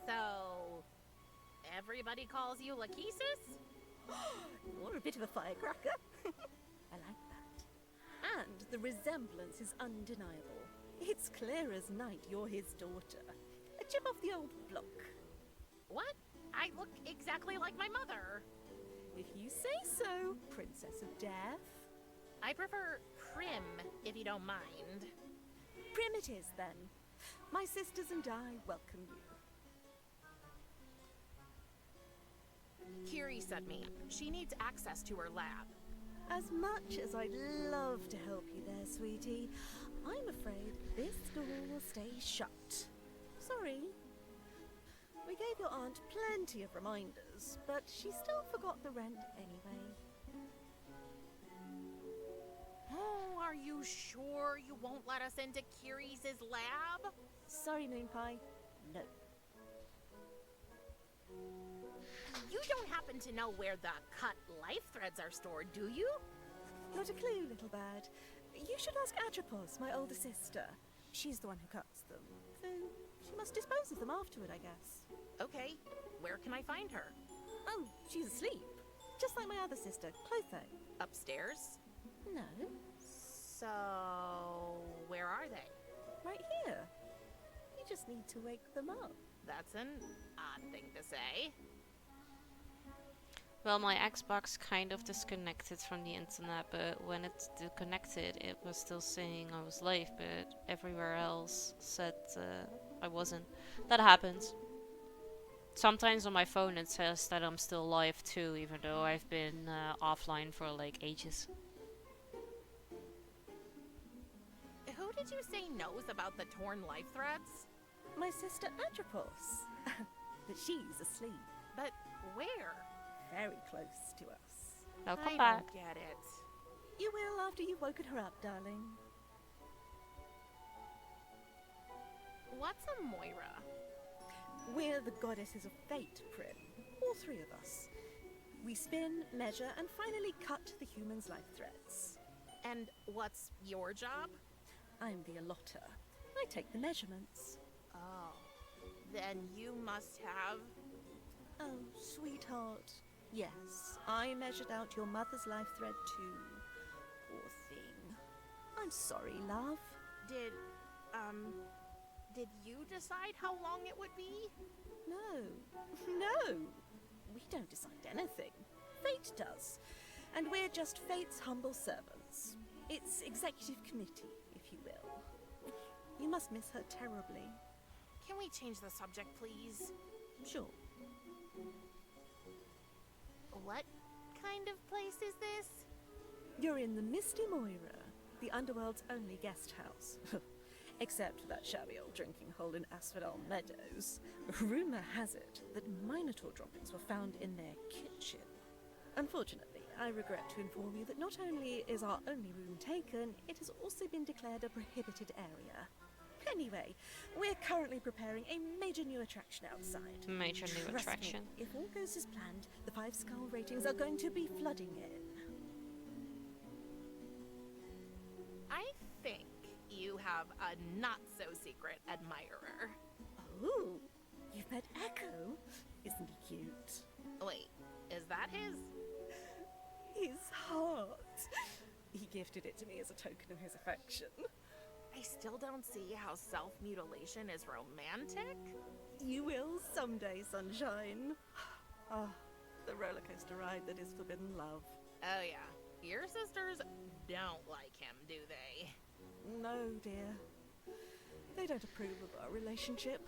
So, everybody calls you Lachesis? You're a bit of a firecracker. I like that. And the resemblance is undeniable. It's clear as night you're his daughter. A chip off the old block. What? I look exactly like my mother. If you say so, Princess of Death. I prefer Prim, if you don't mind. Prim it is, then. My sisters and I welcome you. Kiri sent me. She needs access to her lab. As much as I'd love to help you there, sweetie, I'm afraid this door will stay shut. Sorry. We gave your aunt plenty of reminders, but she still forgot the rent anyway. Oh, are you sure you won't let us into Kiri's lab? Sorry, Moonpie. No. You don't happen to know where the cut life threads are stored, do you? Not a clue, little bird. You should ask Atropos, my older sister. She's the one who cuts them. So she must dispose of them afterward, I guess. Okay, where can I find her? Oh, she's asleep. Just like my other sister, Clotho. Upstairs? No, So, where are they? right here. You just need to wake them up. That's an odd thing to say. Well, my Xbox kind of disconnected from the internet, but when it disconnected, it was still saying I was live, but everywhere else said I wasn't. That happens. Sometimes on my phone it says that I'm still live too, even though I've been offline for like ages. Who did did you say knows about the torn life threads? My sister Atropos. But she's asleep. But where? Very close to us. Welcome I back. don't get it. You will after you've woken her up, darling. What's a Moira? We're the goddesses of fate, Prim. All three of us. We spin, measure, and finally cut the human's life threads. And what's your job? I'm the allotter. I take the measurements. Oh. Then you must have... Oh, sweetheart. Yes, I measured out your mother's life thread too. Poor thing. I'm sorry, love. Did you decide how long it would be? No. No. We don't decide anything. Fate does. And we're just Fate's humble servants. It's executive committee, if you will. You must miss her terribly. Can we change the subject, please? Sure. What kind of place is this? You're in the Misty Moira, the underworld's only guest house. Except for that shabby old drinking hole in Asphodel Meadows. Rumour has it that Minotaur droppings were found in their kitchen. Unfortunately, I regret to inform you that not only is our only room taken, it has also been declared a prohibited area. Anyway, we're currently preparing a major new attraction outside. Major new Trust attraction. Me, if all goes as planned, the 5-skull ratings are going to be flooding in. I think you have a not-so-secret admirer. Oh, you've met Echo? Isn't he cute? Wait, is that his? His heart. He gifted it to me as a token of his affection. I still don't see how self-mutilation is romantic. You will someday, sunshine. Ah, the roller coaster ride that is forbidden love. Oh yeah, your sisters don't like him, do they? No, dear. They don't approve of our relationship.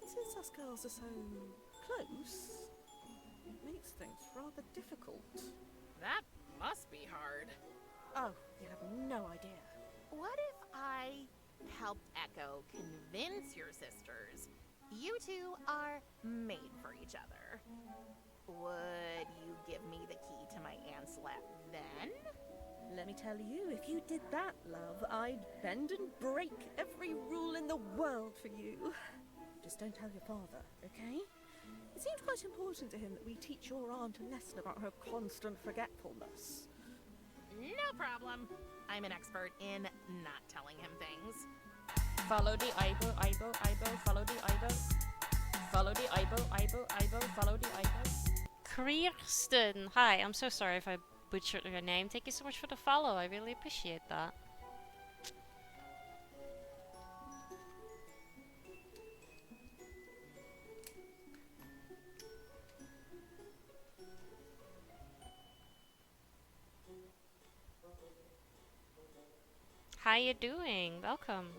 Since us girls are so close, it makes things rather difficult. That must be hard. Oh, you have no idea. What if I helped Echo convince your sisters you two are made for each other? Would you give me the key to my aunt's lab then? Let me tell you, if you did that, love, I'd bend and break every rule in the world for you. Just don't tell your father, okay? It seemed quite important to him that we teach your aunt a lesson about her constant forgetfulness. No problem. I'm an expert in not telling him things. Follow the Aibo, Aibo, Aibo, follow the Aibo. Follow the Aibo, Aibo, Aibo, follow the Aibo. Kirsten, hi. I'm so sorry if I butchered your name. Thank you so much for the follow. I really appreciate that. How you doing? Welcome.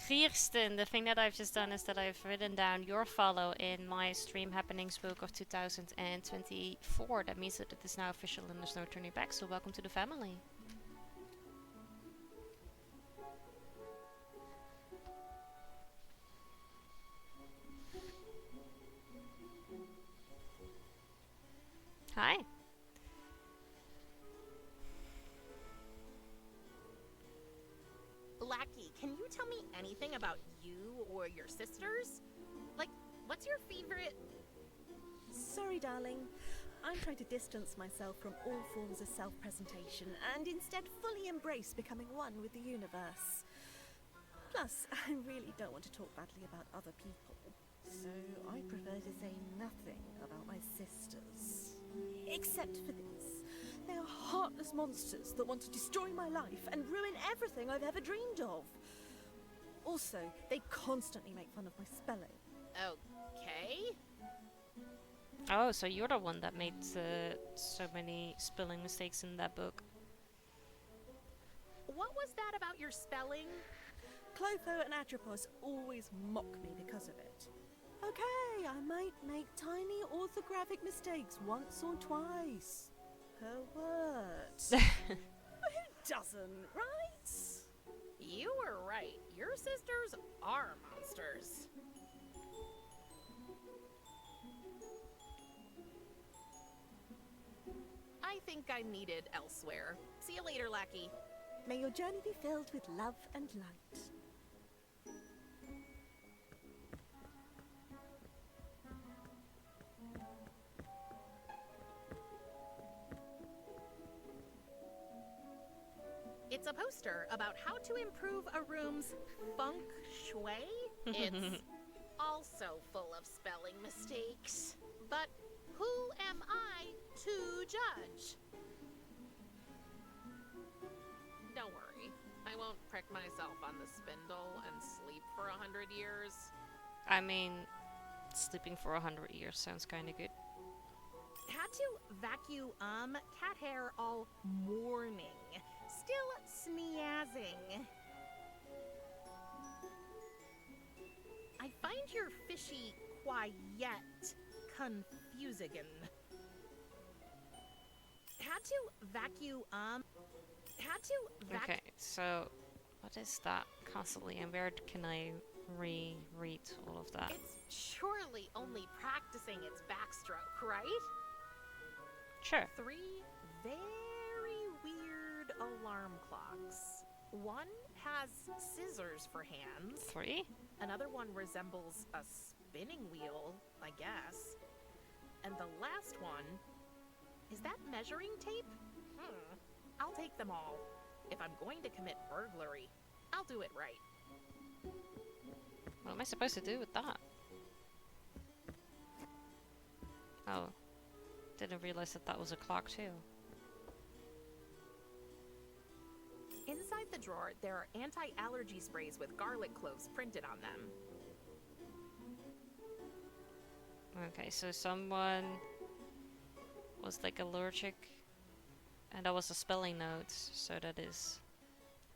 Kirsten, the thing that I've just done is that I've written down your follow in my stream happenings book of 2024. That means that it is now official and there's no turning back, so welcome to the family. Hi. Blackie, can you tell me anything about you or your sisters? Like, what's your favorite... Sorry, darling. I'm trying to distance myself from all forms of self-presentation and instead fully embrace becoming one with the universe. Plus, I really don't want to talk badly about other people, so I prefer to say nothing about my sisters. Except for this. They are heartless monsters that want to destroy my life and ruin everything I've ever dreamed of. Also, they constantly make fun of my spelling. Okay. Oh, so you're the one that made so many spelling mistakes in that book. What was that about your spelling? Close Clotho and Atropos always mock me because of it. Okay, I might make tiny orthographic mistakes once or twice per word. Who doesn't, right? You were right. Your sisters are monsters. I think I'm needed elsewhere. See you later, Lackey. May your journey be filled with love and light. It's a poster about how to improve a room's feng shui. It's also full of spelling mistakes. But who am I to judge? Don't worry. I won't prick myself on the spindle and sleep for 100 years. I mean, sleeping for 100 years sounds kinda good. Had to vacuum cat hair all morning. Still sneezing. I find your fishy quiet confusing. Had to vacuum Okay, so what is that constantly and where can I reread all of that? It's surely only practicing its backstroke, right? Sure. 3 very weird alarm clocks. One has scissors for hands. 3? Another one resembles a spinning wheel, I guess. And the last one, is that measuring tape? I'll take them all. If I'm going to commit burglary, I'll do it right. What am I supposed to do with that? Oh. Didn't realize that that was a clock too. Inside the drawer, there are anti-allergy sprays with garlic cloves printed on them. Okay, so someone was like allergic, and that was a spelling note, so that is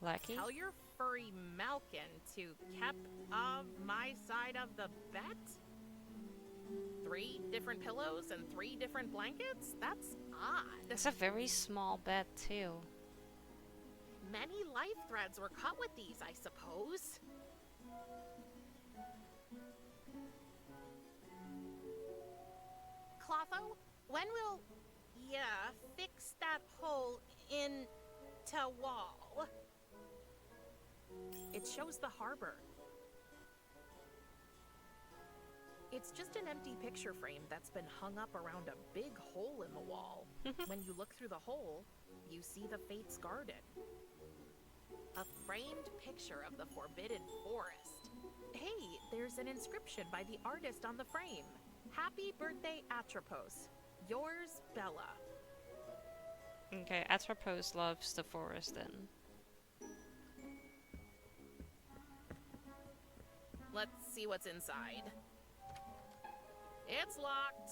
Lackey. Tell your furry Malkin to keep of my side of the bed? 3 different pillows and 3 different blankets? That's odd. It's a very small bed too. Many life threads were cut with these, I suppose. Clotho, when will ya fix that hole in to wall? It shows the harbor. It's just an empty picture frame that's been hung up around a big hole in the wall. When you look through the hole, you see the Fates Garden. A framed picture of the Forbidden Forest. Hey, there's an inscription by the artist on the frame. Happy birthday, Atropos. Yours, Bella. Okay, Atropos loves the forest then. Let's see what's inside. It's locked.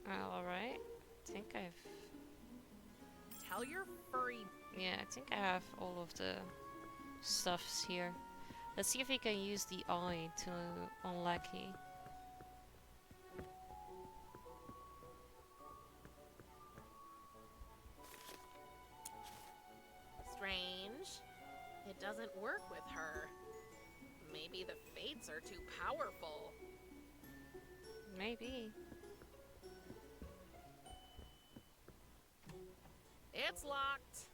Alright. I think I've... Tell your furry... Yeah, I think I have all of the stuffs here. Let's see if we can use the eye to on Lackey. Strange. It doesn't work with her. Maybe the Fates are too powerful. Maybe. It's locked.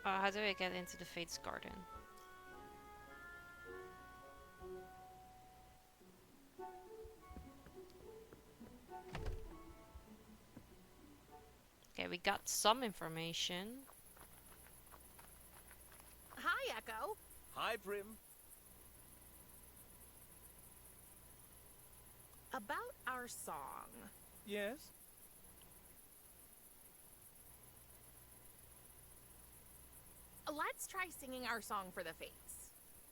How do I get into the Fates Garden? Okay, we got some information. Hi, Echo. Hi, Prim. About our song. Yes? let's try singing our song for the Fates.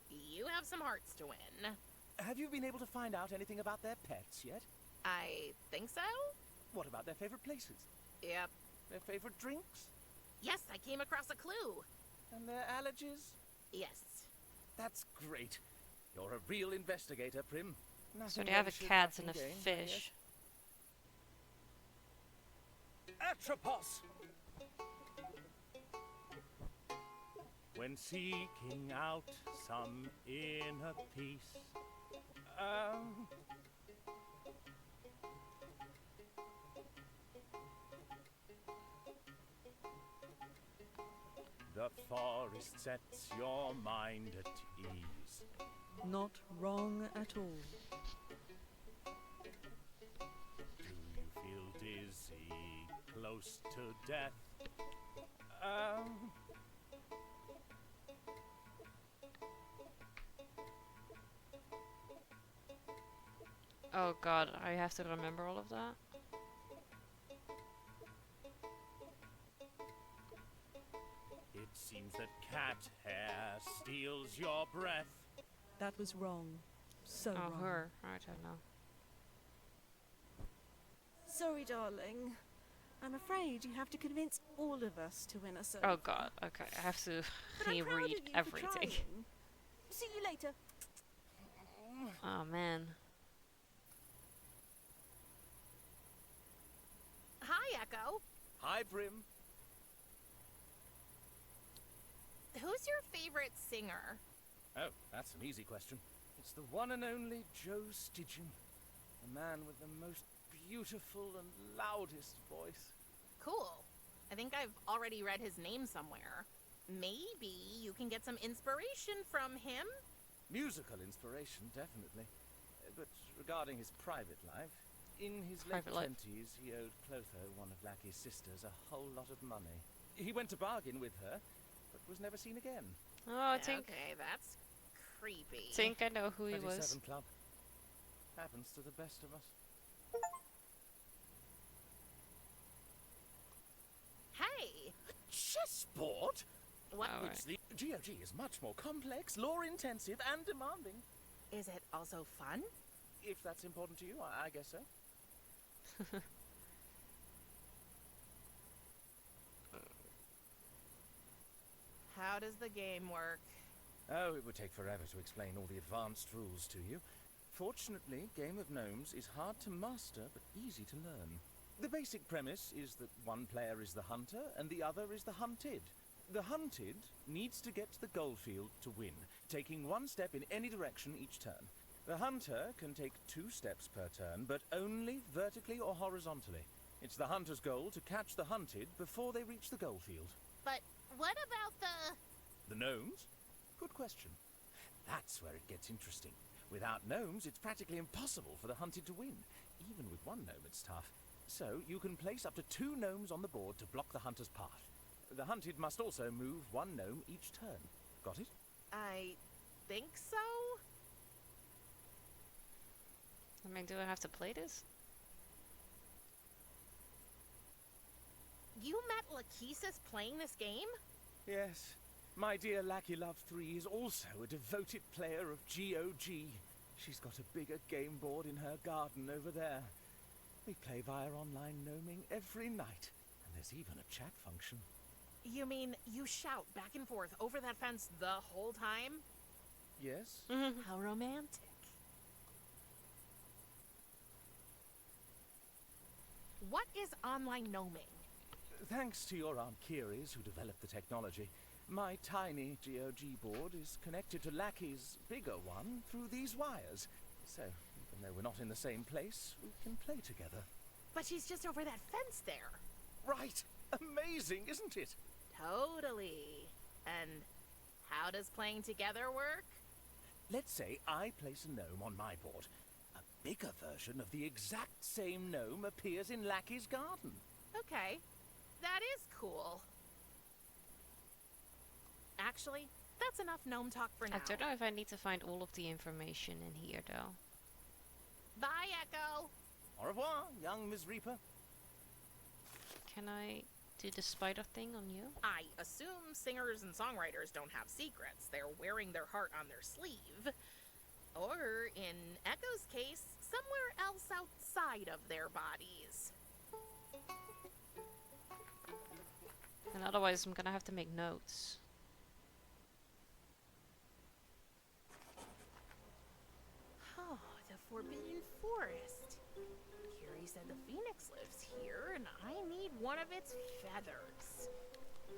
You have some hearts to win. Have you been able to find out anything about their pets yet? I think so? What about their favorite places? Yep. Their favorite drinks? Yes, I came across a clue. And their allergies? Yes. That's great. You're a real investigator, Prim. So Nothing they have a ventured, cat and a nothing gained, I fish. guess. Atropos! When seeking out some inner peace, the forest sets your mind at ease. Not wrong at all. Do you feel dizzy, close to death? Oh god, I have to remember all of that. It seems that cat hair steals your breath. That was wrong. So Oh, wrong. her. I don't know. Sorry, darling. I'm afraid you have to convince all of us to win us over. Oh god, okay, I have to But I'm proud of reread you for everything. trying. See you later. Oh man. Hi, Echo. Hi, Prim. Who's your favorite singer? Oh, that's an easy question. It's the one and only Joe Stidgen, the man with the most beautiful and loudest voice. Cool. I think I've already read his name somewhere. Maybe you can get some inspiration from him? Musical inspiration, definitely. But regarding his private life, in his Private late life. 20s, he owed Clotho, one of Lackey's sisters, a whole lot of money. He went to bargain with her, but was never seen again. Oh, I think Okay, that's creepy. I know who he 27 was. Club. Happens to the best of us. Hey! Chessboard? What? All It's the GOG is much more complex, lore-intensive, and demanding. Is it also fun? If that's important to you, I guess so. How does the game work? Oh, it would take forever to explain all the advanced rules to you. Fortunately, Game of Gnomes is hard to master, but easy to learn. The basic premise is that one player is the hunter and the other is the hunted. The hunted needs to get to the goldfield to win, taking one step in any direction each turn. The hunter can take 2 steps per turn, but only vertically or horizontally. It's the hunter's goal to catch the hunted before they reach the goldfield. But what about The gnomes? Good question. That's where it gets interesting. Without gnomes, it's practically impossible for the hunted to win. Even with one gnome, it's tough. So, you can place up to 2 gnomes on the board to block the hunter's path. The hunted must also move 1 gnome each turn. Got it? I think so? I mean, do I have to play this? You met Lachesis playing this game? Yes. My dear Lackey Love 3 is also a devoted player of GOG. She's got a bigger game board in her garden over there. We play via online gnoming every night, and there's even a chat function. You mean you shout back and forth over that fence the whole time? Yes? How romantic. What is online gnoming? Thanks to your Aunt Kiri's who developed the technology, my tiny GOG board is connected to Lackey's bigger one through these wires. So, even though we're not in the same place, we can play together. But she's just over that fence there. Right! Amazing, isn't it? Totally. And how does playing together work? Let's say I place a gnome on my board. A bigger version of the exact same gnome appears in Lackey's garden. Okay. That is cool. Actually, that's enough gnome talk for now. I don't know if I need to find all of the information in here, though. Bye, Echo. Au revoir, young Miss Reaper. Can I Do the spider thing on you? I assume singers and songwriters don't have secrets. They're wearing their heart on their sleeve. Or, in Echo's case, somewhere else outside of their bodies. And otherwise I'm gonna have to make notes. Oh, the Forbidden Forest. Curie said the phoenix lives here, and I need one of its feathers.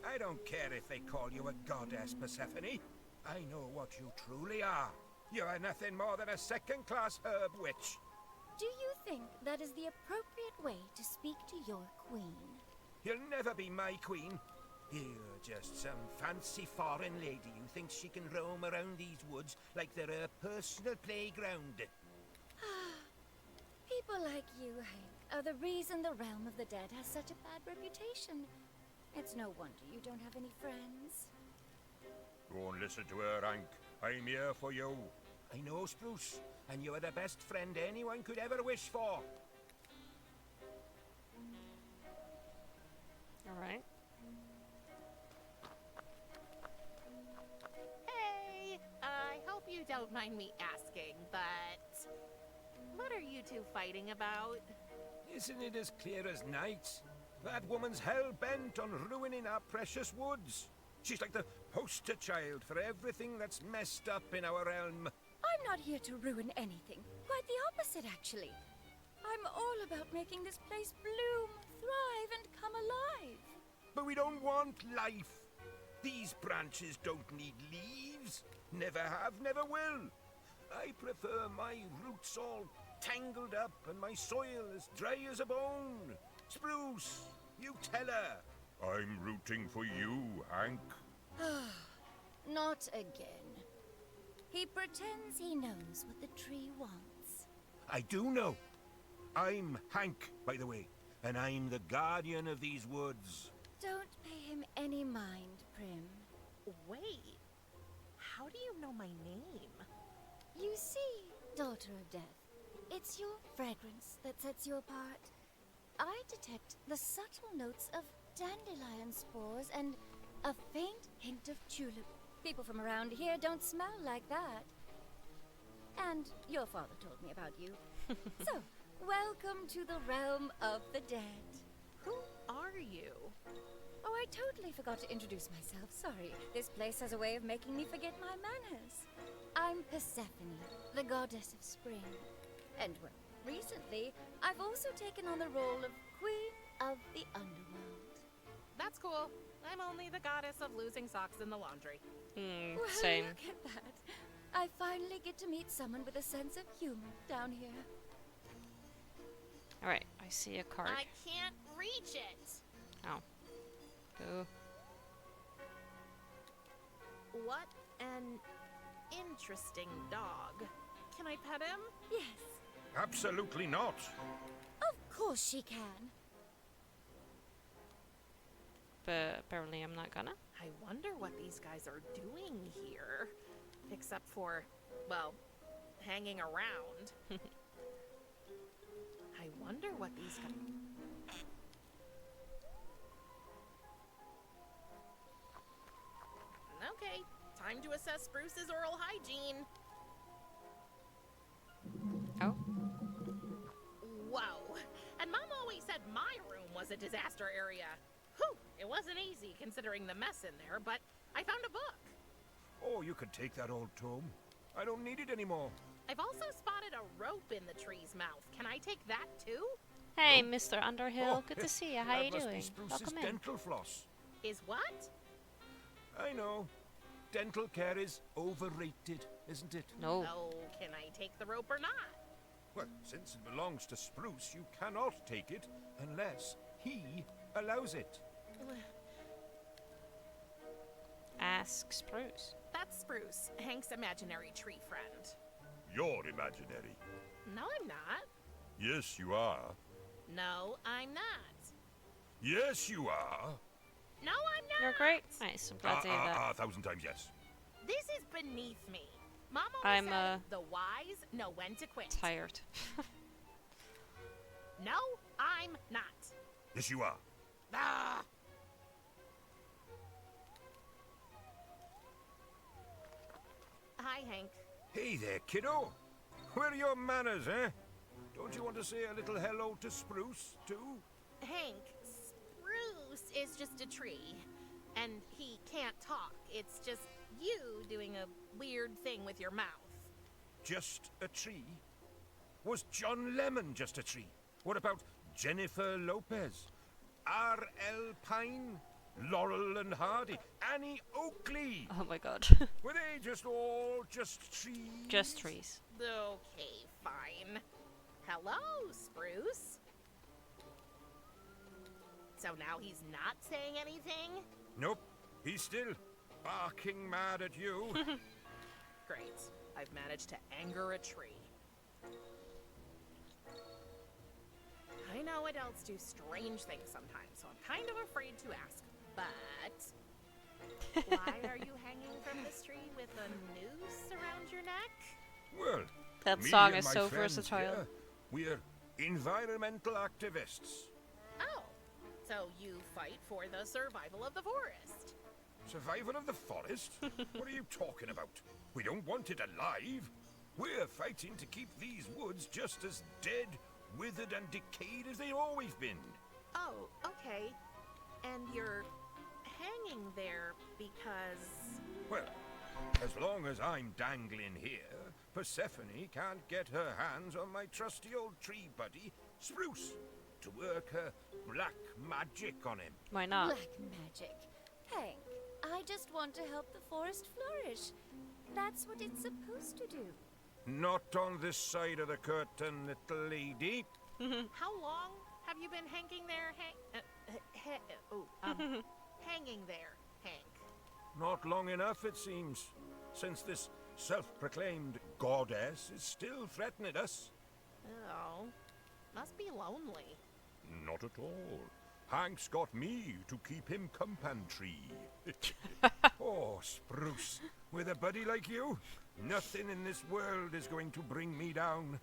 I don't care if they call you a goddess, Persephone. I know what you truly are. You are nothing more than a second-class herb witch. Do you think that is the appropriate way to speak to your queen? You'll never be my queen. You're just some fancy foreign lady who thinks she can roam around these woods like they're her personal playground. People like you, Hank, are the reason the realm of the dead has such a bad reputation. It's no wonder you don't have any friends. Don't listen to her, Hank. I'm here for you. I know, Spruce, and you are the best friend anyone could ever wish for. Alright. Hey, I hope you don't mind me asking, but what are you two fighting about? Isn't it as clear as night? That woman's hell-bent on ruining our precious woods. She's like the poster child for everything that's messed up in our realm. I'm not here to ruin anything. Quite the opposite, actually. I'm all about making this place bloom, thrive, and come alive. But we don't want life. These branches don't need leaves. Never have, never will. I prefer my roots all tangled up and my soil as dry as a bone. Spruce, you tell her. I'm rooting for you, Hank. Not again. He pretends he knows what the tree wants. I do know. I'm Hank, by the way, and I'm the guardian of these woods. Don't pay him any mind, Prim. Wait, how do you know my name? You see, Daughter of Death, it's your fragrance that sets you apart. I detect the subtle notes of dandelion spores and a faint hint of tulip. People from around here don't smell like that. And your father told me about you. So, welcome to the realm of the dead. Who are you? Oh, I totally forgot to introduce myself. Sorry. This place has a way of making me forget my manners. I'm Persephone, the goddess of spring. And, well, recently, I've also taken on the role of Queen of the Underworld. That's cool. I'm only the goddess of losing socks in the laundry. Well, same. look at that. I finally get to meet someone with a sense of humor down here. Alright, I see a card. I can't reach it. Oh. Go. What an interesting dog. Can I pet him? Yes. Absolutely not. Of course she can. But apparently I'm not gonna. I wonder what these guys are doing here. Except for, well, hanging around. I wonder what these guys... Okay, time to assess Spruce's oral hygiene. Oh. Whoa. And Mom always said my room was a disaster area. Whew, it wasn't easy considering the mess in there, but I found a book. Oh, you could take that old tome. I don't need it anymore. I've also spotted a rope in the tree's mouth. Can I take that too? Hey, Mr. Underhill. Oh, Good to see you. How that you must doing? be Spruce's Welcome in. dental floss. Is what? I know. Dental care is overrated, isn't it? No. Oh, can I take the rope or not? Well, since it belongs to Spruce, you cannot take it unless he allows it. Ask Spruce. That's Spruce, Hank's imaginary tree friend. You're imaginary. No, I'm not. Yes, you are. No, I'm not. Yes, you are. No, I'm not. You're great. Nice. I'm glad to hear that. 1,000 times yes. This is beneath me. Mom I'm, always said the wise know when to quit. Tired. No, I'm not. Yes, you are. Ah, Hi, Hank. Hey there, kiddo. Where are your manners, eh? Don't you want to say a little hello to Spruce, too? Hank, Spruce is just a tree. And he can't talk. It's just you doing a weird thing with your mouth. Just a tree? Was John Lemon just a tree? What about Jennifer Lopez? R.L. Pine? Laurel and Hardy? Annie Oakley? Oh my god. Were they just all just trees? Just trees. Okay, fine. Hello, Spruce. So now he's not saying anything? Nope. He's still barking mad at you. Great. I've managed to anger a tree. I know adults do strange things sometimes, so I'm kind of afraid to ask. But why are you hanging from this tree with a noose around your neck? Well, that me song and is my so friends versatile. here, we're environmental activists. Oh, so you fight for the survival of the forest. Survival of the forest? What are you talking about? We don't want it alive. We're fighting to keep these woods just as dead, withered, and decayed as they've always been. Oh, okay. And you're hanging there because... Well, as long as I'm dangling here, Persephone can't get her hands on my trusty old tree buddy, Spruce, to work her black magic on him. Why not? Black magic. Hank, I just want to help the forest flourish. That's what it's supposed to do. Not on this side of the curtain, little lady. How long have you been hanging there, hanging there, Hank? Not long enough, it seems, since this self-proclaimed goddess is still threatening us. Oh, must be lonely. Not at all. Hank's got me to keep him company. Oh, Spruce, with a buddy like you, nothing in this world is going to bring me down.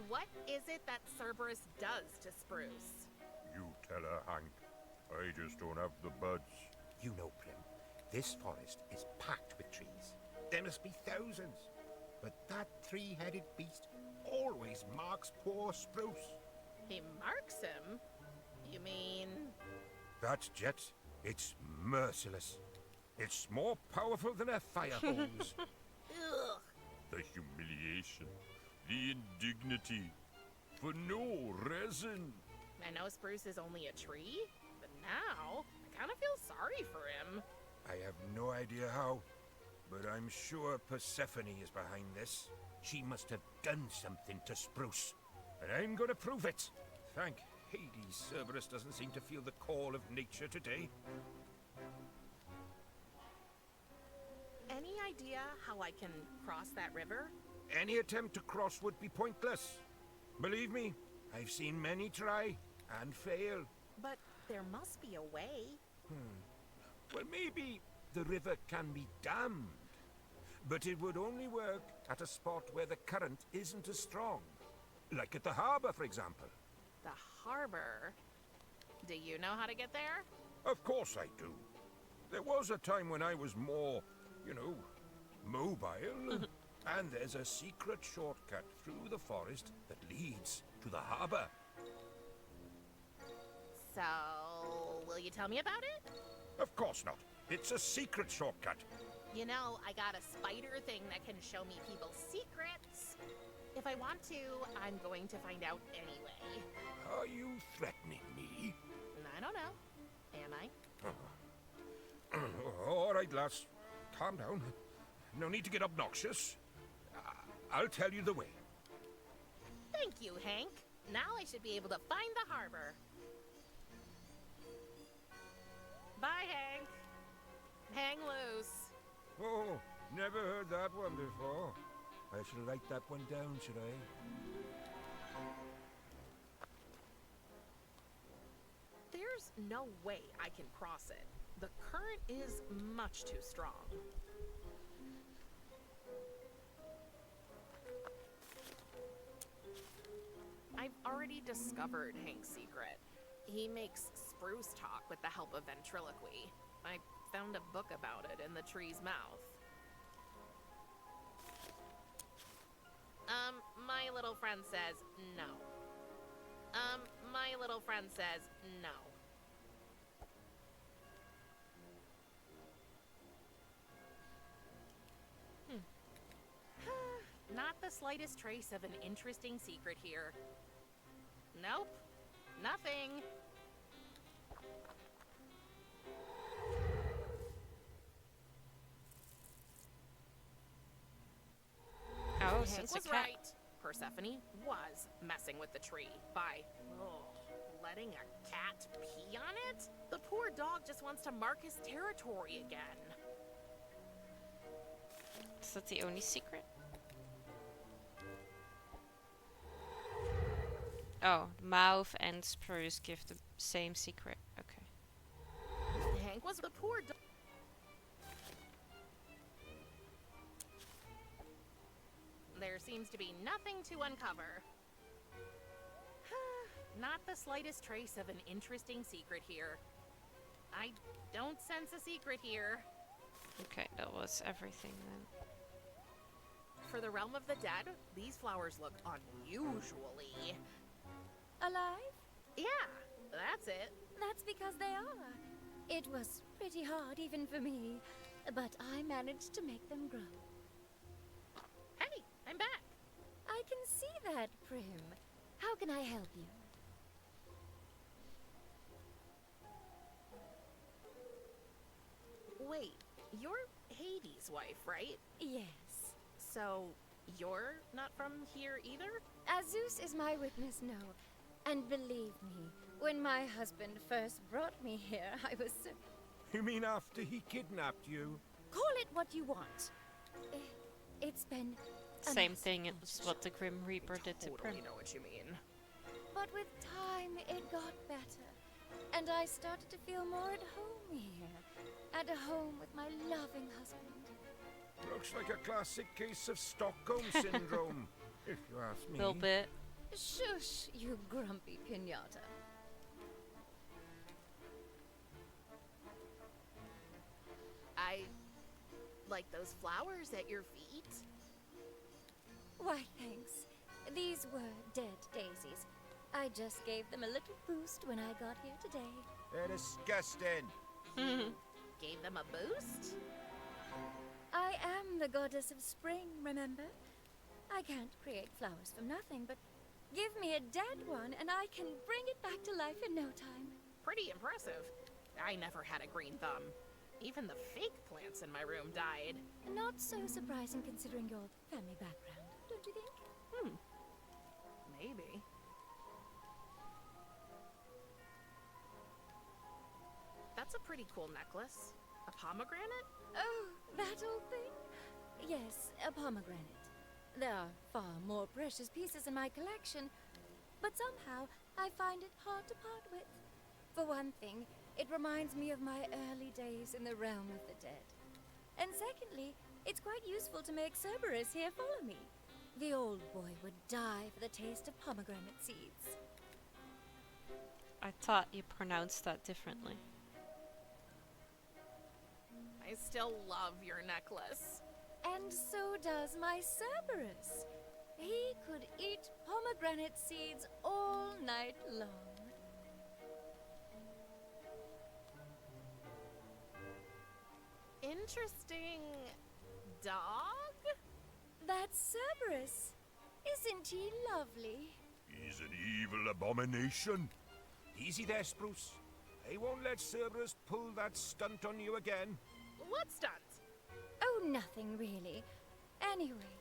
What is it that Cerberus does to Spruce? You tell her, Hank. I just don't have the buds. You know, Prim, this forest is packed with trees. There must be thousands. But that three-headed beast always marks poor Spruce. He marks him? You mean... That jet, it's merciless. It's more powerful than a fire hose. Ugh. The humiliation, the indignity, for no reason. I know Spruce is only a tree, but now I kind of feel sorry for him. I have no idea how, but I'm sure Persephone is behind this. She must have done something to Spruce, and I'm gonna prove it. Thank Hades, Cerberus doesn't seem to feel the call of nature today. Any idea how I can cross that river? Any attempt to cross would be pointless. Believe me, I've seen many try and fail. But there must be a way. Well, maybe the river can be dammed, but it would only work at a spot where the current isn't as strong. Like at the harbor, for example. The harbor? Do you know how to get there? Of course I do. There was a time when I was more, mobile. And there's a secret shortcut through the forest that leads to the harbor. So, will you tell me about it? Of course not. It's a secret shortcut. You know, I got a spider thing that can show me people's secrets. If I want to, I'm going to find out anyway. Are you threatening me? I don't know. Am I? All right, lass. Calm down. No need to get obnoxious. I'll tell you the way. Thank you, Hank. Now I should be able to find the harbor. Bye, Hank. Hang loose. Oh, never heard that one before. I should write that one down, should I? There's no way I can cross it. The current is much too strong. I've already discovered Hank's secret. He makes Spruce talk with the help of ventriloquy. I found a book about it in the tree's mouth. My little friend says no. My little friend says no. Not the slightest trace of an interesting secret here. Nope. Nothing. Oh, so Hank it's a was cat. right. Persephone was messing with the tree by letting a cat pee on it? The poor dog just wants to mark his territory again. Is that the only secret? Oh, mouth and spruce give the same secret. Okay. Hank was the poor dog. There seems to be nothing to uncover. Not the slightest trace of an interesting secret here. I don't sense a secret here. Okay, that was everything then. For the realm of the dead, these flowers look unusually... Alive? Yeah, that's it. That's because they are. It was pretty hard even for me, but I managed to make them grow. Hey, I'm back. I can see that, Prim. How can I help you? Wait, you're Hades' wife, right? Yes. So, you're not from here either? Azus is my witness, no. And believe me, when my husband first brought me here, I was so... You mean after he kidnapped you? Call it what you want. It's been... Same thing as what the Grim Reaper did to Prim. I know what you mean. But with time, it got better. And I started to feel more at home here. At home with my loving husband. Looks like a classic case of Stockholm Syndrome, if you ask me. Little bit. Shush, you grumpy pinata. I like those flowers at your feet. Why, thanks. These were dead daisies. I just gave them a little boost when I got here today. They're disgusting. Gave them a boost? I am the goddess of spring, remember? I can't create flowers from nothing, but give me a dead one and I can bring it back to life in no time. Pretty impressive. I never had a green thumb. Even the fake plants in my room died. Not so surprising considering your family background, don't you think? Maybe. That's a pretty cool necklace. A pomegranate? Oh, that old thing? Yes, a pomegranate. There are far more precious pieces in my collection, but somehow I find it hard to part with. For one thing, it reminds me of my early days in the realm of the dead. And secondly, it's quite useful to make Cerberus here follow me. The old boy would die for the taste of pomegranate seeds. I thought you pronounced that differently. I still love your necklace. And so does my Cerberus. He could eat pomegranate seeds all night long. Interesting dog? That's Cerberus. Isn't he lovely? He's an evil abomination. Easy there, Spruce. I won't let Cerberus pull that stunt on you again. What stunt? Oh, nothing really. Anyway,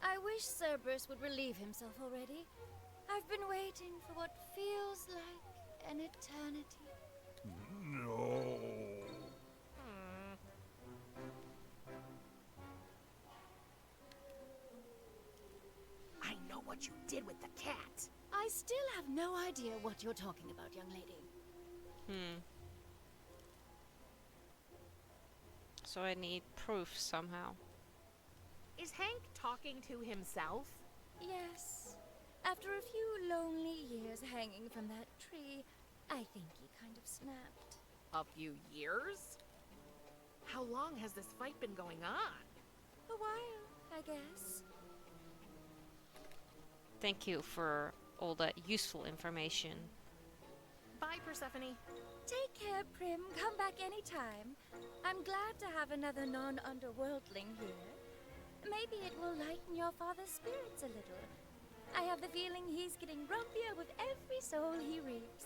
I wish Cerberus would relieve himself already. I've been waiting for what feels like an eternity. No. I know what you did with the cat. I still have no idea what you're talking about, young lady. So I need proof somehow. Is Hank talking to himself? Yes. After a few lonely years hanging from that tree, I think he kind of snapped. A few years? How long has this fight been going on? A while, I guess. Thank you for all that useful information. Bye, Persephone. Take care, Prim. Come back anytime. I'm glad to have another non-underworldling here. Maybe it will lighten your father's spirits a little. I have the feeling he's getting grumpier with every soul he reaps.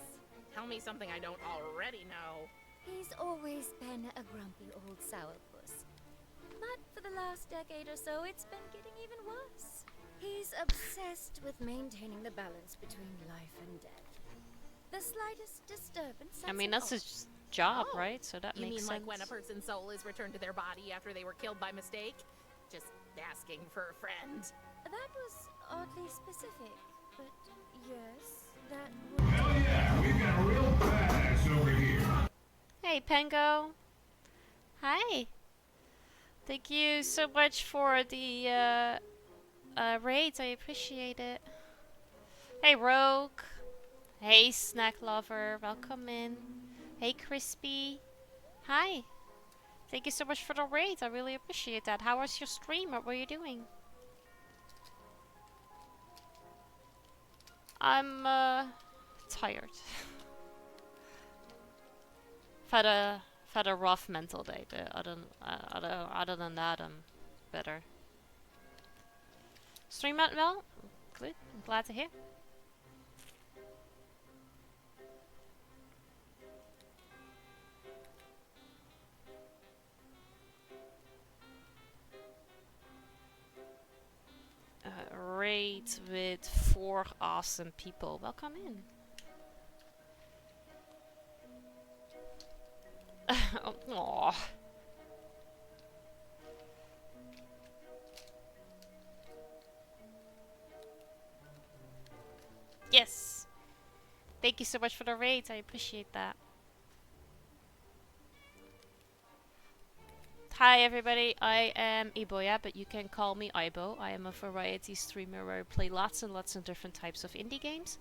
Tell me something I don't already know. He's always been a grumpy old sourpuss. But for the last decade or so, it's been getting even worse. He's obsessed with maintaining the balance between life and death. The slightest disturbance sets I mean, him that's off. his job, Oh, right? So that You makes mean sense. like when a person's soul is returned to their body after they were killed by mistake? Just asking for a friend. That was oddly specific, but yes, that would... Hell yeah, we've got a real badass over here. Hey, Pengo. Hi. Thank you so much for the raids. I appreciate it. Hey, Rogue. Hey, Snack Lover. Welcome in. Hey, Crispy. Hi. Thank you so much for the raids. I really appreciate that. How was your stream? What were you doing? I'm tired. I've had a rough mental day, but other than that, I'm better. Stream went well? Good. I'm glad to hear. Raid with 4 awesome people. Welcome in. Aww. Yes. Thank you so much for the raids. I appreciate that. Hi everybody, I am Iboya, but you can call me Ibo. I am a variety streamer where I play lots and lots of different types of indie games.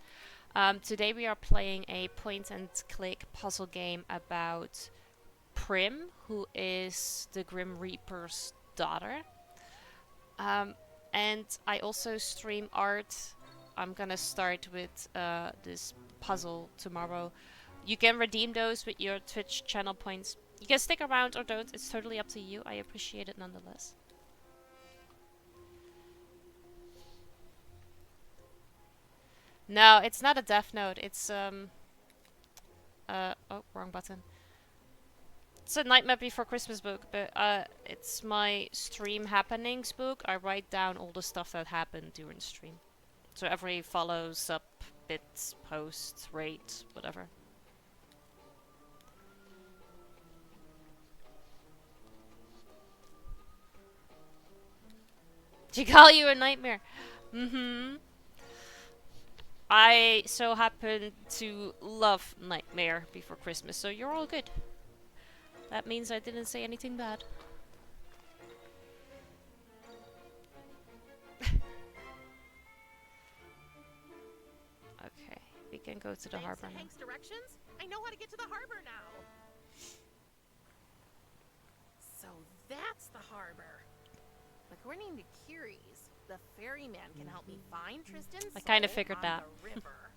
Today we are playing a point and click puzzle game about Prim, who is the Grim Reaper's daughter. And I also stream art. I'm gonna start with this puzzle tomorrow. You can redeem those with your Twitch channel points. You can stick around or don't, it's totally up to you. I appreciate it nonetheless. No, it's not a Death Note, it's oh, wrong button. It's a Nightmare Before Christmas book, but it's my stream happenings book. I write down all the stuff that happened during stream. So every follow, sub, bit, post, rate, whatever. Did you call you a nightmare? Mm-hmm. I so happen to love Nightmare Before Christmas, so you're all good. That means I didn't say anything bad. Okay, we can go to the harbor Thanks to now. Hank's directions, I know how to get to the harbor now. So that's the harbor. According to Curies, the ferryman can help me find Tristan's I kind of soul figured on that. the river.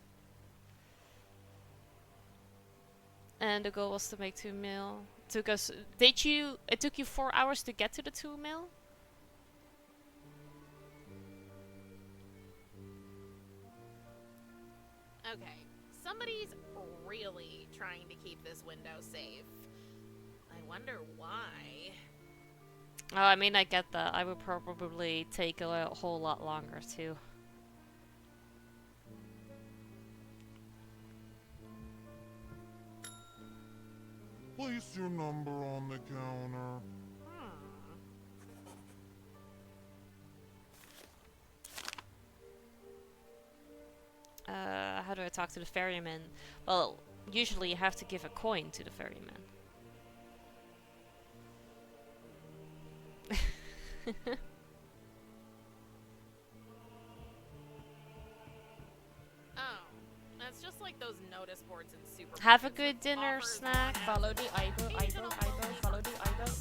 And the goal was to make 2 mil. Took us. It took you 4 hours to get to the 2 mil? Okay, somebody's really trying to keep this window safe. I wonder why. Oh, I mean, I get that. I would probably take a whole lot longer too. Place your number on the counter. How do I talk to the ferryman? Well, usually you have to give a coin to the ferryman. Oh, that's just like those notice boards in Super. Have a good dinner, snack. Follow the Ibo, follow the Ibo.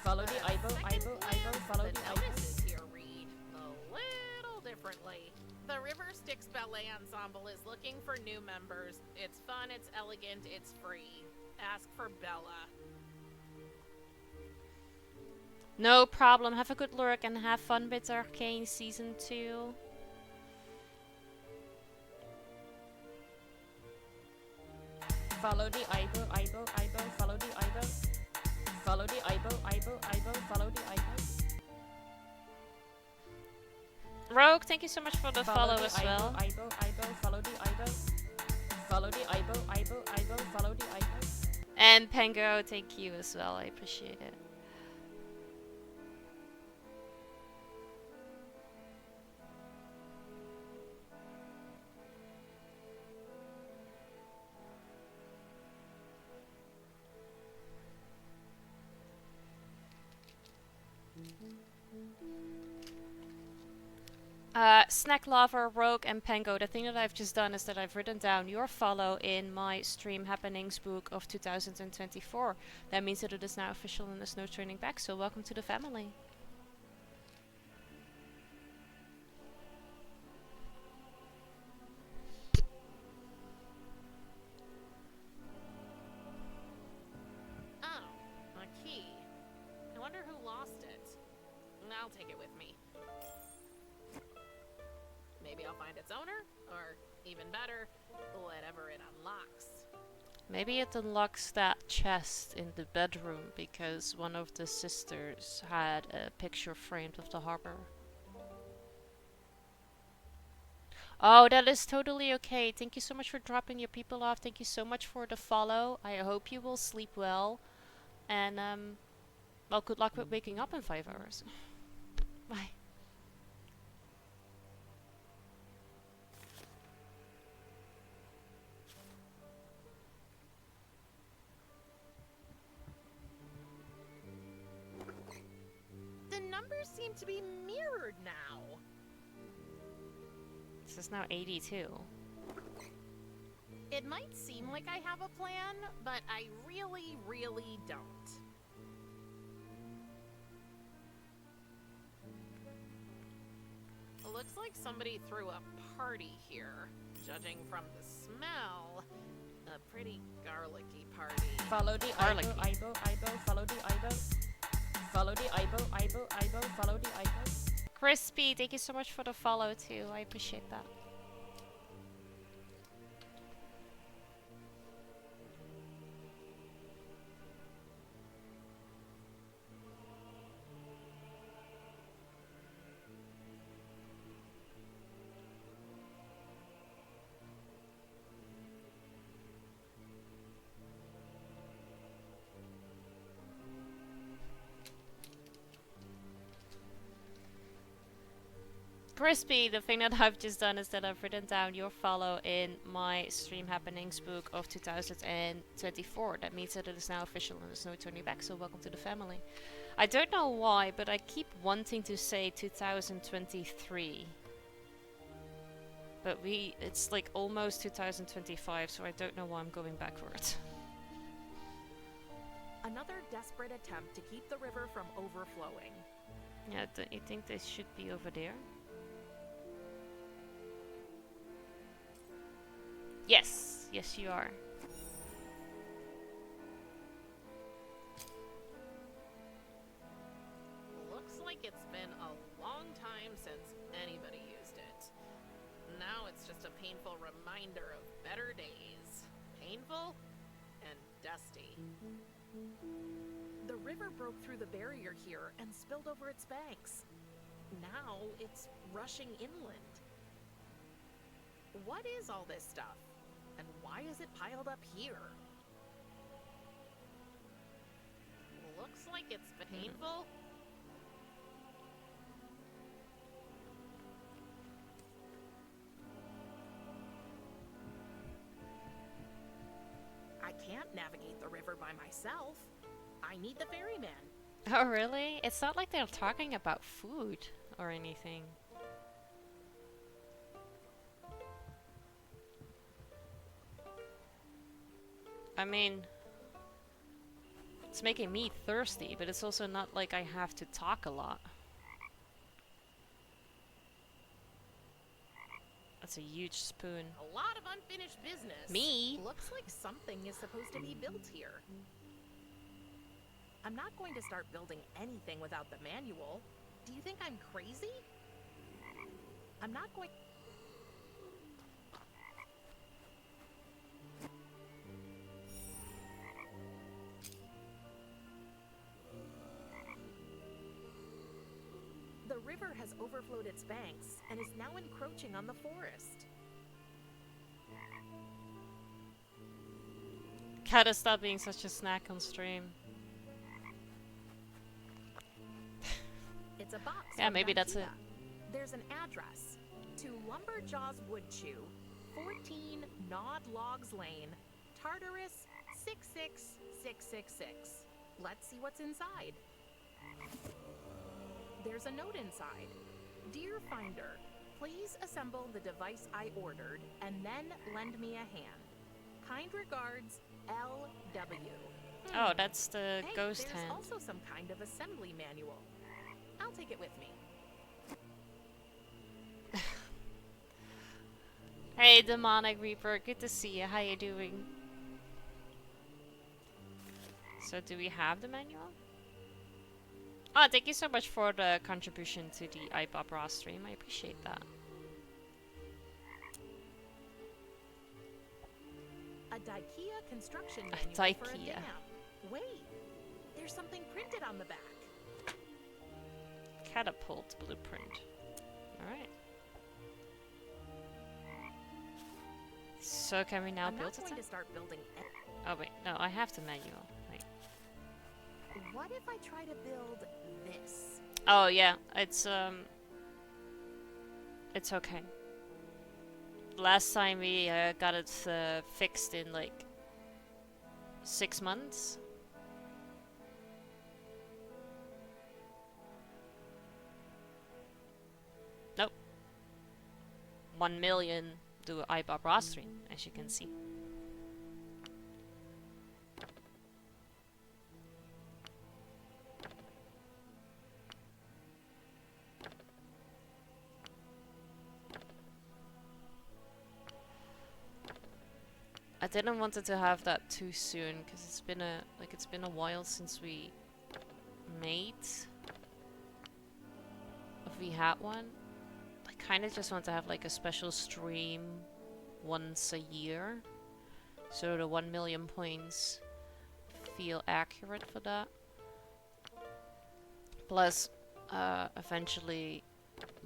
Follow the Ibo, Ibo, Ibo, follow The the Ibo. notices here read a little differently. The River Styx Ballet Ensemble is looking for new members. It's fun, it's elegant, it's free. Ask for Bella. No problem. Have a good look and have fun with Arcane Season 2. Follow the Ibo, Ibo, Ibo, follow the Ibo. Follow the Ibo, Ibo, Ibo, follow the Ibo. Rogue, thank you so much for the follow the as Ibo, well. Ibo, Ibo, follow the Ibo. Follow the Ibo, Ibo, Ibo, follow the Ibo. And Pango, thank you as well. I appreciate it. Snack Lover, Rogue, and Pango. The thing that I've just done is that I've written down your follow in my Stream Happenings book of 2024. That means that it is now official and there's no turning back, so welcome to the family. Oh, a key. I wonder who lost it. I'll take it with me. Maybe I'll find its owner, or even better, whatever it unlocks. Maybe it unlocks that chest in the bedroom because one of the sisters had a picture framed of the harbor. Oh, that is totally okay. Thank you so much for dropping your people off. Thank you so much for the follow. I hope you will sleep well. And, well, good luck with waking up in 5 hours. Bye. The numbers seem to be mirrored now. This is now 82. It might seem like I have a plan, but I really, really don't. Looks like somebody threw a party here. Judging from the smell, a pretty garlicky party. Follow the Ibo, Ibo, Ibo, follow the Ibo. Follow the Ibo, Ibo, Ibo, follow the Ibo. Crispy, thank you so much for the follow too. I appreciate that. Crispy, the thing that I've just done is that I've written down your follow in my Stream Happenings book of 2024. That means that it is now official and there's no turning back, so welcome to the family. I don't know why, but I keep wanting to say 2023. But it's like almost 2025, so I don't know why I'm going backwards. Another desperate attempt to keep the river from overflowing. Yeah, don't you think they should be over there? Yes, yes you are. Looks like it's been a long time since anybody used it. Now it's just a painful reminder of better days. Painful and dusty. The river broke through the barrier here and spilled over its banks. Now it's rushing inland. What is all this stuff? And why is it piled up here? Looks like it's painful. I can't navigate the river by myself. I need the ferryman. Oh really? It's not like they're talking about food or anything. I mean, It's making me thirsty, but it's also not like I have to talk a lot. That's a huge spoon. A lot of unfinished business. Me? Looks like something is supposed to be built here. I'm not going to start building anything without the manual. Do you think I'm crazy? I'm not going... The river has overflowed its banks and is now encroaching on the forest. Gotta stop being such a snack on stream. It's a box. Yeah, from maybe that's IKEA. it. There's an address to Lumberjaw's Wood Chew, 14 Gnawed Logs Lane, Tartarus 66666. Let's see what's inside. There's a note inside. Dear Finder, please assemble the device I ordered and then lend me a hand. Kind regards, L.W. Oh, that's the Hey, ghost there's hand. also some kind of assembly manual. I'll take it with me. Hey, Demonic Reaper, good to see you. How you doing? So, do we have the manual? Oh, thank you so much for the contribution to the iPop Raw stream. I appreciate that. A Dikea construction A manual for a Dikea. dam. Wait, there's something printed on the back. Catapult blueprint. Alright. So, can we now I'm build not it? going to start building. Oh, wait. No, I have the manual. Wait. What if I try to build this? Oh, yeah. It's okay. Last time we got it fixed in like 6 months. Nope. 1 million do iBob Raw stream, as you can see. I didn't want it to have that too soon because it's been a while since we made. If we had one, I kind of just want to have like a special stream once a year, so the 1 million points feel accurate for that. Plus, eventually,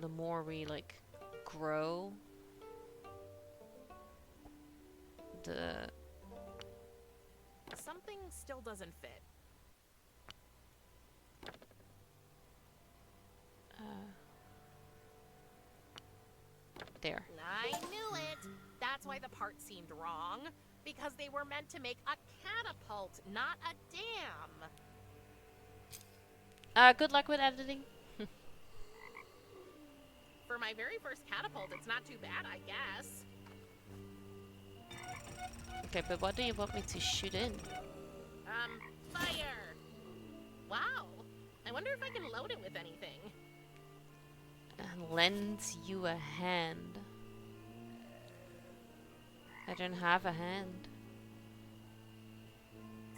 the more we like grow, Something still doesn't fit. There. I knew it. That's why the part seemed wrong. Because they were meant to make a catapult, not a dam. Good luck with editing. For my very first catapult, it's not too bad, I guess. Okay, but what do you want me to shoot in? Fire! Wow. I wonder if I can load it with anything. Lend you a hand. I don't have a hand.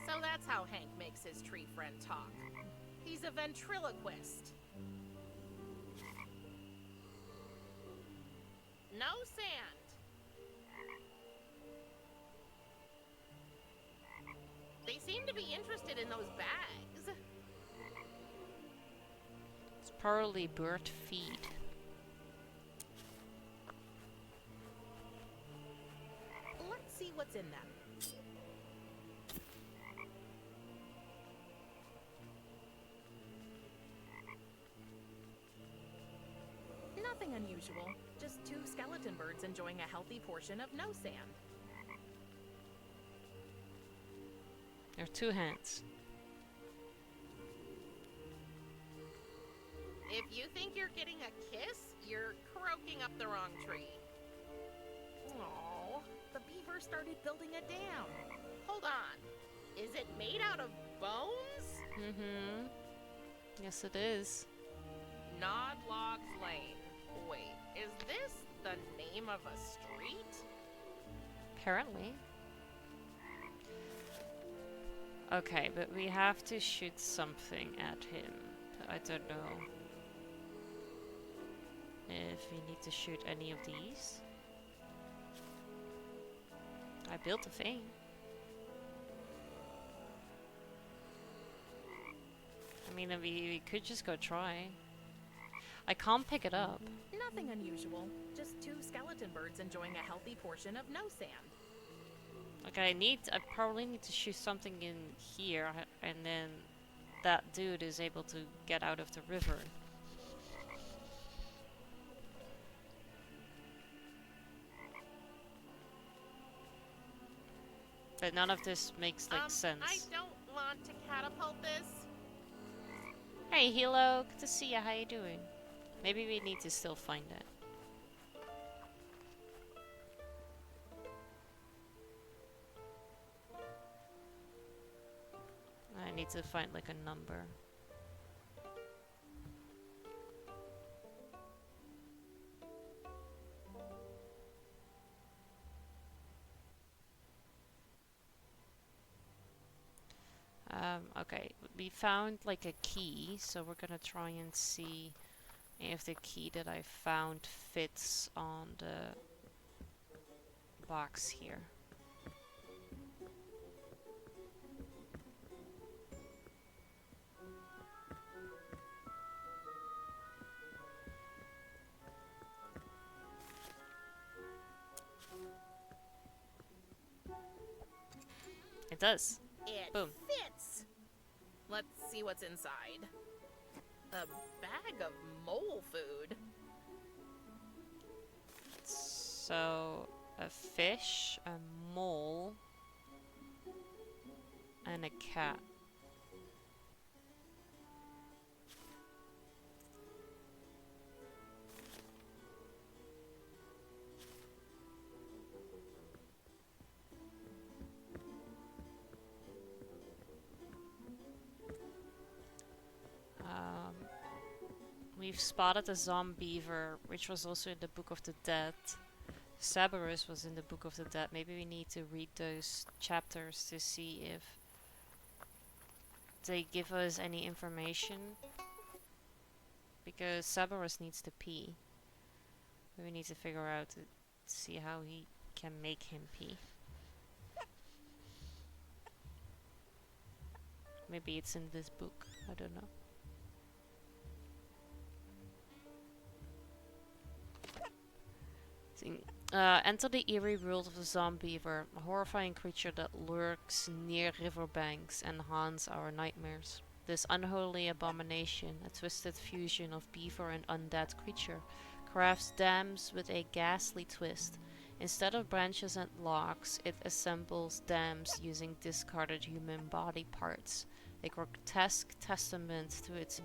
So that's how Hank makes his tree friend talk. He's a ventriloquist. No sand. They seem to be interested in those bags. It's probably bird feed. Let's see what's in them. Nothing unusual. Just two skeleton birds enjoying a healthy portion of no sand. There are 2 hands. If you think you're getting a kiss, you're croaking up the wrong tree. Oh, the beaver started building a dam. Hold on. Is it made out of bones? Mm-hmm. Yes, it is. Nodlogs Lane. Wait, is this the name of a street? Apparently. Okay, but we have to shoot something at him. I don't know if we need to shoot any of these. I built a thing. I mean, we could just go try. I can't pick it up. Nothing unusual. Just two skeleton birds enjoying a healthy portion of no sand. Okay, I probably need to shoot something in here, and then that dude is able to get out of the river. But none of this makes sense. I don't want to catapult this. Hey, Hilo, good to see you. How you doing? Maybe we need to still find it. I need to find like a number. Okay, we found like a key, so we're gonna try and see if the key that I found fits on the box here. It does. It Boom. fits. Let's see what's inside. A bag of mole food. So, a fish, a mole, and a cat. We've spotted a Zombeaver, which was also in the Book of the Dead. Cerberus was in the Book of the Dead. Maybe we need to read those chapters to see if they give us any information. Because Cerberus needs to pee. We need to figure out to see how he can make him pee. Maybe it's in this book. I don't know. Enter the eerie world of the Zombeaver, a horrifying creature that lurks near riverbanks and haunts our nightmares. This unholy abomination, a twisted fusion of beaver and undead creature, crafts dams with a ghastly twist. Instead of branches and logs, it assembles dams using discarded human body parts, a grotesque testament to its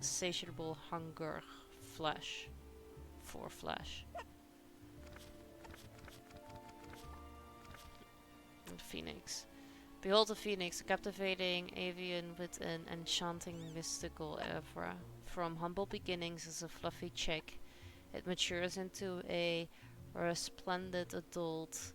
insatiable hunger for flesh. Phoenix. Behold the Phoenix, a captivating avian with an enchanting mystical aura. From humble beginnings as a fluffy chick, it matures into a resplendent adult,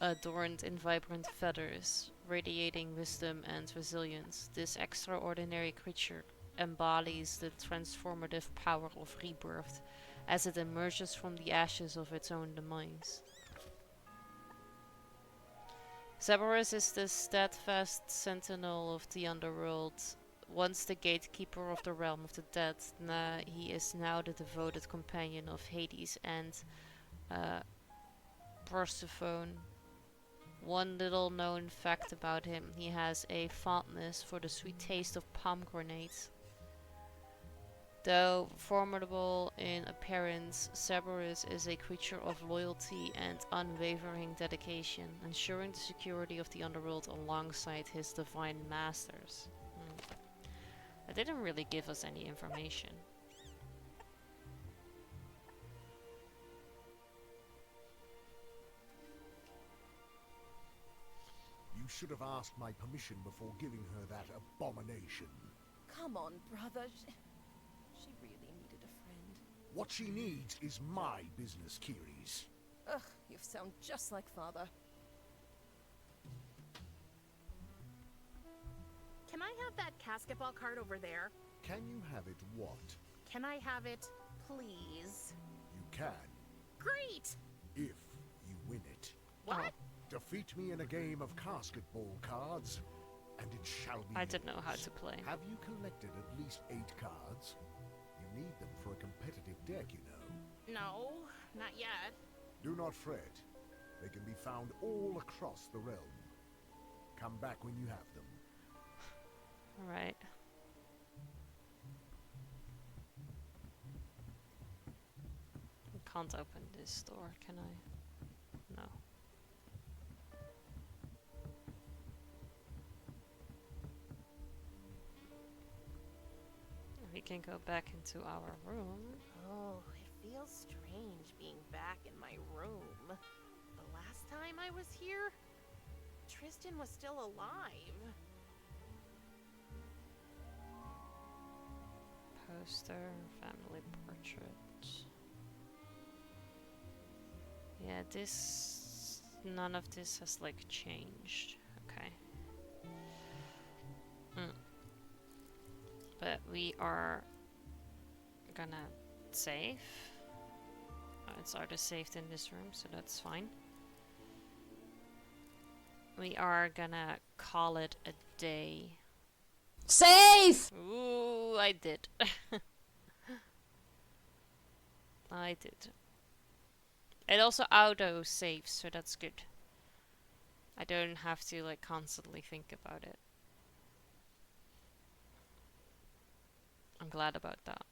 adorned in vibrant feathers, radiating wisdom and resilience. This extraordinary creature embodies the transformative power of rebirth as it emerges from the ashes of its own demise. Cerberus is the steadfast sentinel of the underworld. Once the gatekeeper of the realm of the dead, he is now the devoted companion of Hades and Persephone. One little known fact about him: he has a fondness for the sweet taste of pomegranates. Though formidable in appearance, Cerberus is a creature of loyalty and unwavering dedication, ensuring the security of the underworld alongside his divine masters. That didn't really give us any information. You You should have asked my permission before giving her that abomination. Come on, brother. She really needed a friend. What she needs is my business, Kiris. Ugh, you sound just like father. Can I have that basketball card over there? Can you have it what? Can I have it, please? You can, Great! if you win it. What? Defeat me in a game of basketball cards, and it shall be I didn't know how yours. to play. Have you collected at least 8 cards? You need them for a competitive deck, you know. No, not yet. Do not fret. They can be found all across the realm. Come back when you have them. Alright. I can't open this door, can I? No. We can go back into our room. Oh, it feels strange being back in my room. The last time I was here, Tristan was still alive. Poster, family portrait. Yeah, this... none of this has like changed. Okay. But we are gonna save. It's already saved in this room, so that's fine. We are gonna call it a day. Save! Ooh, I did. I did. It also auto saves, so that's good. I don't have to like constantly think about it. I'm glad about that.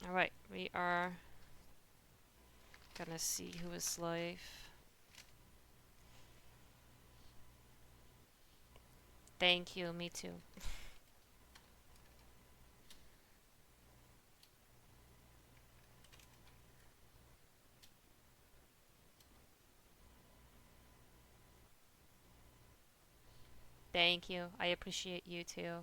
Alright, we are gonna see who is live. Thank you, me too. Thank you. I appreciate you too.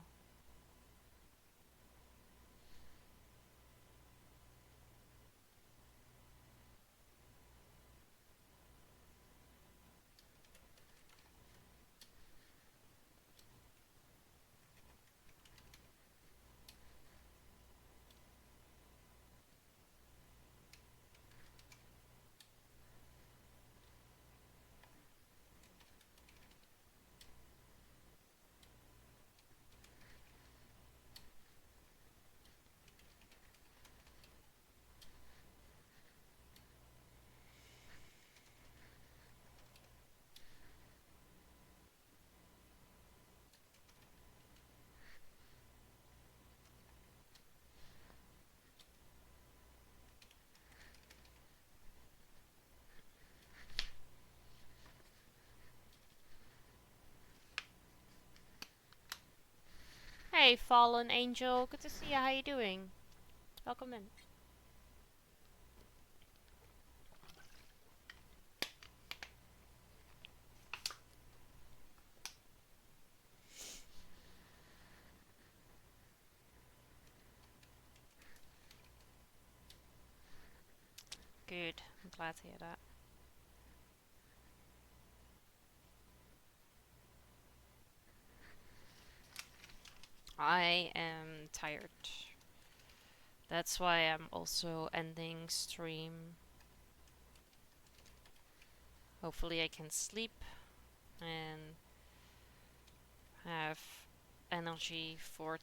Hey, Fallen Angel. Good to see you. How you doing? Welcome in. Good. I'm glad to hear that. I am tired. That's why I'm also ending stream. Hopefully I can sleep and have energy for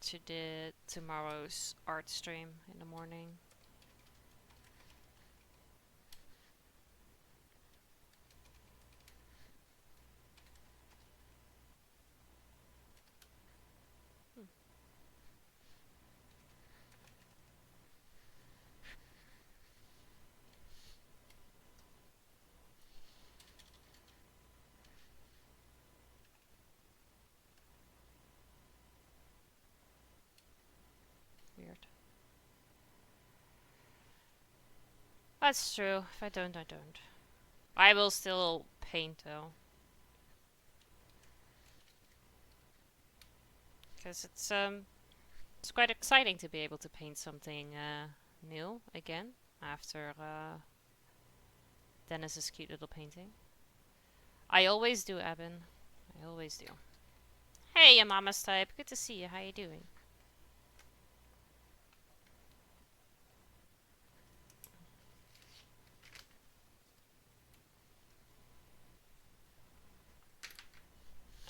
tomorrow's art stream in the morning. That's true. If I don't, I don't. I will still paint though. Because it's quite exciting to be able to paint something new again after Dennis's cute little painting. I always do, Eben. I always do. Hey, your mama's type. Good to see you. How you doing?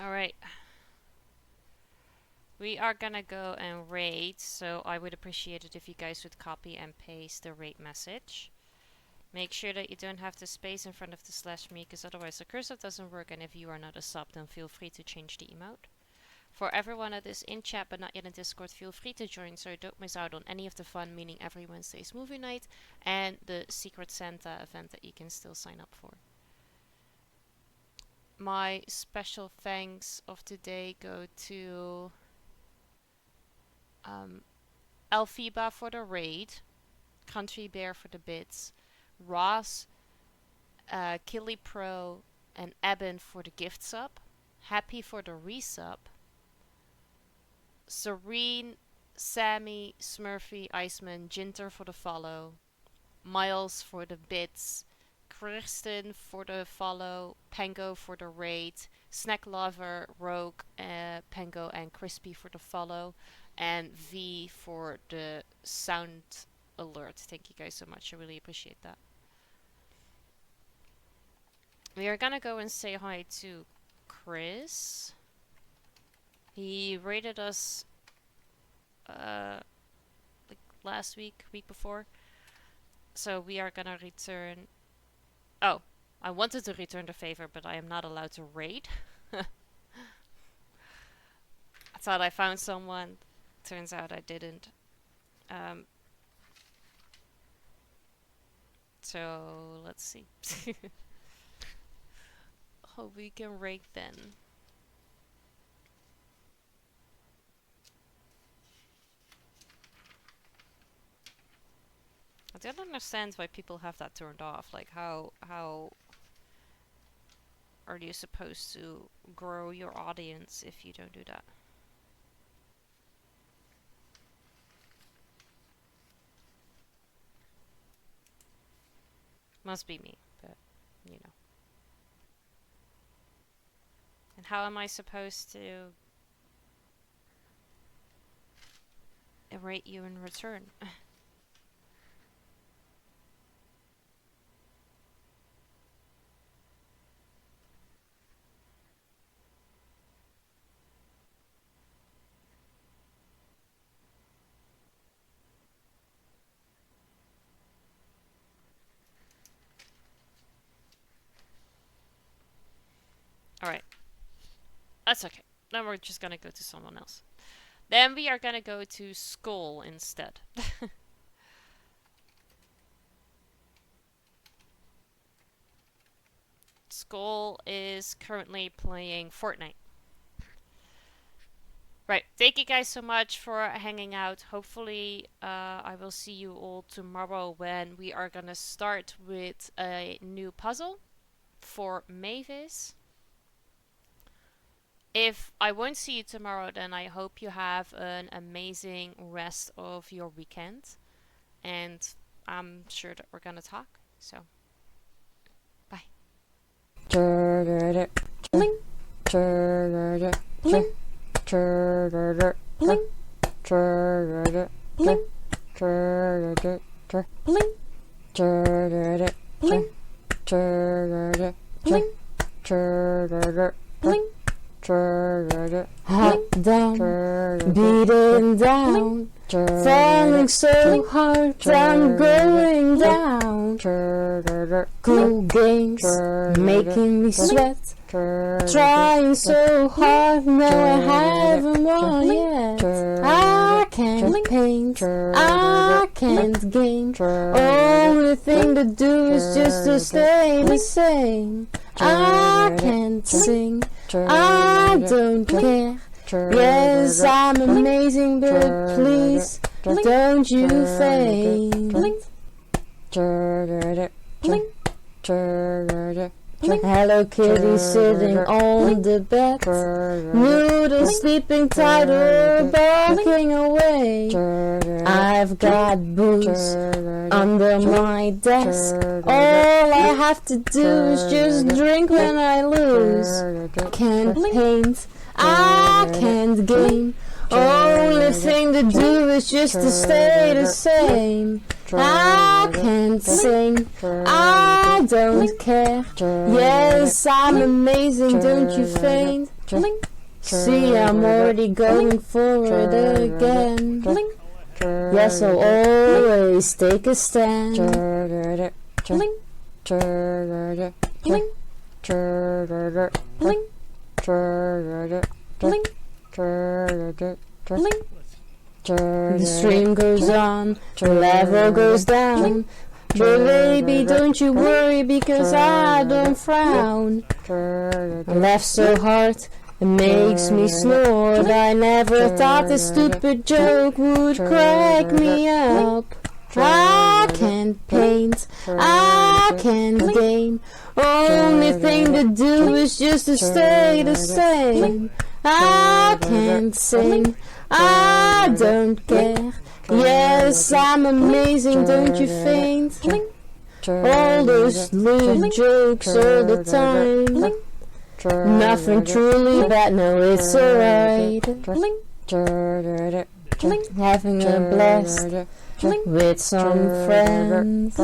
Alright. We are gonna go and raid, so I would appreciate it if you guys would copy and paste the raid message. Make sure that you don't have the space in front of the /me, because otherwise the cursor doesn't work, and if you are not a sub, then feel free to change the emote. For everyone that is in chat but not yet in Discord, feel free to join so you don't miss out on any of the fun, meaning every Wednesday's movie night and the Secret Santa event that you can still sign up for. My special thanks of today go to Elphiba for the raid, Country Bear for the bits, Ross, Killy Pro, and Eben for the gift sub, Happy for the resub, Serene, Sammy, Smurfy, Iceman, Jinter for the follow, Miles for the bits, Kristen for the follow, Pango for the raid, Snack Lover, Rogue, Pango, and Crispy for the follow, and V for the sound alert. Thank you guys so much. I really appreciate that. We are gonna go and say hi to Chris. He rated us like last week before. So we are gonna return. Oh, I wanted to return the favor, but I am not allowed to raid. I thought I found someone. Turns out I didn't. So let's see. Hope we can raid then. I don't understand why people have that turned off. Like, how are you supposed to grow your audience if you don't do that? Must be me, but you know. And how am I supposed to rate you in return? Alright. That's okay. Then we're just gonna go to someone else. Then we are gonna go to Skull instead. Skull is currently playing Fortnite. Right. Thank you guys so much for hanging out. Hopefully, I will see you all tomorrow when we are gonna start with a new puzzle for Mavis. If I won't see you tomorrow, then I hope you have an amazing rest of your weekend. And I'm sure that we're gonna talk. So, bye. Bling. Bling. Bling. Bling. Bling. Hot down, beating down, falling so hard, I'm going down. Cool games, making me sweat, trying so hard, no I haven't won yet. I can't paint, I can't game, only thing to do is just to stay the same. I can't sing, I don't care. Yes, I'm amazing, but please don't you faint. Blink. Hello Kitty sitting on the bed, Noodle sleeping tight or barking away. I've got booze under my desk, all I have to do is just drink when I lose. Can't paint, I can't game, only thing to do is just to stay the same. I can't sing, I don't care. Yes, I'm amazing, don't you faint? See, I'm already going for it again. Yes, I'll always take a stand. The stream goes on, the level goes down. But baby, don't you worry because I don't frown. I laugh so hard, it makes me snort. I never thought this stupid joke would crack me up. I can't paint, I can't game, only thing to do is just to stay the same. I can't sing, I don't care. Yes, I'm amazing, don't you faint? All those little jokes all the time. Nothing truly bad, no, it's alright. Having a blast with some friends.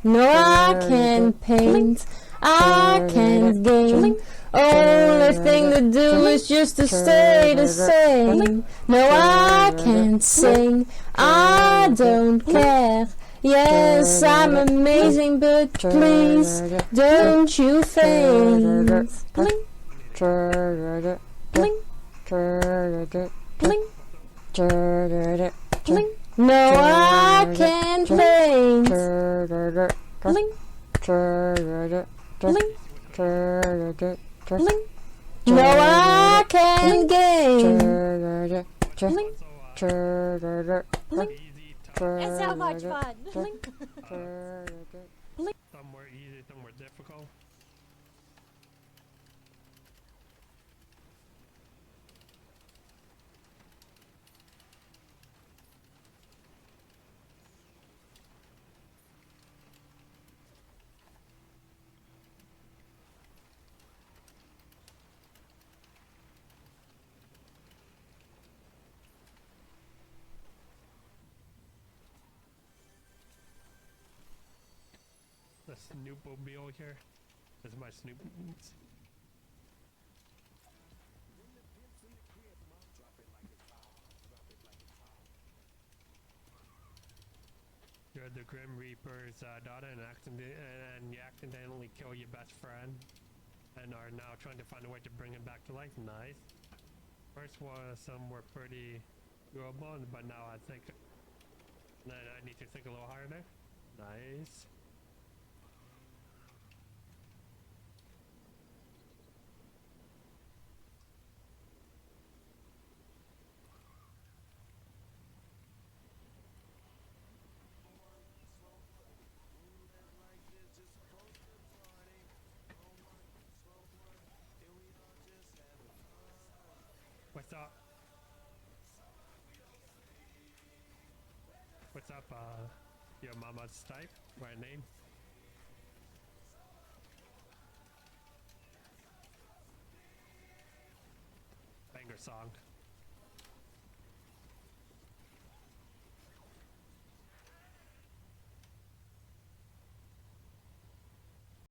No, I can't paint, I can't game, only thing to do is just to stay the same. No, I can't sing, I don't care. Yes, I'm amazing, but please don't you faint. No, I can't paint. No, I can't game. It's so much fun. Some were easy, some were difficult. The Snoopmobile here. This is my Snoop. You're the Grim Reaper's daughter and you accidentally kill your best friend and are now trying to find a way to bring him back to life. Nice. First one, some were pretty doable, but now I think I need to think a little harder. Nice. What's up? What's up, your mama's type? What name? Banger song.